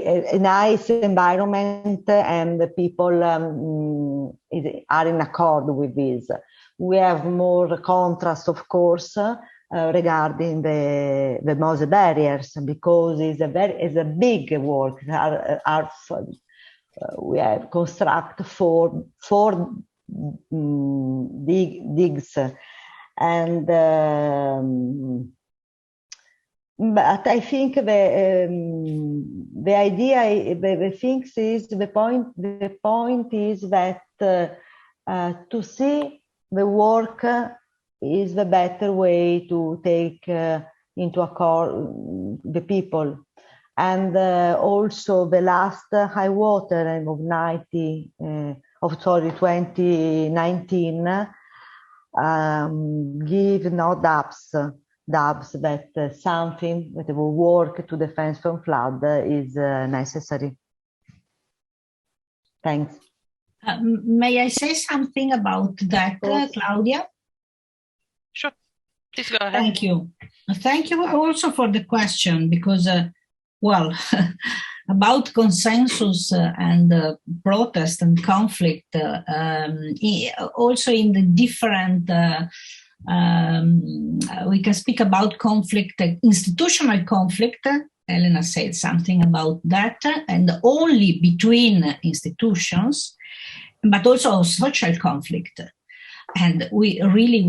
Speaker 10: a nice environment, and the people are in accord with this. We have more contrast, of course, regarding the Mose barriers, because it's a big work. We have construct four digs. And but I think the idea, the things is the point is that to see the work is the better way to take into account the people, and also the last high water of 2019. give no doubts that something that will work to defend from flood is necessary. Thanks.
Speaker 9: May I say something about that, Claudia?
Speaker 1: Sure, please go ahead.
Speaker 9: Thank you. Thank you also for the question, because, well, about consensus and protest and conflict, also in the different, we can speak about conflict, institutional conflict. Elena said something about that, and only between institutions, but also social conflict. And we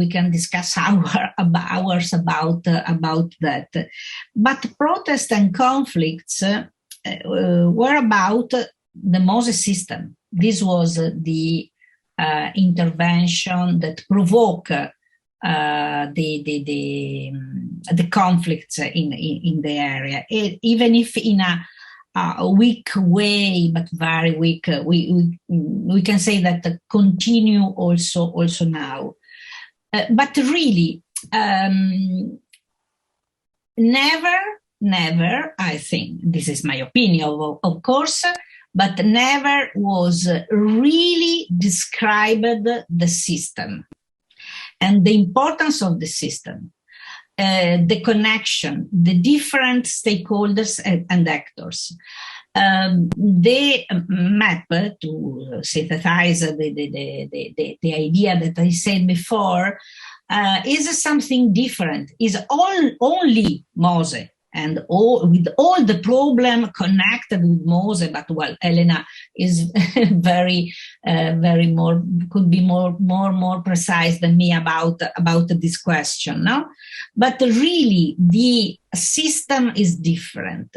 Speaker 9: can discuss hours about that. But protest and conflicts were about the Moses system. This was the intervention that provoked the conflicts in the area, even if in a weak way, but very weak. We can say that continue also now. But really, never, I think, this is my opinion, of course, but never was really described the system and the importance of the system. The connection, the different stakeholders and actors. The map, to synthesize the idea that I said before, is something different, is only Mose, and with all the problem connected with Mose, but well, Elena is very more, could be more precise than me about this question, no? But really, the system is different.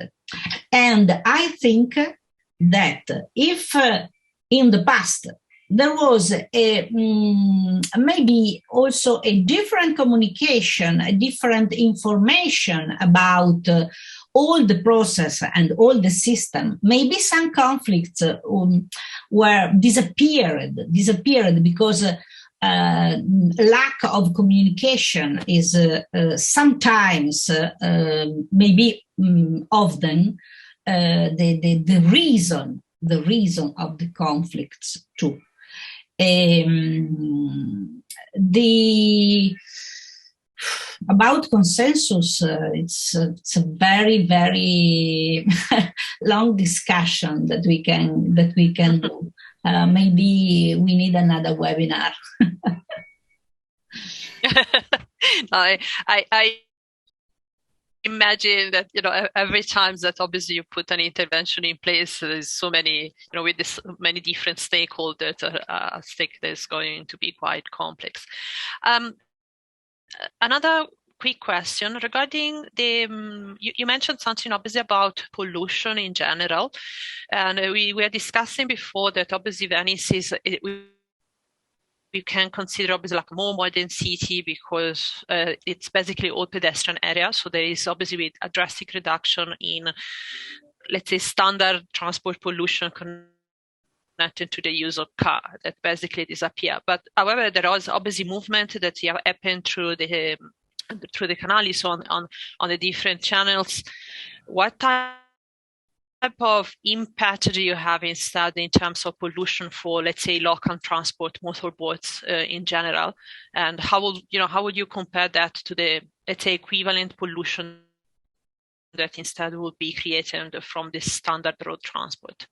Speaker 9: And I think that if in the past there was maybe also a different communication, a different information about all the process and all the system, maybe some conflicts were disappeared because lack of communication is sometimes, maybe often, the reason of the conflicts too. About consensus, it's a very, very long discussion that we can do. Maybe we need another webinar.
Speaker 1: I imagine that, every time that obviously you put an intervention in place, there's so many, with this many different stakeholders, I think there's going to be quite complex. Another quick question regarding the, you mentioned something obviously about pollution in general, and we were discussing before that obviously Venice is, we can consider obviously like a more modern city because it's basically all pedestrian area. So there is obviously a drastic reduction in, let's say, standard transport pollution connected to the use of car that basically disappear. But however, there was obviously movement that happened through the canals, so on the different channels. What type of impact do you have instead in terms of pollution for, let's say, local transport, motorboats in general? And how would you compare that to the, let's say, equivalent pollution that instead would be created from this standard road transport?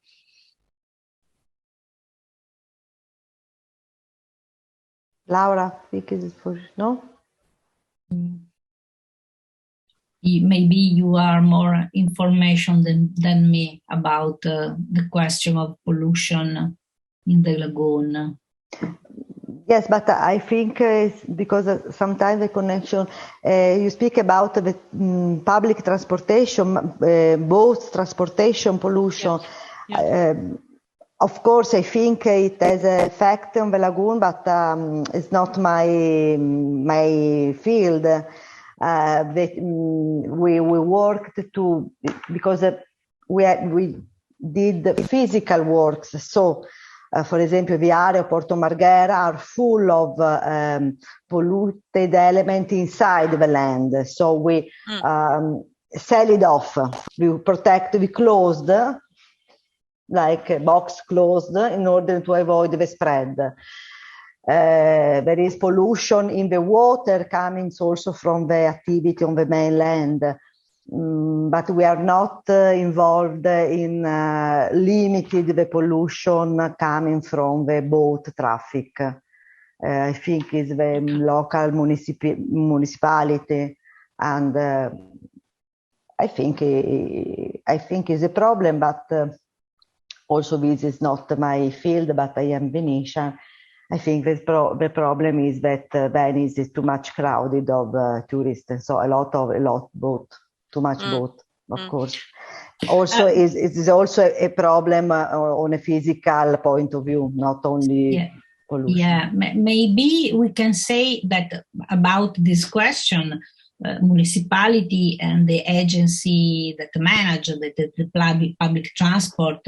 Speaker 10: Laura, think is for no?
Speaker 9: Maybe you are more information than me about the question of pollution in the lagoon.
Speaker 10: Yes, but I think it's because sometimes the connection, you speak about the public transportation, boat transportation pollution. Yes. Of course, I think it has an effect on the lagoon, but it's not my field. We worked because we did physical works, so for example, the area of Porto Marghera are full of polluted elements inside the land. So we sell it off. We protect, we closed, like a box closed, in order to avoid the spread. There is pollution in the water coming also from the activity on the mainland. But we are not involved in limiting the pollution coming from the boat traffic. I think it's the local municipality, and I think it's a problem. But also, this is not my field, but I am Venetian. I think the problem is that Venice is too much crowded of tourists, and so a lot boat. Too much boat, of course. Also, it is also a problem on a physical point of view, not only pollution.
Speaker 9: Yeah, maybe we can say that about this question, municipality and the agency that manage the public transport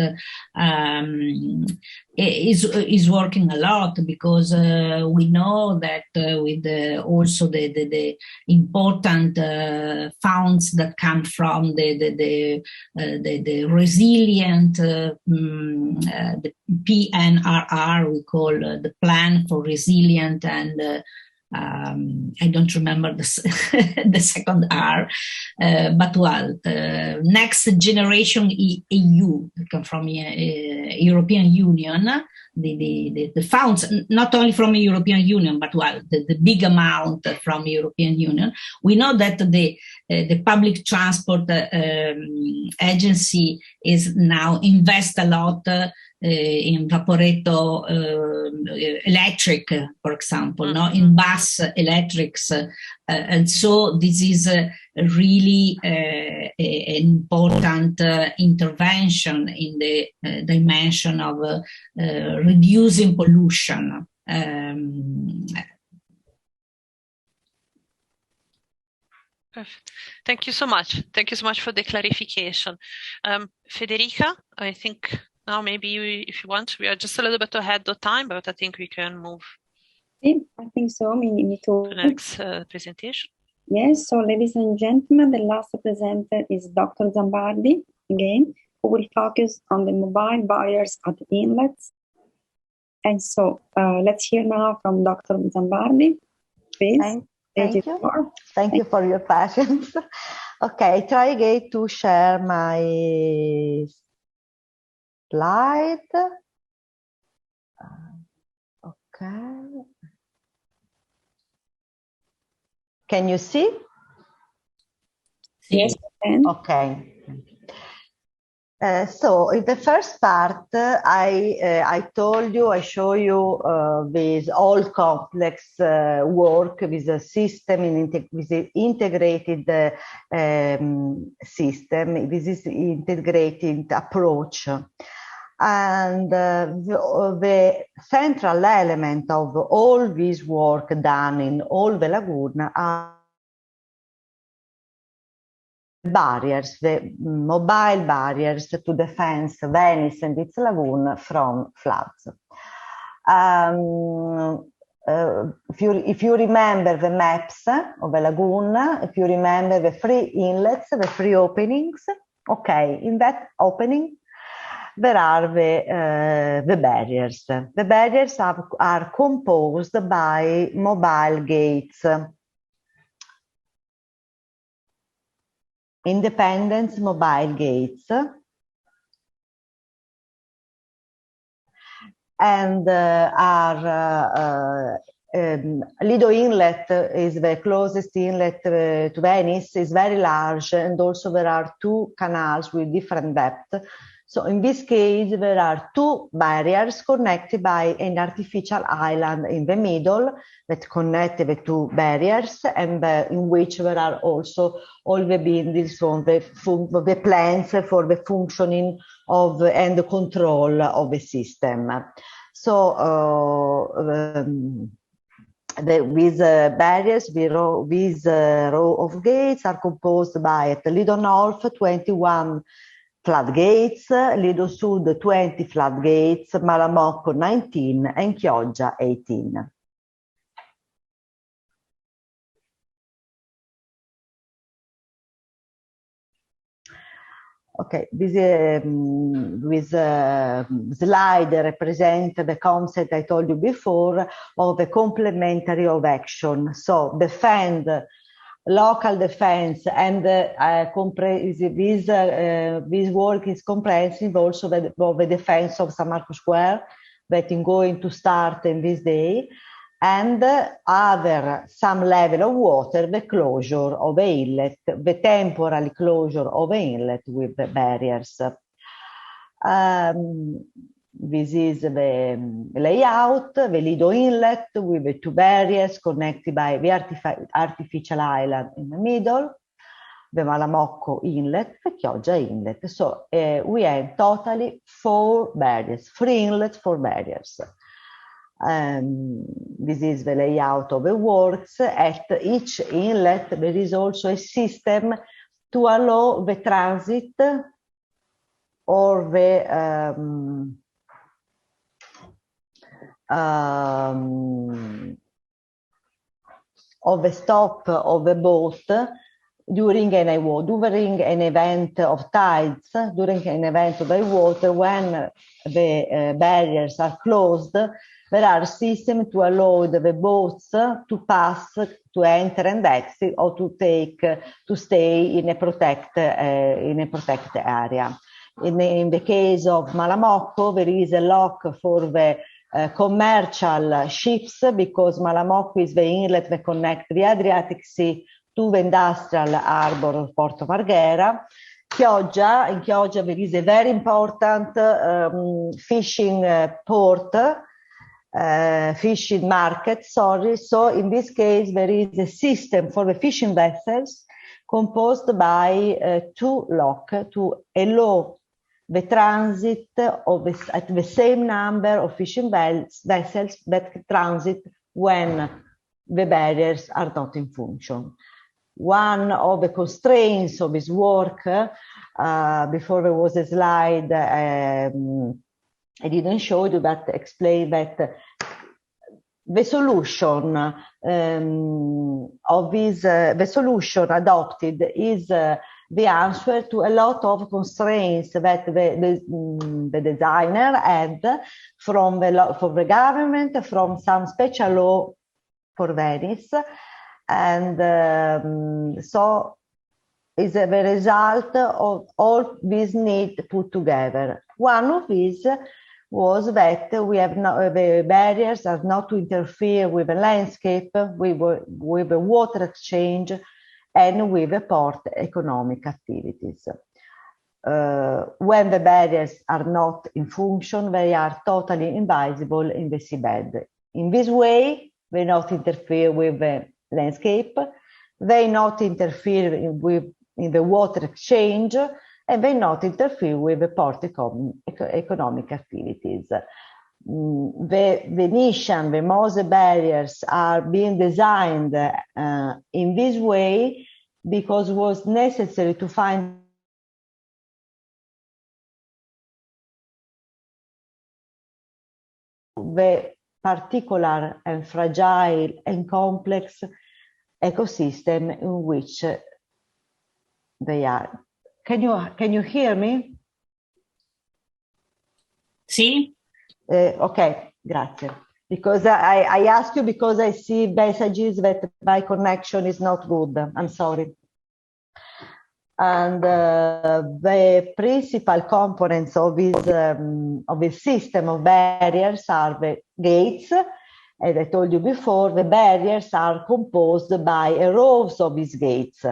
Speaker 9: is working a lot, because we know that with also the important funds that come from the resilient, the PNRR, we call the Plan for Resilient and I don't remember the second R, but Next Generation EU, from European Union, the funds, not only from the European Union, but the big amount from European Union. We know that the public transport agency is now invest a lot in Vaporetto electric, for example, in bus electrics. And so this is really an important intervention in the dimension of reducing pollution.
Speaker 1: Perfect. Thank you so much. Thank you so much for the clarification. Federica, I think now maybe if you want, we are just a little bit ahead of time, but I think we can move.
Speaker 2: I think so. Me too.
Speaker 1: To the next presentation.
Speaker 2: Yes, so ladies and gentlemen, the last presenter is Dr. Zambardi, again, who will focus on the mobile barriers at the inlets. And so let's hear now from Dr. Zambardi, please.
Speaker 10: Thank you. Thank you for your patience. Okay, try again to share my slide. Okay. Can you see?
Speaker 2: Yes.
Speaker 10: Okay. So in the first part, I told you, I show you this all complex work with a system, with an integrated system. This is integrated approach. And the central element of all this work done in all the lagoon are barriers, the mobile barriers to defend Venice and its lagoon from floods. If you remember the maps of the lagoon, if you remember the three inlets, the three openings, okay, in that opening, there are the barriers. The barriers are composed by mobile gates. Independent mobile gates. And Lido Inlet is the closest inlet to Venice, is very large, and also there are two canals with different depth. So in this case, there are two barriers connected by an artificial island in the middle that connect the two barriers, and in which there are also all the buildings on the plans for the functioning of and the control of the system. So these barriers, these row of gates are composed by at Lido North 21 floodgates, Lido Sud 20 floodgates, Malamocco 19 and Chioggia 18. Okay, this slide represents the concept I told you before of a complementary of action. So defend, local defense, and this work is comprehensive also of the defense of San Marco Square that is going to start in this day, and other some level of water, the closure of the inlet, the temporary closure of the inlet with the barriers. This is the layout, the Lido Inlet with the two barriers connected by the artificial island in the middle, the Malamocco Inlet, the Chioggia Inlet. So we have totally 4 barriers, 3 inlets, 4 barriers. This is the layout of the works. At each inlet, there is also a system to allow the transit or the of the stop of the boat during an event of tides, during an event of high water, when the barriers are closed. There are systems to allow the boats to pass, to enter and exit, or to stay in a protected area. In the case of Malamocco, there is a lock for the commercial ships, because Malamocco is the inlet that connects the Adriatic Sea to the industrial harbor of Porto Marghera. Chioggia, in Chioggia there is a very important fishing port, fishing market, sorry. So in this case, there is a system for the fishing vessels composed by 2 locks to allow the transit of at the same number of fishing vessels that transit when the barriers are not in function. One of the constraints of this work, before there was a slide, I didn't show you, but explain that the solution the solution adopted is the answer to a lot of constraints that the designer had for the government, from some special law for Venice, and so is the result of all these needs put together. One of these was that we have the barriers are not to interfere with the landscape, with the water exchange, and with the port economic activities. When the barriers are not in function, they are totally invisible in the seabed. In this way, they not interfere with the landscape, they not interfere in the water exchange, and they not interfere with the port economic activities. The Venetian, the Mose barriers are being designed in this way because it was necessary to find the particular and fragile and complex ecosystem in which they are. Can you hear me?
Speaker 9: Sì.
Speaker 10: Okay, grazie. Because I ask you because I see messages that my connection is not good. I'm sorry. And the principal components of this system of barriers are the gates. As I told you before, the barriers are composed by rows of these gates.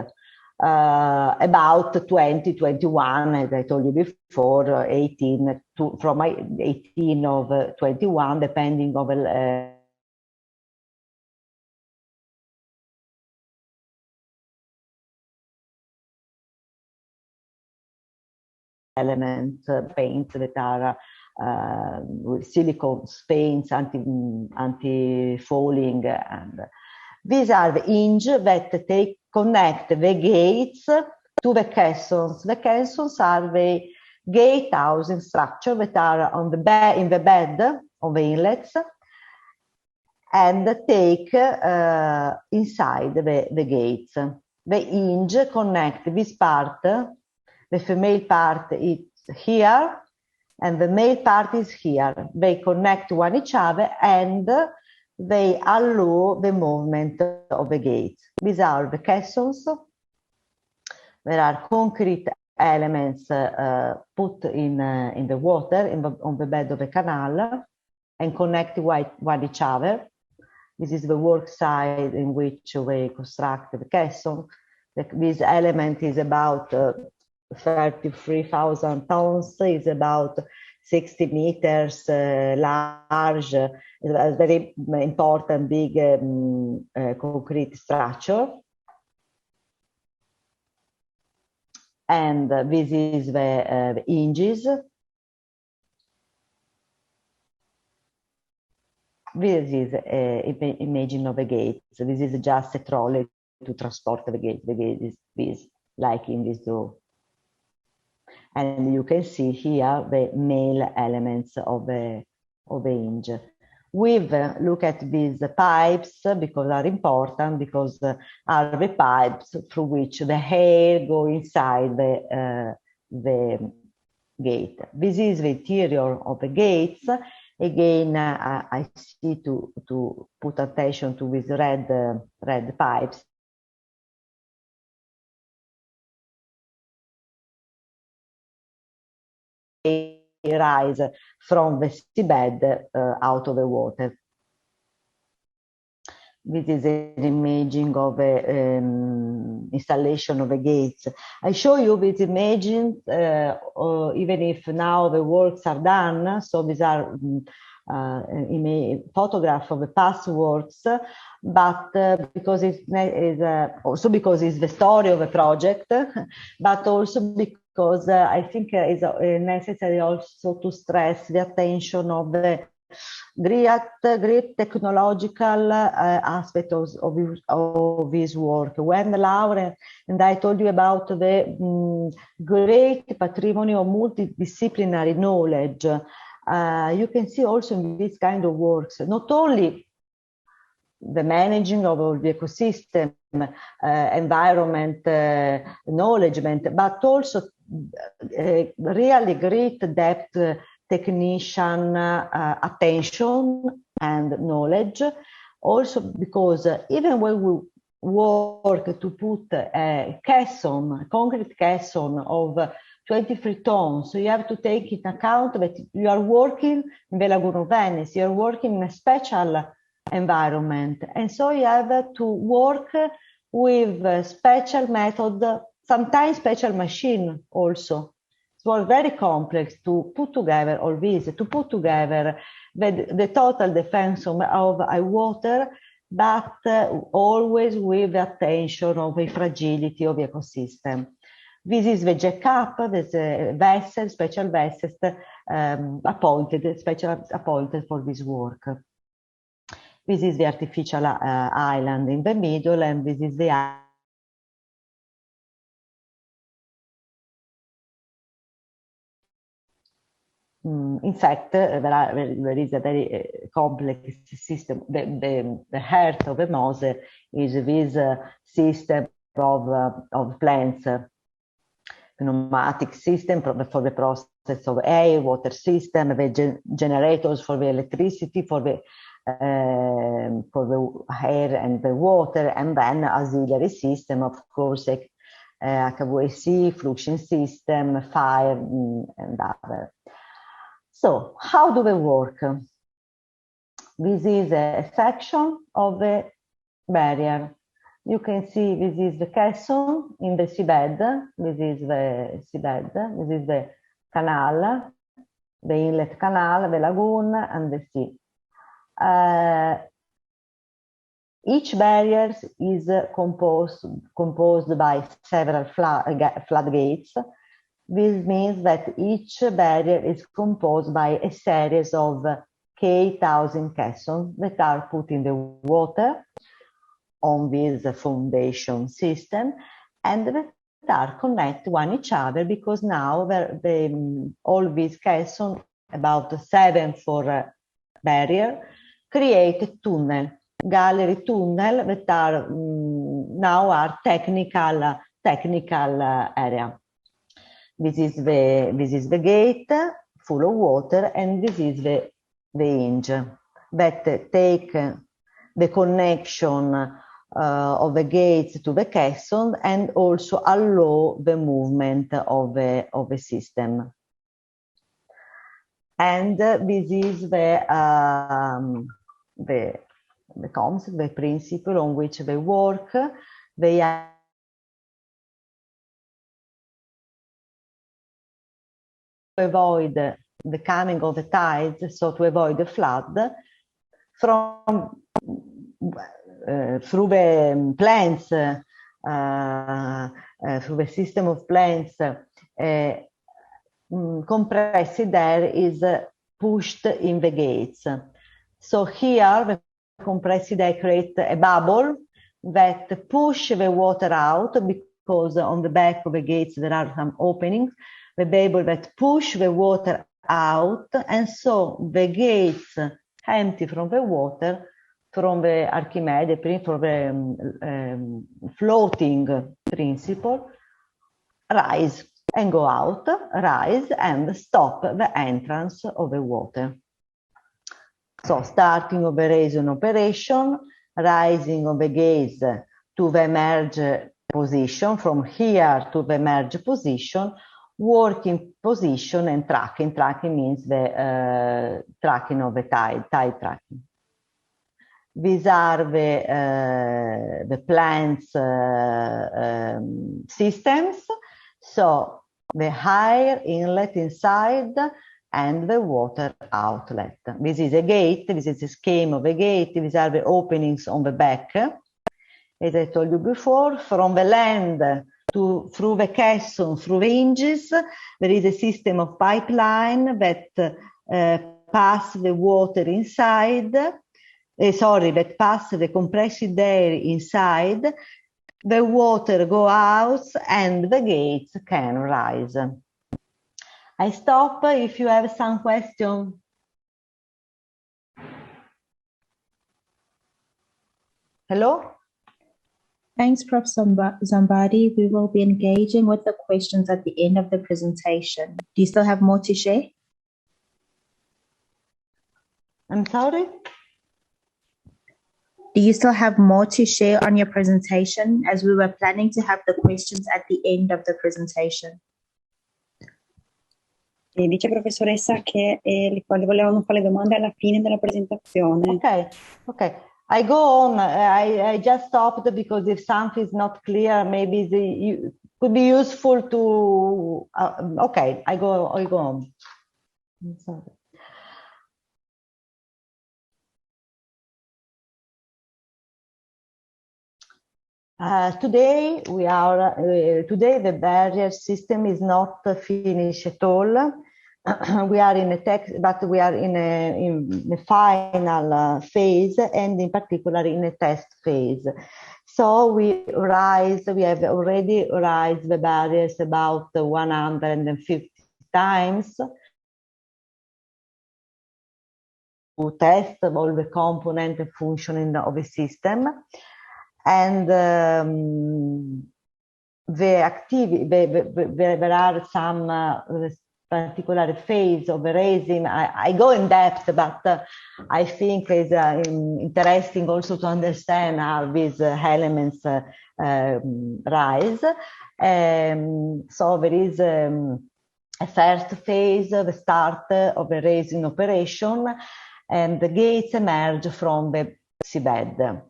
Speaker 10: About 20, 21, as I told you before, 18 from 18 of 21, depending on elements, paints that are with silicone paints, anti-falling, and these are the hinges that connect the gates to the caissons. The caissons are the gate housing structure that are on in the bed of the inlets and take inside the gates. The hinge connect this part, the female part is here, and the male part is here. They connect one each other and they allow the movement of the gates. These are the caissons. There are concrete elements put in the water on the bed of the canal and connect one each other. This is the work site in which we construct the caisson. This element is about 33,000 tons, is about 60 meters large, a very important big concrete structure. And this is the hinges. This is an imaging of a gate. So this is just a trolley to transport the gate. The gate is this, like in this door. And you can see here the male elements of the hinge. We've looked at these pipes because are important, because are the pipes through which the air go inside the gate. This is the interior of the gates. Again, I see to put attention to these red pipes. They rise from the seabed out of the water. This is an imaging of the installation of the gates. I show you this imaging even if now the works are done. So these are photograph of the past works, but because it's also because it's the story of the project, but also because I think it's necessary also to stress the attention of the great technological aspect of this work. When Laura and I told you about the great patrimony of multidisciplinary knowledge, you can see also in this kind of works, not only the managing of the ecosystem, environment, knowledge, but also really great depth technician attention and knowledge. Also because even when we work to put a caisson, concrete caisson of 23 tons, so you have to take into account that you are working in the Lagoon of Venice, you are working in a special environment, and so you have to work with special method, sometimes special machine also. It was very complex to put together all this, to put together the total defense of water, but always with the attention of the fragility of the ecosystem. This is the jack-up, there's a vessel, special vessels appointed for this work. This is the artificial island in the middle, and this is the in fact, there is a very complex system. The heart of the Mose is this system of plants, pneumatic system for the process of air, water system, the generators for the electricity, for the air and the water, and then auxiliary system, of course, HVAC, flushing system, fire, and other. So, how do they work? This is a section of the barrier. You can see this is the caisson in the seabed. This is the seabed. This is the canal, the inlet canal, the lagoon, and the sea. Each barrier is composed by several floodgates. This means that each barrier is composed by a series of K-1000 caissons that are put in the water on this foundation system, and that are connect one each other, because now all these caissons, about 7 for barrier, create a tunnel, gallery tunnel that are now are technical area. This is the gate full of water, and this is the hinge that take the connection of the gates to the caisson, and also allow the movement of the system. And this is the concept, the principle on which they work. They avoid the coming of the tides, so to avoid the flood, from through the plants, through the system of plants, compressed air is pushed in the gates. So here the compressed air creates a bubble that push the water out, because on the back of the gates there are some openings, the bubble that push the water out, and so the gates empty from the water, from the Archimedes, from the floating principle, rise and go out, rise and stop the entrance of the water. So starting of the raising operation, rising of the gates to the merge position, from here to the merge position, working position, and tracking. Tracking means the tracking of the tide tracking. These are the plants systems. So the higher inlet inside and the water outlet. This is a gate. This is a scheme of a gate. These are the openings on the back. As I told you before, from the land through the caisson, through the hinges, there is a system of pipeline that pass the water inside. That pass the compressed air inside. The water go out and the gates can rise. I stop if you have some question. Hello?
Speaker 8: Thanks, Prof. Zambadi. We will be engaging with the questions at the end of the presentation. Do you still have more to share?
Speaker 10: I'm sorry?
Speaker 8: Do you still have more to share on your presentation, as we were planning to have the questions at the end of the presentation?
Speaker 2: E dice professoressa che volevano fare le domande alla fine della presentazione.
Speaker 10: Okay. I go on. I just stopped because if something is not clear, maybe it could be useful to. Okay, I go on. I'm sorry. Today the barrier system is not finished at all. We are in a final phase, and in particular in a test phase. So we have already raised the barriers about 150 times to test all the component and functioning of the system. And there are some particular phase of raising. I go in depth, but I think it's interesting also to understand how these elements rise. So there is a first phase, the start of the raising operation, and the gates emerge from the seabed.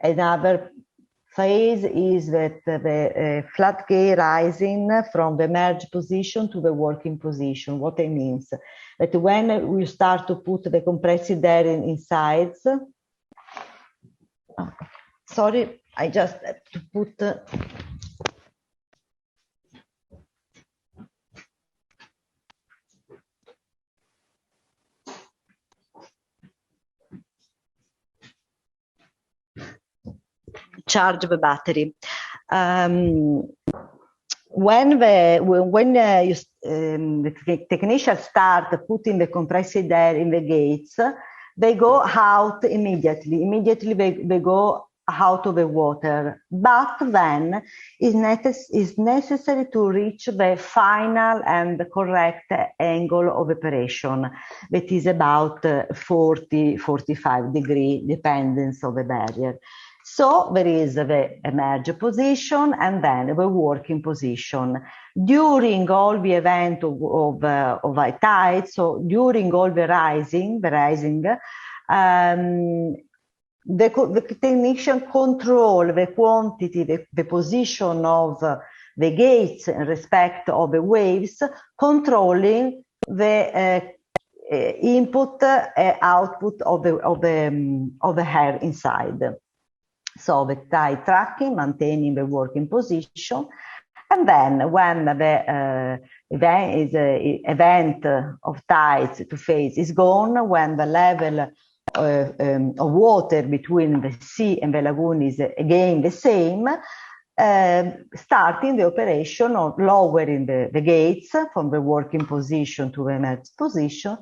Speaker 10: Another phase is that the floodgate rising from the merge position to the working position. What it means that when we start to put the compressed air inside, sorry, I just have to put charge the battery. When the technicians start putting the compressed air in the gates, they go out immediately. Immediately they go out of the water. But then it's necessary to reach the final and correct angle of operation, that is about 40-45 degrees, dependence of the barrier. So there is the emerge position and then the working position. During all the event of high tide, so during all the rising, the technician control the quantity, the position of the gates in respect of the waves, controlling the input output of the air inside. So the tide tracking, maintaining the working position, and then when the event of tides to phase is gone, when the level of water between the sea and the lagoon is again the same, starting the operation of lowering the gates from the working position to the emerge position,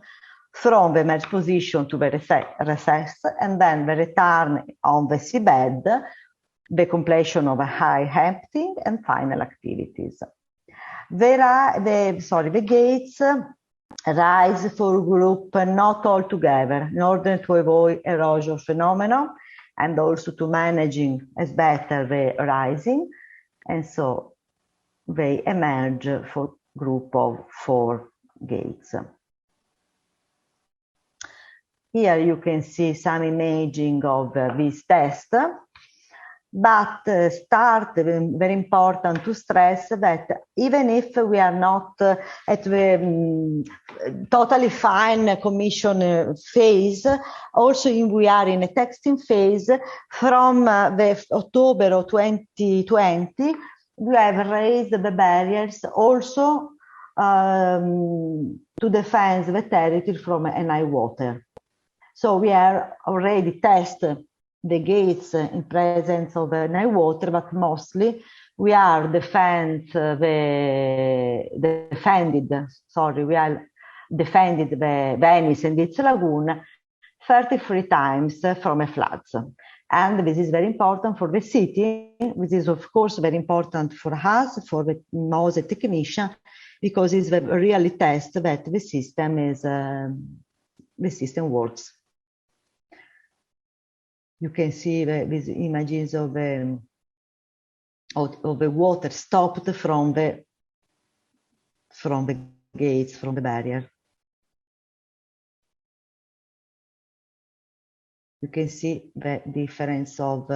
Speaker 10: from the emerge position to the recess, and then the return on the seabed, the completion of a high emptying and final activities. The gates rise for group not all together in order to avoid erosion phenomenon and also to managing as better the rising, and so they emerge for group of 4 gates. Here you can see some imaging of this test, but very important to stress that even if we are not at the totally fine commission phase, also we are in a testing phase. From the October of 2020, we have raised the barriers also to defend the territory from high water. So we are already tested the gates in presence of high water, but mostly we are defended the Venice and its lagoon 33 times from a floods. And this is very important for the city. This is of course very important for us, for the MOSE technician, because it's a really test that the system works. You can see these images of the water stopped from the gates, from the barrier. You can see the difference of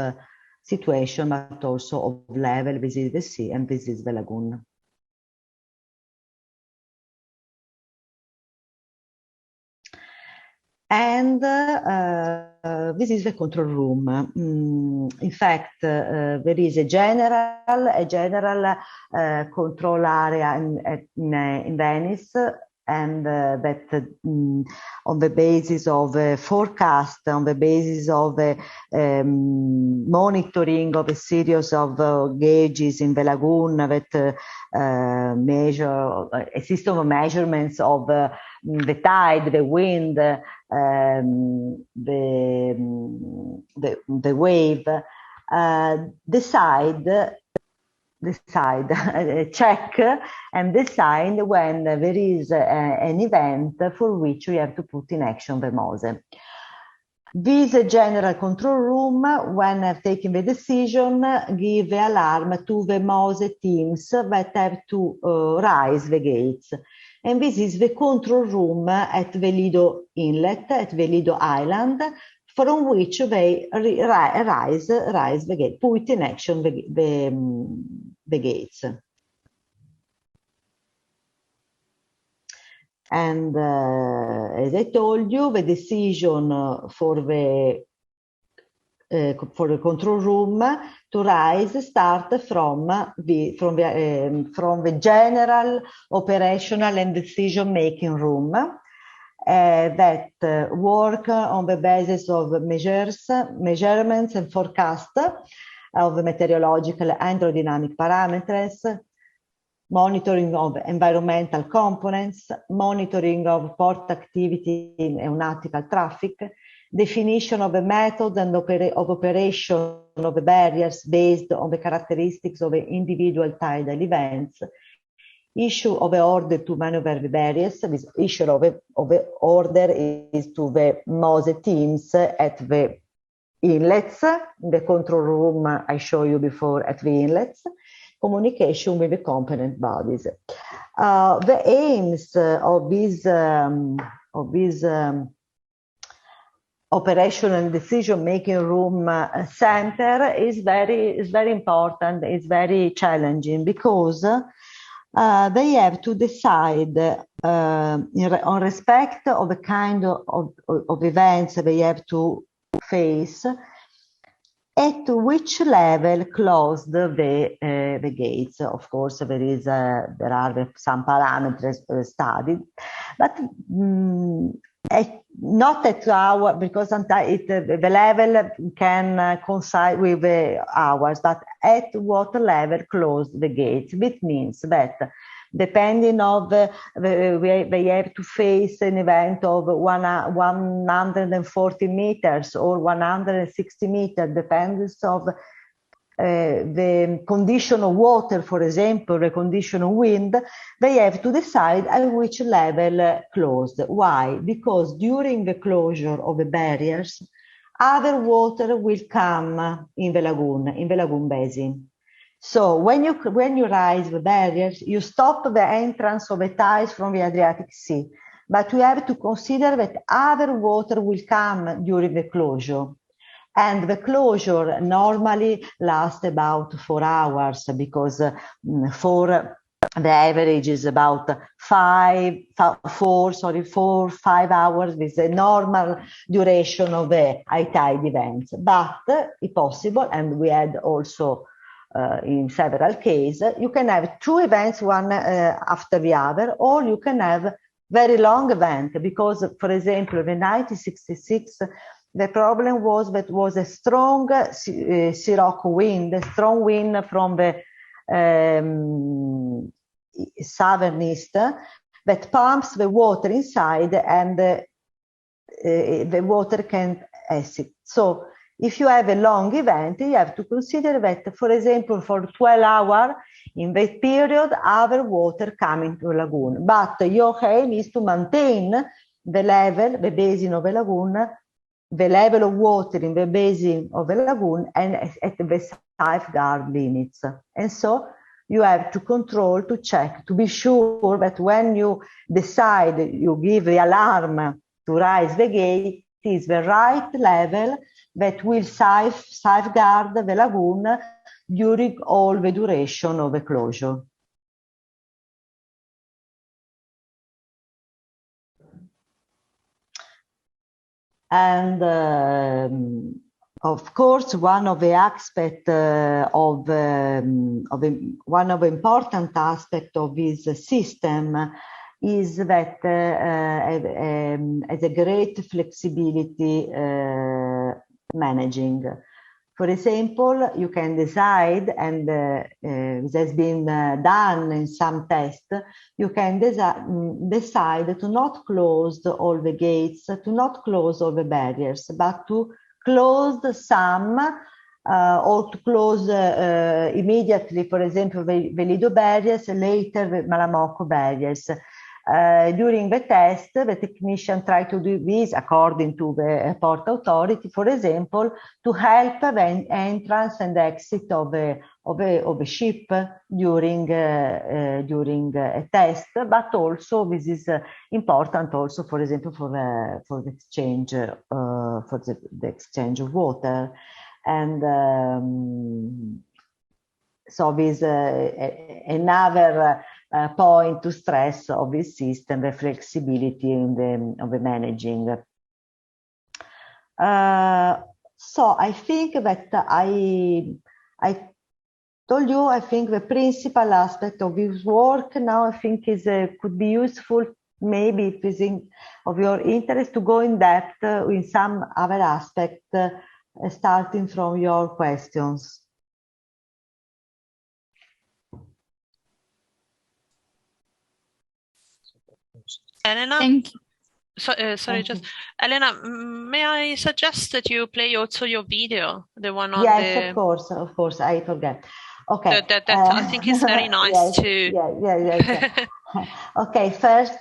Speaker 10: situation, but also of level. This is the sea and this is the lagoon. And this is the control room. In fact, there is a general control area in Venice, and that on the basis of forecast, on the basis of monitoring of a series of gauges in the lagoon that measure a system of measurements of the tide, the wind, the wave, check and decide when there is an event for which we have to put in action the MOSE. This general control room, when taking the decision, give the alarm to the MOSE teams that have to rise the gates. And this is the control room at the Lido Inlet, at the Lido Island, from which they rise the gate, put in action the gates. And as I told you, the decision for the control room to rise start from the general operational and decision making room that work on the basis of measurements and forecast of meteorological and aerodynamic parameters, monitoring of environmental components, monitoring of port activity in aeronautical traffic, definition of a method and of operation of the barriers based on the characteristics of individual tidal events, issue of an order to maneuver the barriers. This issue of an order is to the MOSE teams at the inlets, the control room I showed you before at the inlets, communication with the component bodies. The aims of this operational decision-making room center is very important. It's very challenging because they have to decide on respect of the kind of events they have to face, at which level close the gates. Of course, there are some parameters studied, but not at our, because sometimes the level can coincide with ours, but at what level close the gates. Which means that depending on they have to face an event of 140 meters or 160 meters, depends of the condition of water, for example, the condition of wind. They have to decide at which level closed. Why? Because during the closure of the barriers, other water will come in the lagoon basin. So when you raise the barriers, you stop the entrance of the tides from the Adriatic Sea, but you have to consider that other water will come during the closure. And the closure normally lasts about 4 hours, because the average is about 5 hours is the normal duration of the high tide events. But if possible, and we had also in several cases, you can have 2 events, one after the other, or you can have very long event, because, for example, in 1966, the problem was that was a strong Sirocco wind, a strong wind from the southeast that pumps the water inside, and the water can't exit. So if you have a long event, you have to consider that, for example, for 12 hours, in that period, other water coming to the lagoon. But your aim is to maintain the level, the basin of the lagoon, the level of water in the basin of the lagoon, and at the safeguard limits. And so you have to control, to check, to be sure that when you decide, you give the alarm to raise the gate, is the right level that will safeguard the lagoon during all the duration of the closure. And of course, one of the aspects one of the important aspects of this system is that has a great flexibility managing. For example, you can decide, and this has been done in some tests, you can decide to not close all the gates, to not close all the barriers, but to close some or to close immediately, for example, the Lido barriers, later the Malamocco barriers. During the test, the technician tried to do this according to the port authority, for example, to help the entrance and exit of a ship during a test. But also this is important also, for example, for the exchange the exchange of water. And so this another point to stress of this system, the flexibility of the managing. So I think that I told you, I think the principal aspect of this work now, I think could be useful, maybe if it's of your interest, to go in depth in some other aspect, starting from your questions.
Speaker 1: Elena?
Speaker 3: Thank you.
Speaker 1: Sorry, just Elena, may I suggest that you play also your video, the one on
Speaker 10: yes,
Speaker 1: the...
Speaker 10: of course, I forget. Okay.
Speaker 1: That I think is very nice
Speaker 10: yes,
Speaker 1: to...
Speaker 10: yes. Okay, first,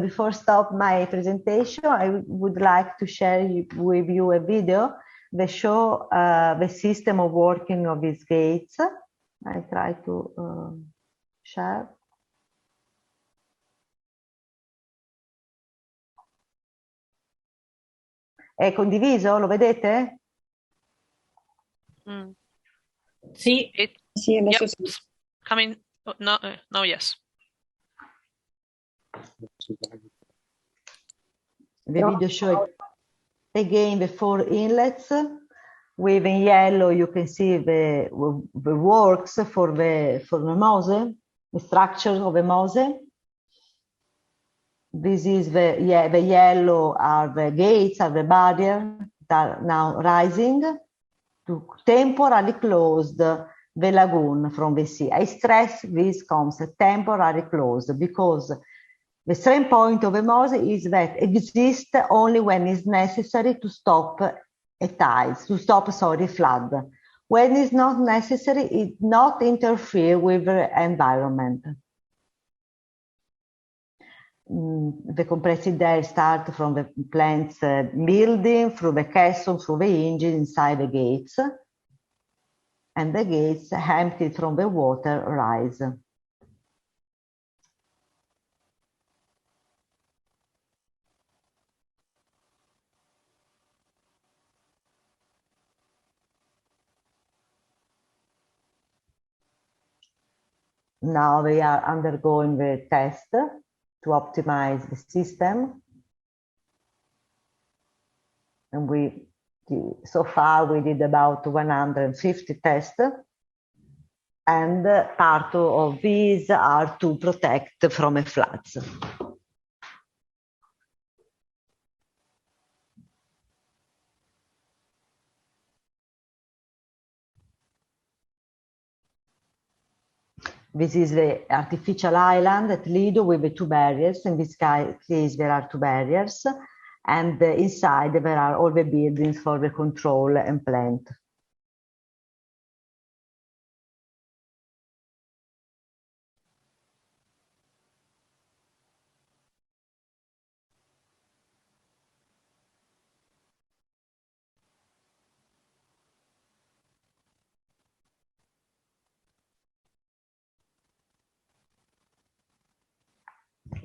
Speaker 10: before stop my presentation, I would like to share with you a video that show the system of working of these gates. I try to share. È condiviso? Lo vedete?
Speaker 1: Mm.
Speaker 9: Sì.
Speaker 2: Sì, adesso
Speaker 1: Yep.
Speaker 2: sì.
Speaker 1: Coming. No, yes.
Speaker 10: The video show again the 4 inlets. With in yellow, you can see the works for the mose, the structure of the mose. This is the yellow are the gates, are the barrier that are now rising to temporarily close the lagoon from the sea. I stress this concept, temporarily closed, because the strength point of the mose is that exists only when it's necessary to stop a tide, to stop, flood. When it's not necessary, it not interfere with the environment. The compressed air starts from the plant's building, through the caisson, through the engine, inside the gates, and the gates, emptied from the water, rise. Now we are undergoing the test to optimize the system. And so far we did about 150 tests. And part of these are to protect from floods. This is the artificial island at Lido with the 2 barriers. In this case, there are 2 barriers. And inside there are all the buildings for the control and plant.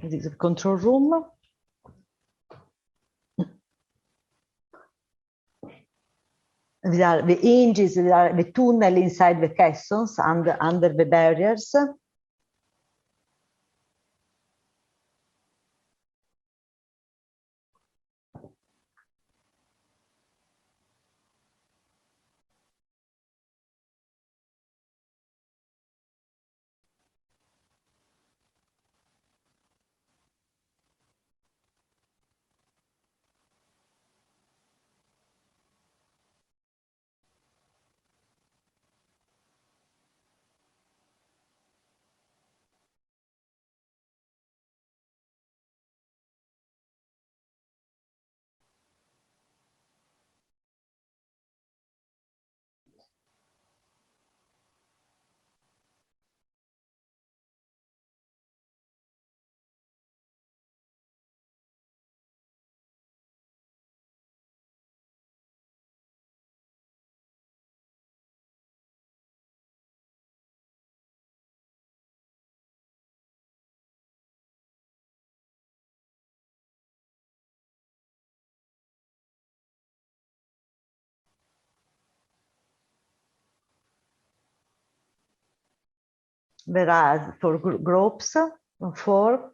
Speaker 10: This is the control room. These are the hinges, these are the tunnel inside the caissons under the barriers. There are 4 groups of 4.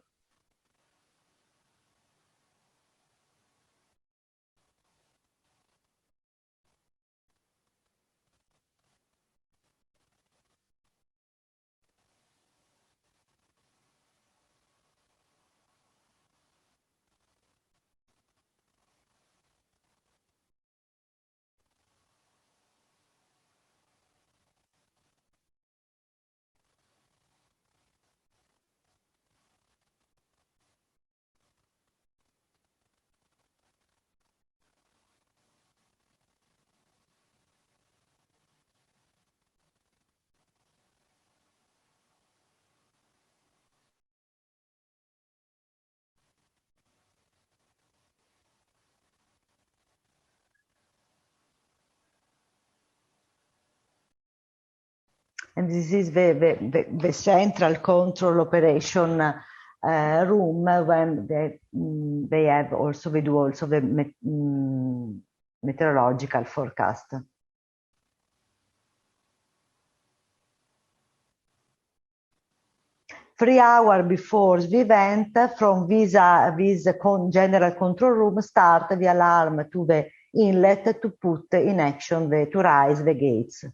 Speaker 10: and this is the central control operation room when they have also, we do also the meteorological forecast. 3 hours before the event, from this general control room, start the alarm to the inlet to put in action to raise the gates.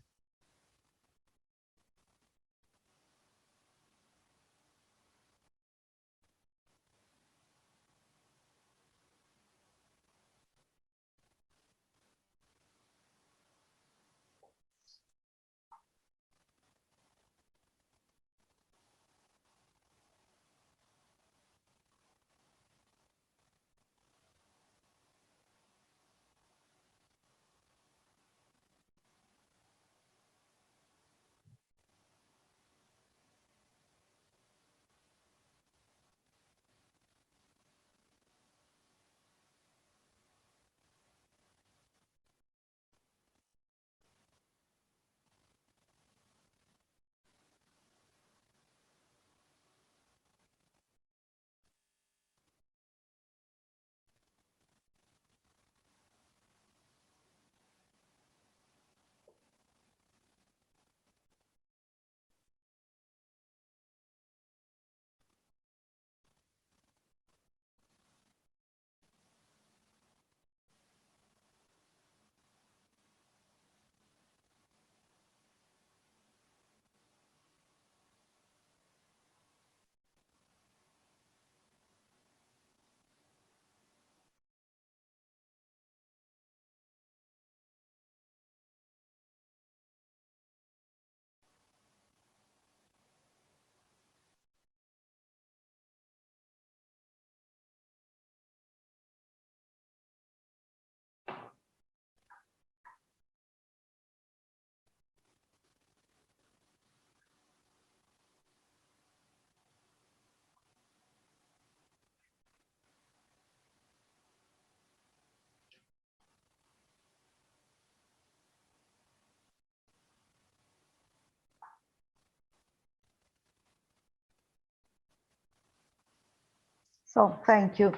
Speaker 10: So, thank you.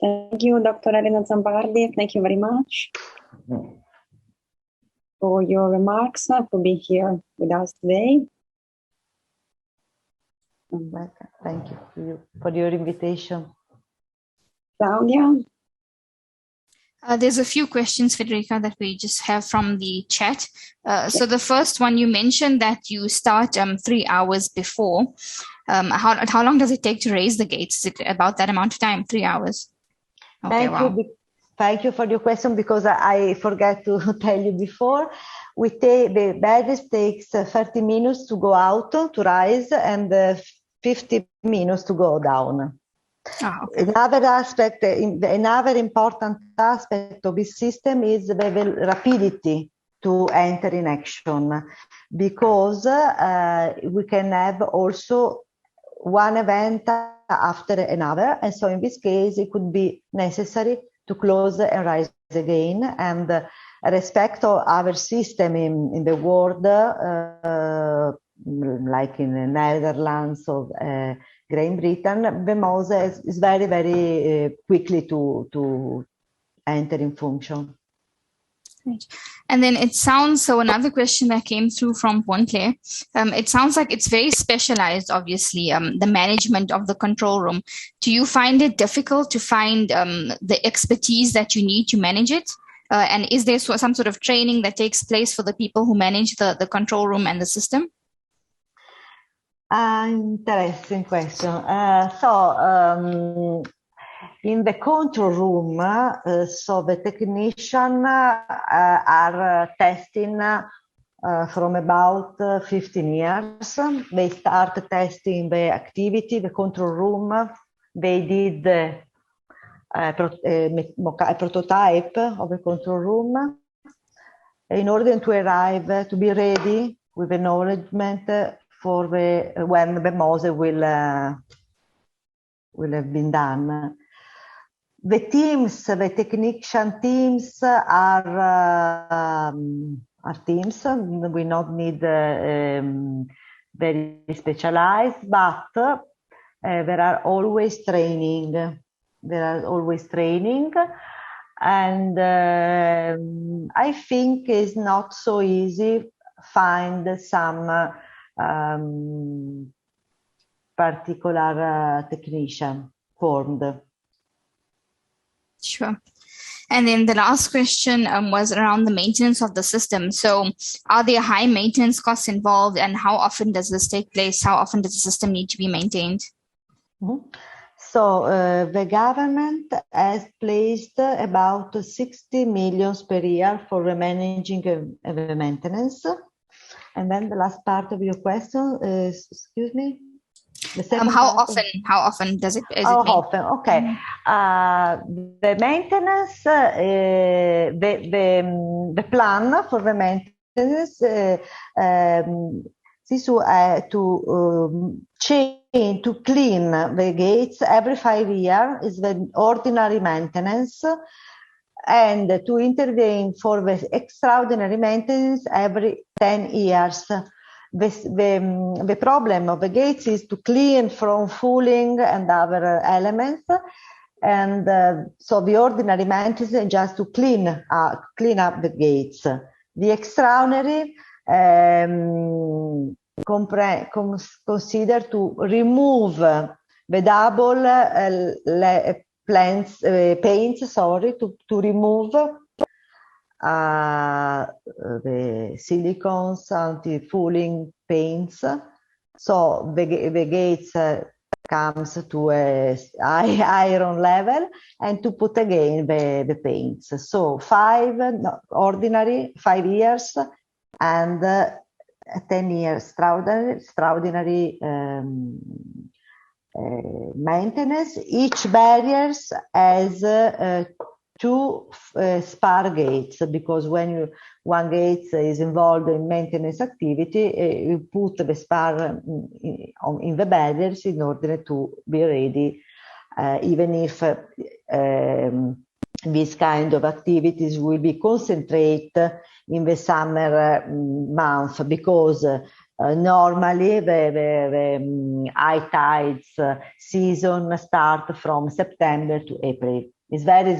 Speaker 2: Thank you, Dr. Elena Zambardi. Thank you very much for your remarks, for being here with us today.
Speaker 10: Thank you for your invitation.
Speaker 2: Claudia?
Speaker 3: There's a few questions, Federica, that we just have from the chat. So the first one, you mentioned that you start 3 hours before. How long does it take to raise the gates? Is it about that amount of time, 3 hours? Okay,
Speaker 10: Thank you for your question, because I forgot to tell you before. The badges takes 30 minutes to go out, to rise, and 50 minutes to go down. Okay. Another important aspect of this system is the rapidity to enter in action, because we can have also one event after another, and so in this case it could be necessary to close and rise again. And respect of our system in the world, like in the Netherlands or Great Britain, VMOSE is very, very quickly to enter in function.
Speaker 3: Right. And then it sounds, so another question that came through from Pontle, it sounds like it's very specialized, obviously, the management of the control room. Do you find it difficult to find the expertise that you need to manage it? And is there some sort of training that takes place for the people who manage the control room and the system?
Speaker 10: Interesting question. In the control room, so the technicians are testing from about 15 years. They start testing the activity, the control room. They did a prototype of the control room in order to arrive, to be ready with acknowledgement for when the MOSE will have been done. The teams, the technician teams are teams. We not need very specialized, but there are always training. There are always training, and I think it's not so easy find some particular technician formed.
Speaker 3: Sure. And then the last question was around the maintenance of the system. So are there high maintenance costs involved, and how often does this take place? How often does the system need to be maintained?
Speaker 10: Mm-hmm. So the government has placed about 60 million per year for managing the maintenance. And then the last part of your question is, excuse me?
Speaker 3: How often does it?
Speaker 10: How often? Okay. The maintenance, the plan for the maintenance is to change, to clean the gates every 5 years is the ordinary maintenance, and to intervene for the extraordinary maintenance every 10 years. The problem of the gates is to clean from fouling and other elements, and so the ordinary maintenance is just to clean up the gates. The extraordinary consider to remove the double paints, to remove the silicones, anti-fouling paints. So the gates comes to a iron level, and to put again the paints. So ordinary 5 years, and 10 years extraordinary maintenance. Each barrier has 2 spar gates, because when one gate is involved in maintenance activity, you put the spar in the barriers in order to be ready, even if this kind of activities will be concentrated in the summer month, because normally the high tides season start from September to April. It's very,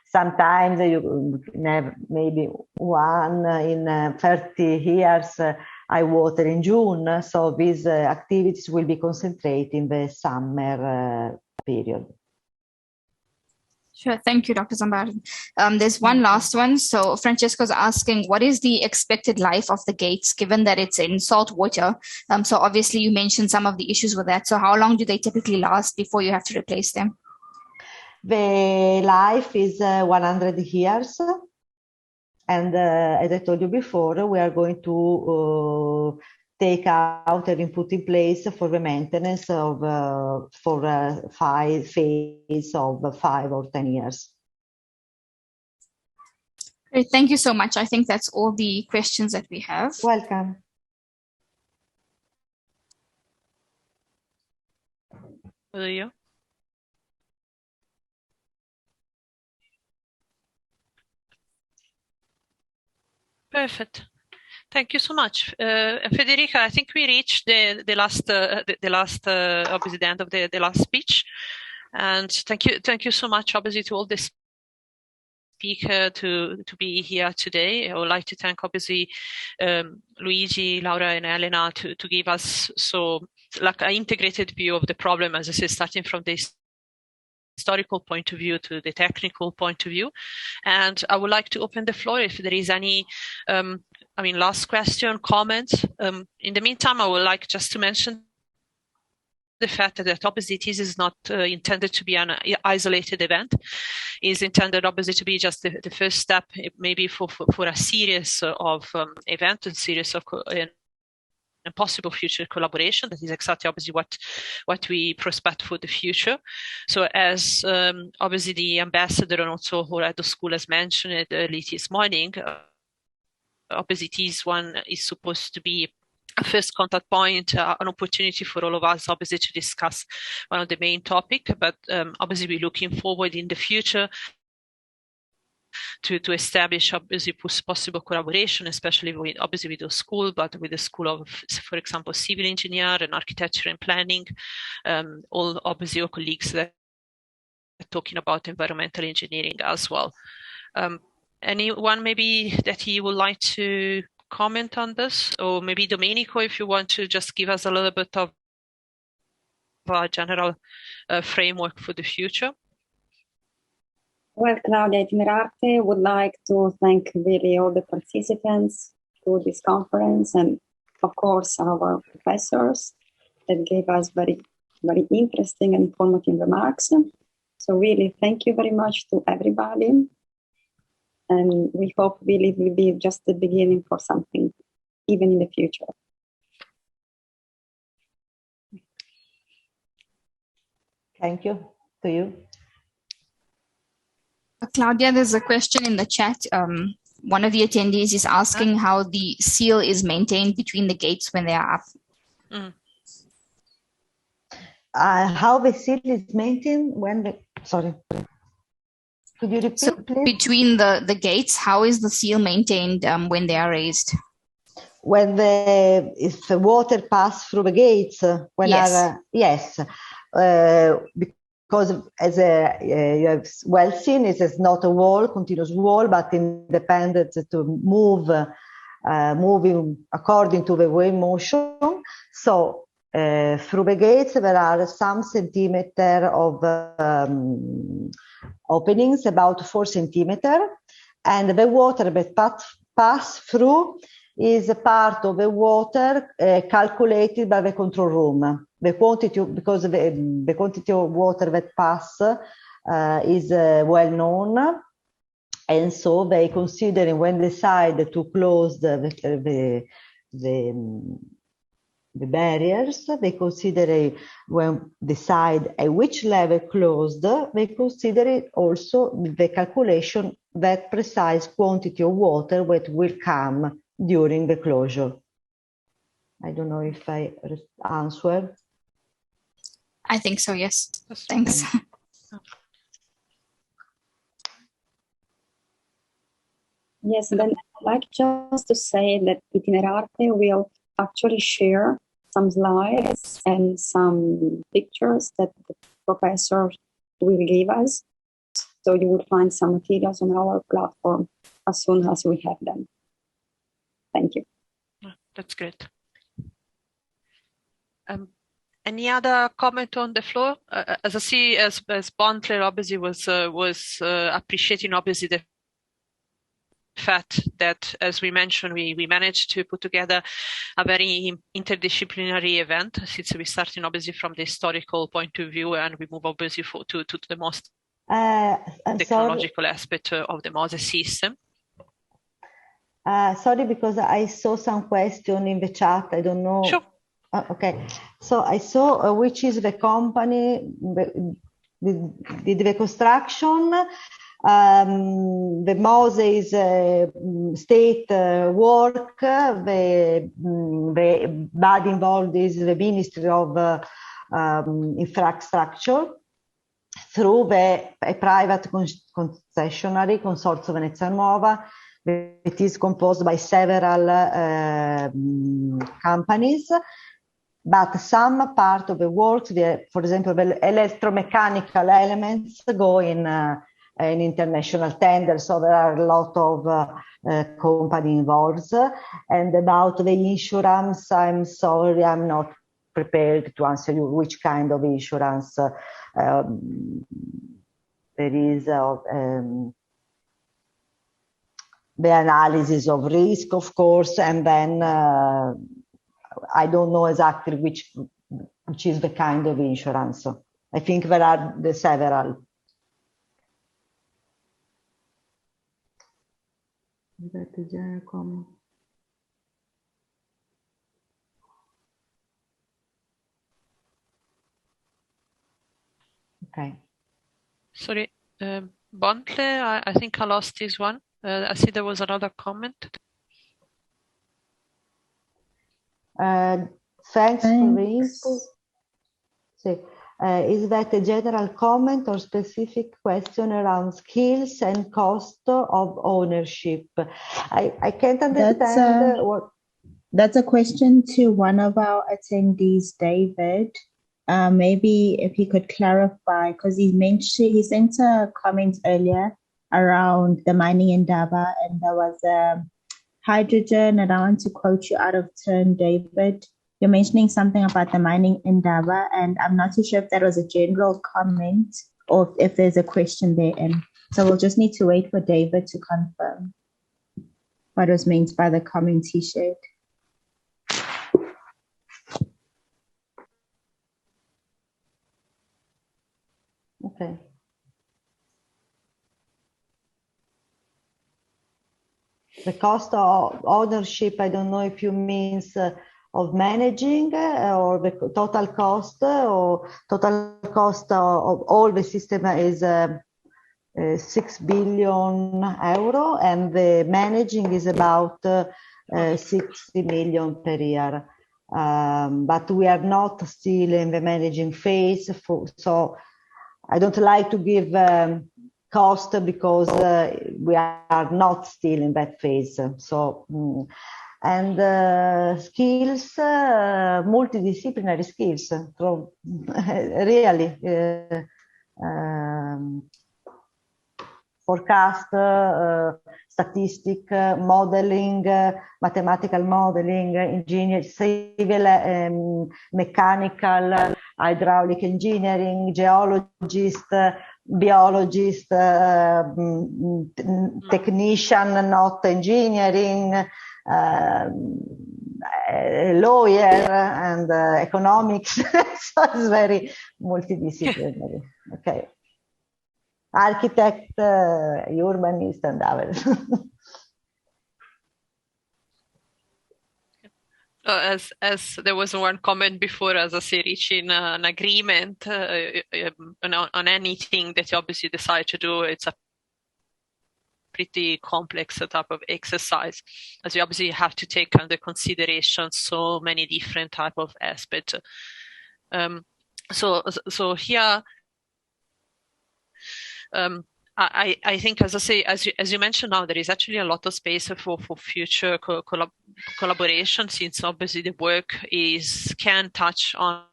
Speaker 10: sometimes you have maybe one in 30 years I water in June. So these activities will be concentrated in the summer period.
Speaker 3: Sure. Thank you, Dr. Zambari. There's one last one. So Francesco's asking, what is the expected life of the gates, given that it's in salt water? So obviously you mentioned some of the issues with that. So how long do they typically last before you have to replace them?
Speaker 10: The life is 100 years. And as I told you before, we are going to take out and put in place for the maintenance of for 5 phase of 5 or 10 years.
Speaker 3: Great, thank you so much. I think that's all the questions that we have.
Speaker 10: Welcome.
Speaker 1: You. Perfect. Thank you so much, Federica. I think we reached the last obviously the end of the last speech, and thank you so much, obviously, to all the speakers to be here today. I would like to thank obviously Luigi, Laura, and Elena to give us like an integrated view of the problem, as I said, starting from this historical point of view to the technical point of view. And I would like to open the floor if there is any last question, comments. In the meantime, I would like just to mention the fact that obviously this is not intended to be an isolated event. It's intended obviously to be just the first step, maybe for a series of events and series of and possible future collaboration. That is exactly obviously what we prospect for the future. So as obviously the ambassador and also who at the school has mentioned it early this morning, obviously this one is supposed to be a first contact point, an opportunity for all of us, obviously, to discuss one of the main topics. But obviously, we're looking forward in the future to establish obviously possible collaboration, especially with obviously with the school, but with the School of, for example, Civil Engineer and Architecture and Planning, all obviously our colleagues that are talking about environmental engineering as well. Anyone maybe that you would like to comment on this, or maybe Domenico, if you want to just give us a little bit of a general framework for the future.
Speaker 2: Well, Claudia Itinerarte would like to thank really all the participants to this conference, and of course our professors that gave us very, very interesting and informative remarks. So really thank you very much to everybody. And we hope really it will be just the beginning for something even in the future.
Speaker 10: Thank you to you.
Speaker 3: Claudia, there's a question in the chat. One of the attendees is asking how the seal is maintained between the gates when they are up.
Speaker 10: How the seal is maintained when the, sorry. Could you repeat, please?
Speaker 3: Between the gates, how is the seal maintained when they are raised?
Speaker 10: When if the water pass through the gates, when
Speaker 3: yes.
Speaker 10: Because as you have well seen, it is not a wall, continuous wall, but independent to move, moving according to the wave motion. So through the gates, there are some centimeter of openings, about 4 centimeters, and the water that pass through is a part of the water calculated by the control room. The quantity, because the quantity of water that pass is well known, and so they consider when they decide to close the barriers, they consider when decide at which level closed, they consider it also the calculation that precise quantity of water that will come during the closure. I don't know if I answered.
Speaker 3: I think so, yes. Thanks.
Speaker 2: Yes, then I'd like just to say that Itinerarte will actually share some slides and some pictures that the professor will give us. So you will find some materials on our platform as soon as we have them. Thank you.
Speaker 1: That's great. Any other comment on the floor? As I see, as Bontle obviously was appreciating obviously the fact that, as we mentioned, we managed to put together a very interdisciplinary event, since we started obviously from the historical point of view, and we move obviously to the most technological aspect of the Moses system.
Speaker 10: Sorry, because I saw some question in the chat. I don't know.
Speaker 1: Sure.
Speaker 10: Okay, so I saw which is the company did the construction. The Moses state work. The body involved is the Ministry of Infrastructure through a private concessionary, Consorzio Venezia Nuova. It is composed by several companies. But some part of the works, for example, the electromechanical elements go in an international tender, so there are a lot of company involved. And about the insurance, I'm sorry, I'm not prepared to answer you which kind of insurance there is. The analysis of risk, of course, and then I don't know exactly which is the kind of insurance. I think there are several. Okay.
Speaker 1: Sorry, Bontle, I think I lost this one. I see there was another comment.
Speaker 10: Thanks for the input. Is that a general comment or specific question around skills and cost of ownership? I can't understand what.
Speaker 8: That's a question to one of our attendees, David. Maybe if he could clarify, because he sent a comment earlier around the mining in Daba, and there was hydrogen, and I want to quote you out of turn, David. You're mentioning something about the mining in Daba, and I'm not too sure if that was a general comment or if there's a question there. And so we'll just need to wait for David to confirm what was meant by the comment he shared.
Speaker 10: Okay. The cost of ownership, I don't know if you means of managing or the total cost of all the system is 6 billion euro, and the managing is about 60 million per year. But we are not still in the managing phase, so I don't like to give cost because we are not still in that phase. So, and skills, multidisciplinary skills, so really forecast, statistic, modeling, mathematical modeling, engineering, civil, mechanical, hydraulic engineering, geologist, biologist, technician, not engineering, lawyer, and economics. So it's very multidisciplinary. Okay. Architect, urbanist, and others.
Speaker 1: As there was one comment before, as I say, reaching an agreement on anything that you obviously decide to do, it's a pretty complex type of exercise, as you obviously have to take under consideration so many different type of aspects. So here, I think, as I say, as you mentioned now, there is actually a lot of space for future collaboration, since obviously the work can touch on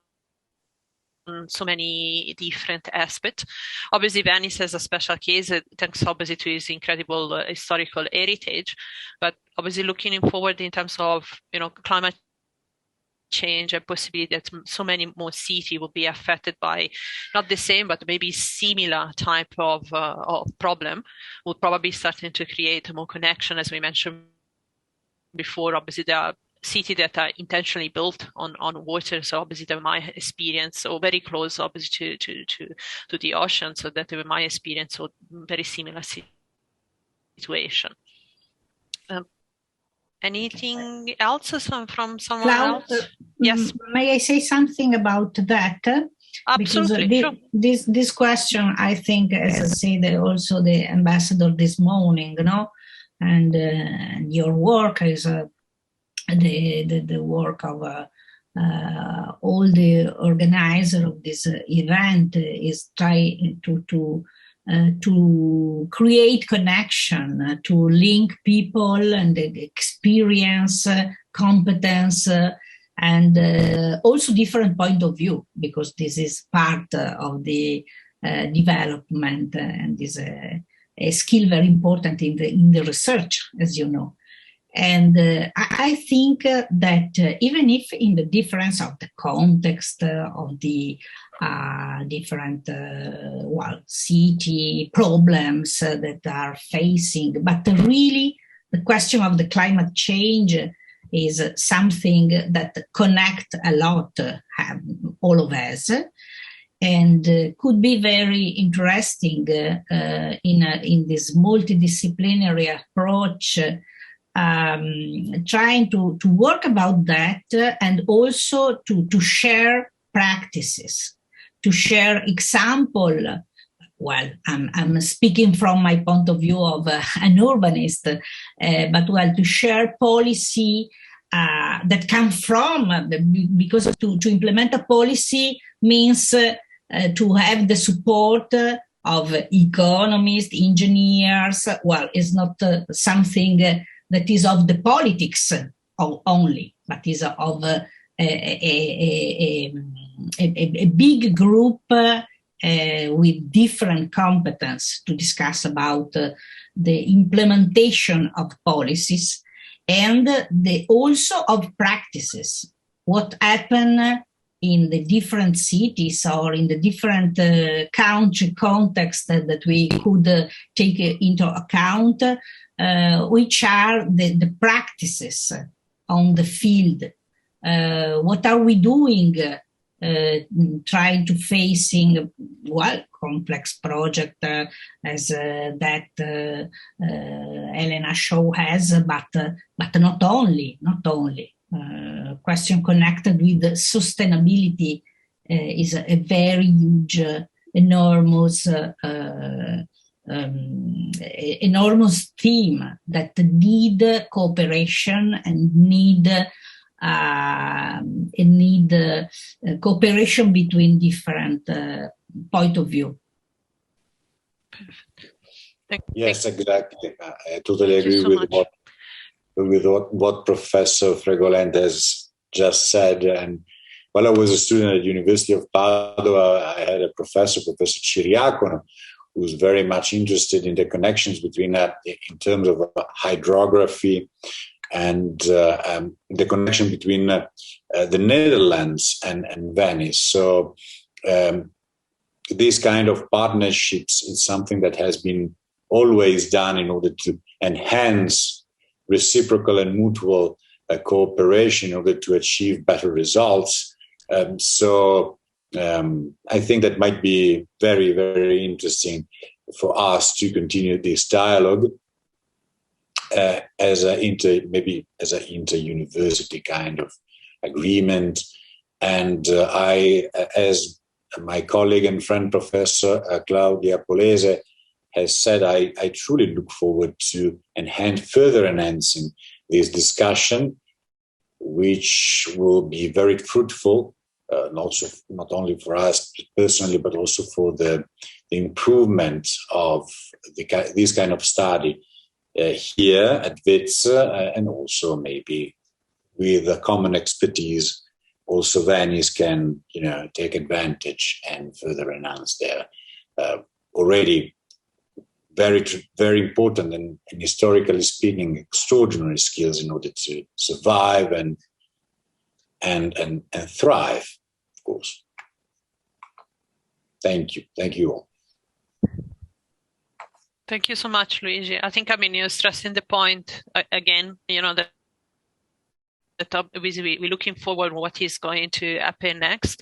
Speaker 1: so many different aspects. Obviously, Venice has a special case, thanks obviously to its incredible historical heritage, but obviously looking forward in terms of climate change and possibly that so many more cities will be affected by not the same but maybe similar type of problem, will probably starting to create more connection. As we mentioned before, obviously there are cities that are intentionally built on water, so obviously they might experience, or very close obviously to the ocean, so that they might experience a very similar situation. Anything else from someone else? Yes.
Speaker 9: May I say something about that?
Speaker 1: Absolutely.
Speaker 9: Because this question, I think, as I said, also the ambassador this morning, and your work is the work of all the organizer of this event is trying to create connection, to link people and experience, competence, and also different point of view, because this is part of the development and is a skill very important in the research, as you know. And I think that even if in the difference of the context of the different city problems that are facing, but really the question of the climate change is something that connect a lot all of us, and could be very interesting in this multidisciplinary approach, trying to work about that, and also to share practices, to share example. Well, I'm speaking from my point of view of an urbanist, but to share policy that come from, because to implement a policy means to have the support of economists, engineers. Well, it's not something that is of the politics only, but is of a big group with different competence to discuss about the implementation of policies and also of practices. What happened in the different cities or in the different country context that we could take into account, which are the practices on the field. What are we doing trying to facing, well, complex project as that Elena Shaw has, but not only. Question connected with sustainability is a very huge, enormous theme that need cooperation and need cooperation between different point of view.
Speaker 11: Yes, exactly. I totally agree with what Professor Fregolent has just said. And while I was a student at University of Padua, I had a professor, Professor Ciriacono, who was very much interested in the connections between in terms of hydrography and the connection between the Netherlands and Venice. So these kind of partnerships is something that has been always done in order to enhance reciprocal and mutual cooperation in order to achieve better results. So I think that might be very, very interesting for us to continue this dialogue as maybe as an inter-university kind of agreement. And I, as my colleague and friend, Professor Claudia Polese, has said, I truly look forward to further enhancing this discussion, which will be very fruitful, not only for us personally, but also for the improvement of this kind of study here at WITS, and also maybe with a common expertise, also Venice can take advantage and further enhance their already very, very important and historically speaking, extraordinary skills in order to survive and thrive, of course. Thank you all.
Speaker 1: Thank you so much, Luigi. I think, you're stressing the point again, that obviously we're looking forward to what is going to happen next.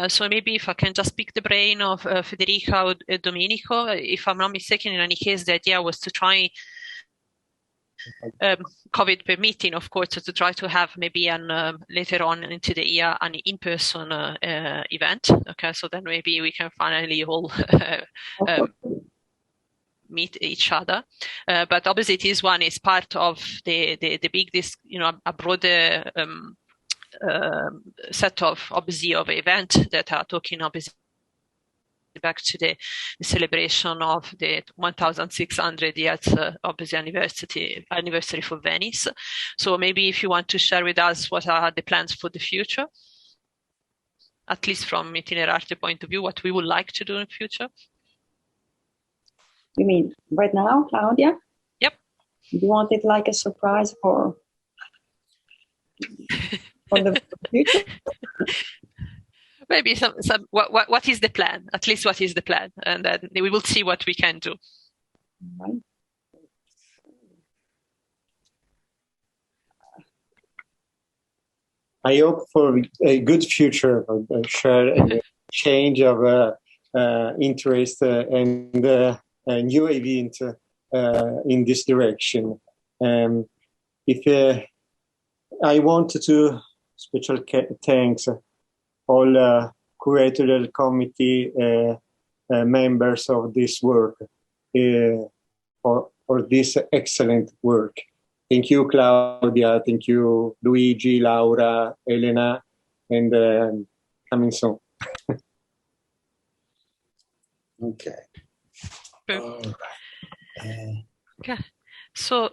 Speaker 1: So maybe if I can just pick the brain of Federica or Domenico, if I'm not mistaken, in any case, the idea was to try, COVID permitting, of course, to try to have maybe later on into the year an in-person event. Okay, so then maybe we can finally all meet each other, but obviously this one is part of the big a broader set of obviously of events that are talking obviously back to the celebration of the 1,600 years obviously anniversary for Venice. So maybe if you want to share with us what are the plans for the future, at least from Itinerarte point of view, what we would like to do in the future.
Speaker 2: You mean right now, Claudia?
Speaker 1: Yep.
Speaker 2: You want it like a surprise for the future?
Speaker 1: Maybe some what is the plan? At least what is the plan? And then we will see what we can do.
Speaker 2: Right.
Speaker 5: I hope for a good future, a change of interest and a new event in this direction. If I want to special thanks all curatorial committee members of this work for this excellent work. Thank you, Claudia. Thank you, Luigi, Laura, Elena, and coming soon.
Speaker 7: Okay.
Speaker 1: Okay. So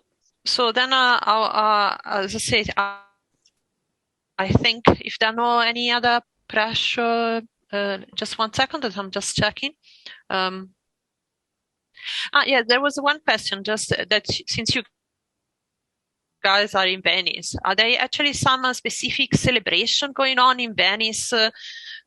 Speaker 1: then, as I said, I think if there are no any other pressure, just 1 second, that I'm just checking. Yeah, there was one question just that since you guys are in Venice, are there actually some specific celebration going on in Venice?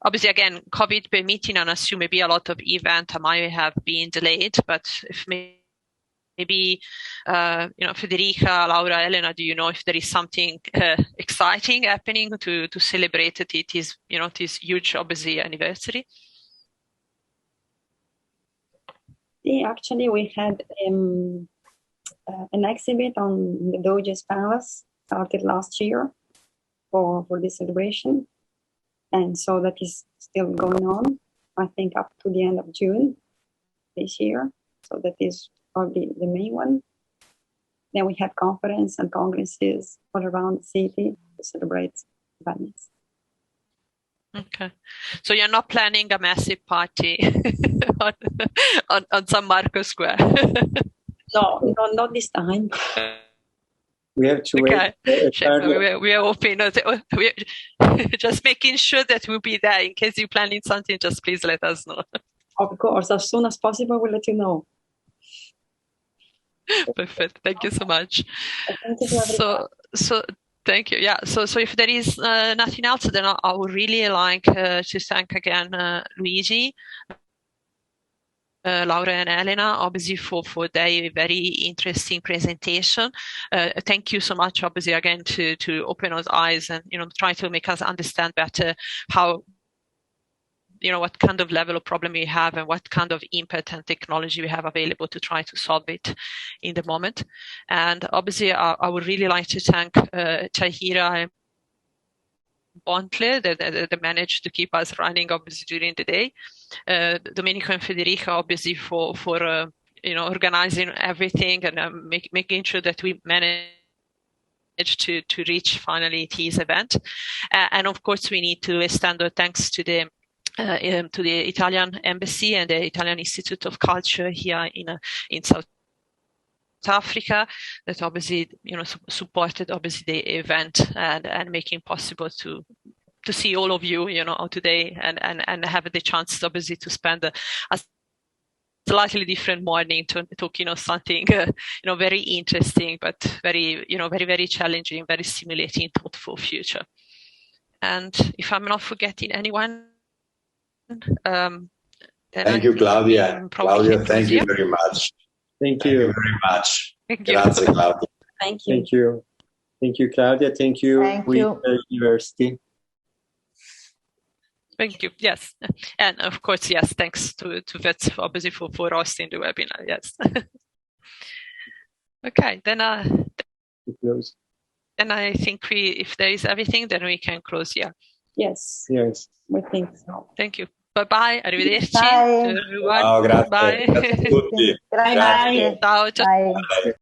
Speaker 1: Obviously, again, COVID permitting, and assume maybe a lot of events might have been delayed, but if maybe, Federica, Laura, Elena, do you know if there is something exciting happening to celebrate this huge, obviously, anniversary?
Speaker 2: Actually, we had an exhibit on the Doge's Palace started last year for this celebration. And so that is still going on, I think, up to the end of June this year. So that is probably the main one. Then we had conferences and congresses all around the city to celebrate Venice.
Speaker 1: Okay. So you're not planning a massive party on San Marco Square?
Speaker 2: No, not this time.
Speaker 5: We have to wait.
Speaker 1: We are hoping. We're just making sure that we'll be there. In case you're planning something, just please let us know.
Speaker 2: Of course, as soon as possible, we'll let you know.
Speaker 1: Perfect. Thank you so much.
Speaker 2: Thank you
Speaker 1: so thank you. Yeah. So if there is nothing else, then I would really like to thank again Luigi, Laura and Elena, obviously for their very interesting presentation. Thank you so much, obviously, again to open our eyes and try to make us understand better how what kind of level of problem we have and what kind of impact and technology we have available to try to solve it in the moment. And obviously, I would really like to thank Chahira and Bontle that managed to keep us running, obviously, during the day. Domenico and Federica, obviously, for organizing everything and making sure that we manage to reach finally this event. And of course, we need to extend our thanks to the Italian Embassy and the Italian Institute of Culture here in South Africa, that obviously supported obviously the event and making possible to see all of you today and have the chance obviously to spend a slightly different morning to talk something very interesting but very very challenging, very stimulating, thoughtful future. And if I'm not forgetting anyone,
Speaker 11: thank you, Claudia. Claudia, thank you very much.
Speaker 5: Thank you
Speaker 11: very much.
Speaker 1: Thank you.
Speaker 11: Grazie, Claudia.
Speaker 2: Thank you.
Speaker 5: Thank you. Thank you, Claudia. Thank you, University.
Speaker 1: Thank you. Yes. And of course, yes, thanks to Vets, obviously, for hosting the webinar. Yes. Okay, then
Speaker 5: close.
Speaker 1: And I think if there is everything, then we can close here.
Speaker 2: Yes.
Speaker 5: Yes.
Speaker 2: We think so.
Speaker 1: Thank you. Bye-bye. Arrivederci.
Speaker 10: Bye.
Speaker 1: To everyone.
Speaker 11: Ciao, grazie.
Speaker 1: Bye.
Speaker 11: Grazie a tutti.
Speaker 10: Grazie.
Speaker 1: Ciao.
Speaker 10: Bye.